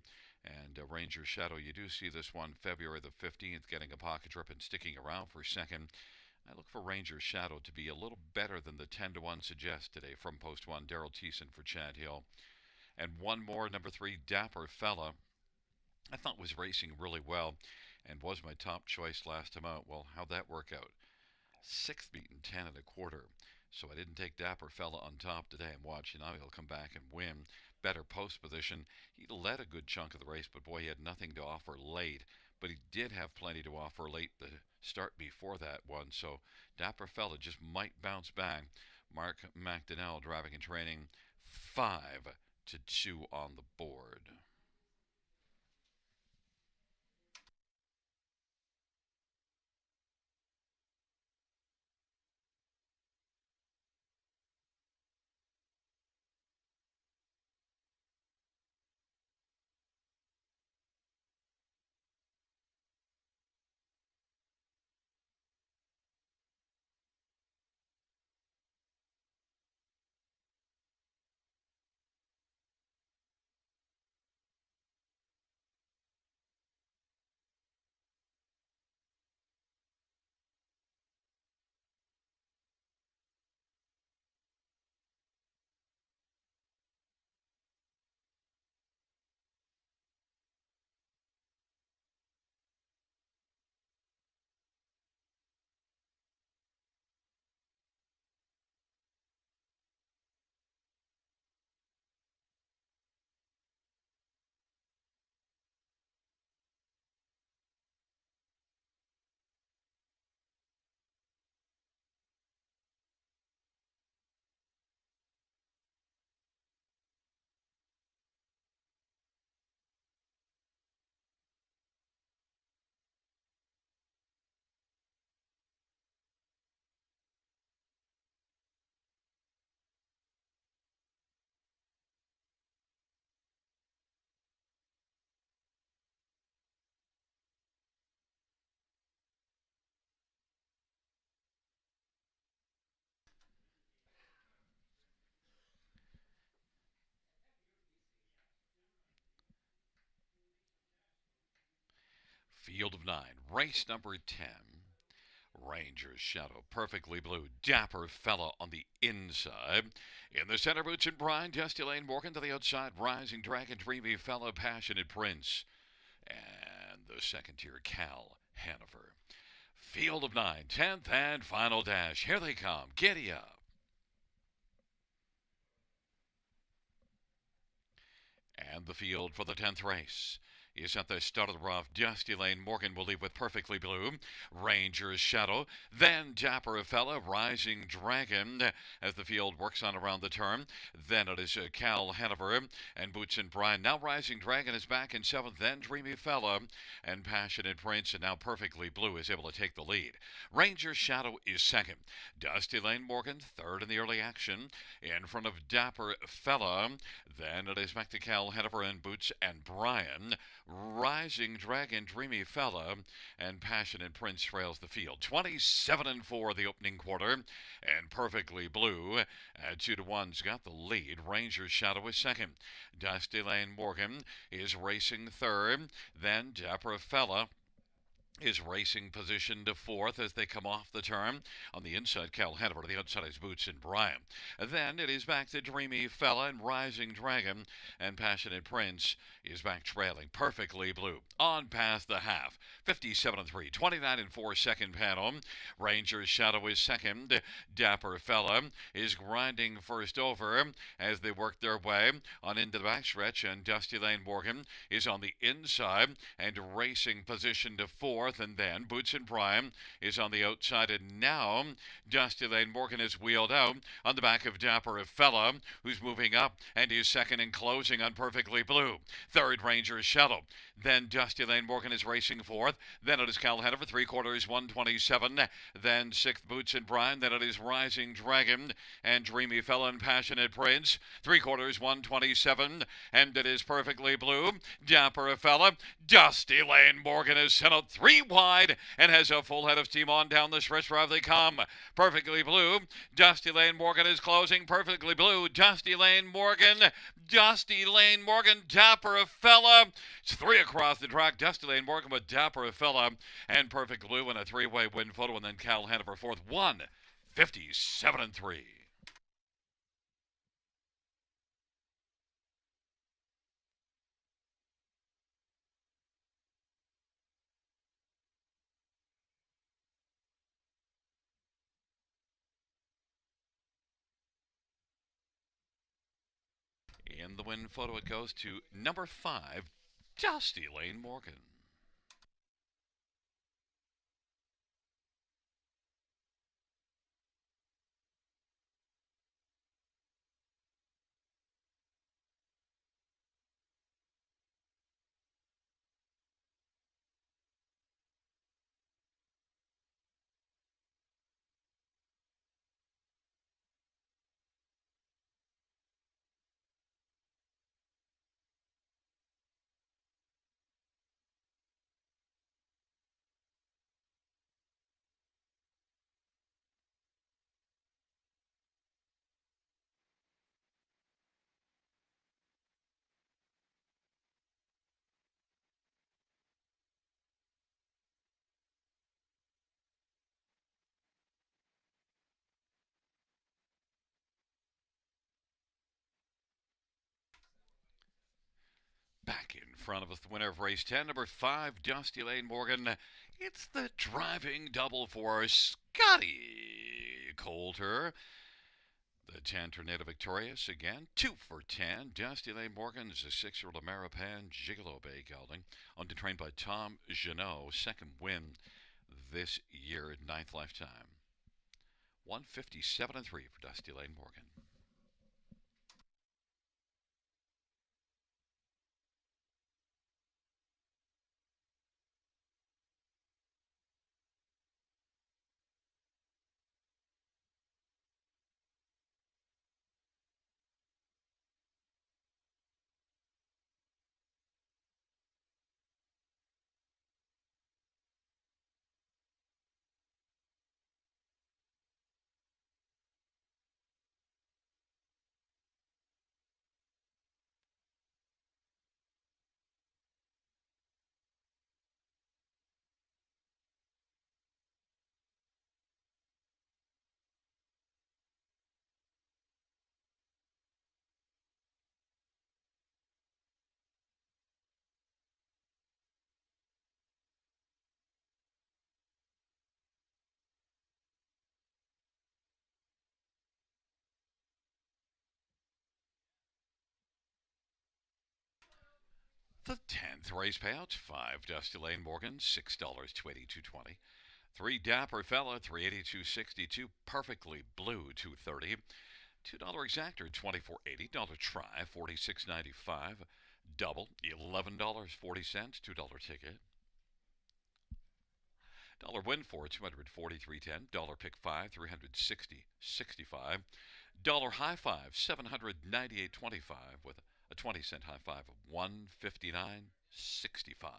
And Ranger's Shadow, you do see this one February the 15th getting a pocket trip and sticking around for second. I look for Ranger's Shadow to be a little better than the 10-1 suggests today from Post 1, Daryl Thiessen for Chad Hill. And one more, number 3, Dapper Fella, I thought was racing really well and was my top choice last time out. Well, how'd that work out? 6th beaten, 10 1/4. So I didn't take Dapper Fella on top today. I'm watching now. He'll come back and win. Better post position. He led a good chunk of the race, but boy, he had nothing to offer late. But he did have plenty to offer late the start before that one. So Dapper Fella just might bounce back. Mark McDonnell driving and training 5-2 on the board. Field of 9. Race number 10. Ranger's Shadow, Perfectly Blue, Dapper Fella on the inside. In the center, Boots and Brian, Dusty Lane Morgan to the outside, Rising Dragon, Dreamy Fella, Passionate Prince. And the second tier, Cal Hanover. Field of 9, 10th and final dash. Here they come. Giddy up. And the field for the 10th race is at the start of the rough. Dusty Lane Morgan will lead with Perfectly Blue, Ranger's Shadow, then Dapper Fella, Rising Dragon, as the field works on around the turn. Then it is Cal Hanover and Boots and Brian. Now Rising Dragon is back in 7th, then Dreamy Fella and Passionate Prince, and now Perfectly Blue is able to take the lead. Ranger's Shadow is 2nd. Dusty Lane Morgan, 3rd in the early action, in front of Dapper Fella. Then it is back to Cal Hanover and Boots and Brian. Rising Dragon, Dreamy Fella, and Passionate Prince trails the field. 27-4 the opening quarter, and Perfectly Blue at 2-1's got the lead. Ranger's Shadow is 2nd. Dusty Lane Morgan is racing 3rd. Then Dapper Fella is racing position to 4th as they come off the turn. On the inside, Cal Hanover. To the outside is Boots and Brian. Then it is back to Dreamy Fella and Rising Dragon, and Passionate Prince is back trailing. Perfectly Blue on past the half. 57-3, 29-4 second panel. Ranger's Shadow is 2nd. Dapper Fella is grinding first over as they work their way on into the backstretch, and Dusty Lane Morgan is on the inside and racing position to 4th. And then Boots and Brian is on the outside, and now Dusty Lane Morgan is wheeled out on the back of Dapper Fella, who's moving up and is 2nd and closing on Perfectly Blue. 3rd, Ranger's Shadow. Then Dusty Lane Morgan is racing 4th. Then it is Cal Hanover, 3/4, 127. Then 6th, Boots and Brian. Then it is Rising Dragon and Dreamy Fella and Passionate Prince. 3/4, 127. And it is Perfectly Blue. Dapper Fella. Dusty Lane Morgan is sent out 3 wide and has a full head of steam on down the stretch drive they come. Perfectly Blue. Dusty Lane Morgan is closing. Perfectly Blue. Dusty Lane Morgan. Dusty Lane Morgan. Dapper Fella. It's 3 across the track. Dusty Lane Morgan with Dapper Fella and Perfect Blue in a 3-way win photo, and then Cal Hanover 4th. 1:57-3. In the win photo, it goes to number 5, Dusty Lane Morgan. Back in front of us, the winner of race 10, number 5, Dusty Lane Morgan. It's the driving double for Scotty Coulter. The 10 Tornado victorious again, 2 for 10. Dusty Lane Morgan is a 6-year-old Ameripan Gigolo Bay gelding, owned and trained by Tom Jeannot. 2nd win this year, 9th lifetime. 1:57-3 for Dusty Lane Morgan. The 10th race payouts, 5 Dusty Lane Morgan, $6 to 82.20. 3 Dapper Fella, 382.62. Perfectly Blue, 230. $2 Exactor, 24.80. Dollar Try, 46.95. Double, $11.40. $2 ticket. Dollar Win for 243.10. Dollar Pick 5, 360.65. Dollar High Five, 798.25 with a 20-cent high five of 159.65.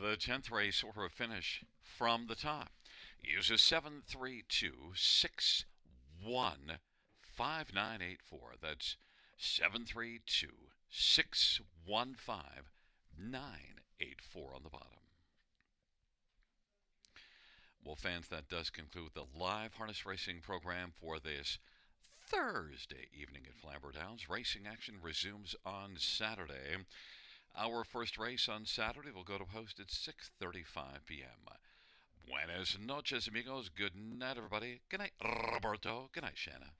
The 10th race order of finish from the top is a 732-615-5984. That's 732-615-984 on the bottom. Well, fans, that does conclude the live harness racing program for this Thursday evening at Flamboro Downs. Racing action resumes on Saturday. Our first race on Saturday will go to post at 6:35 p.m. Buenas noches, amigos. Good night, everybody. Good night, Roberto. Good night, Shanna.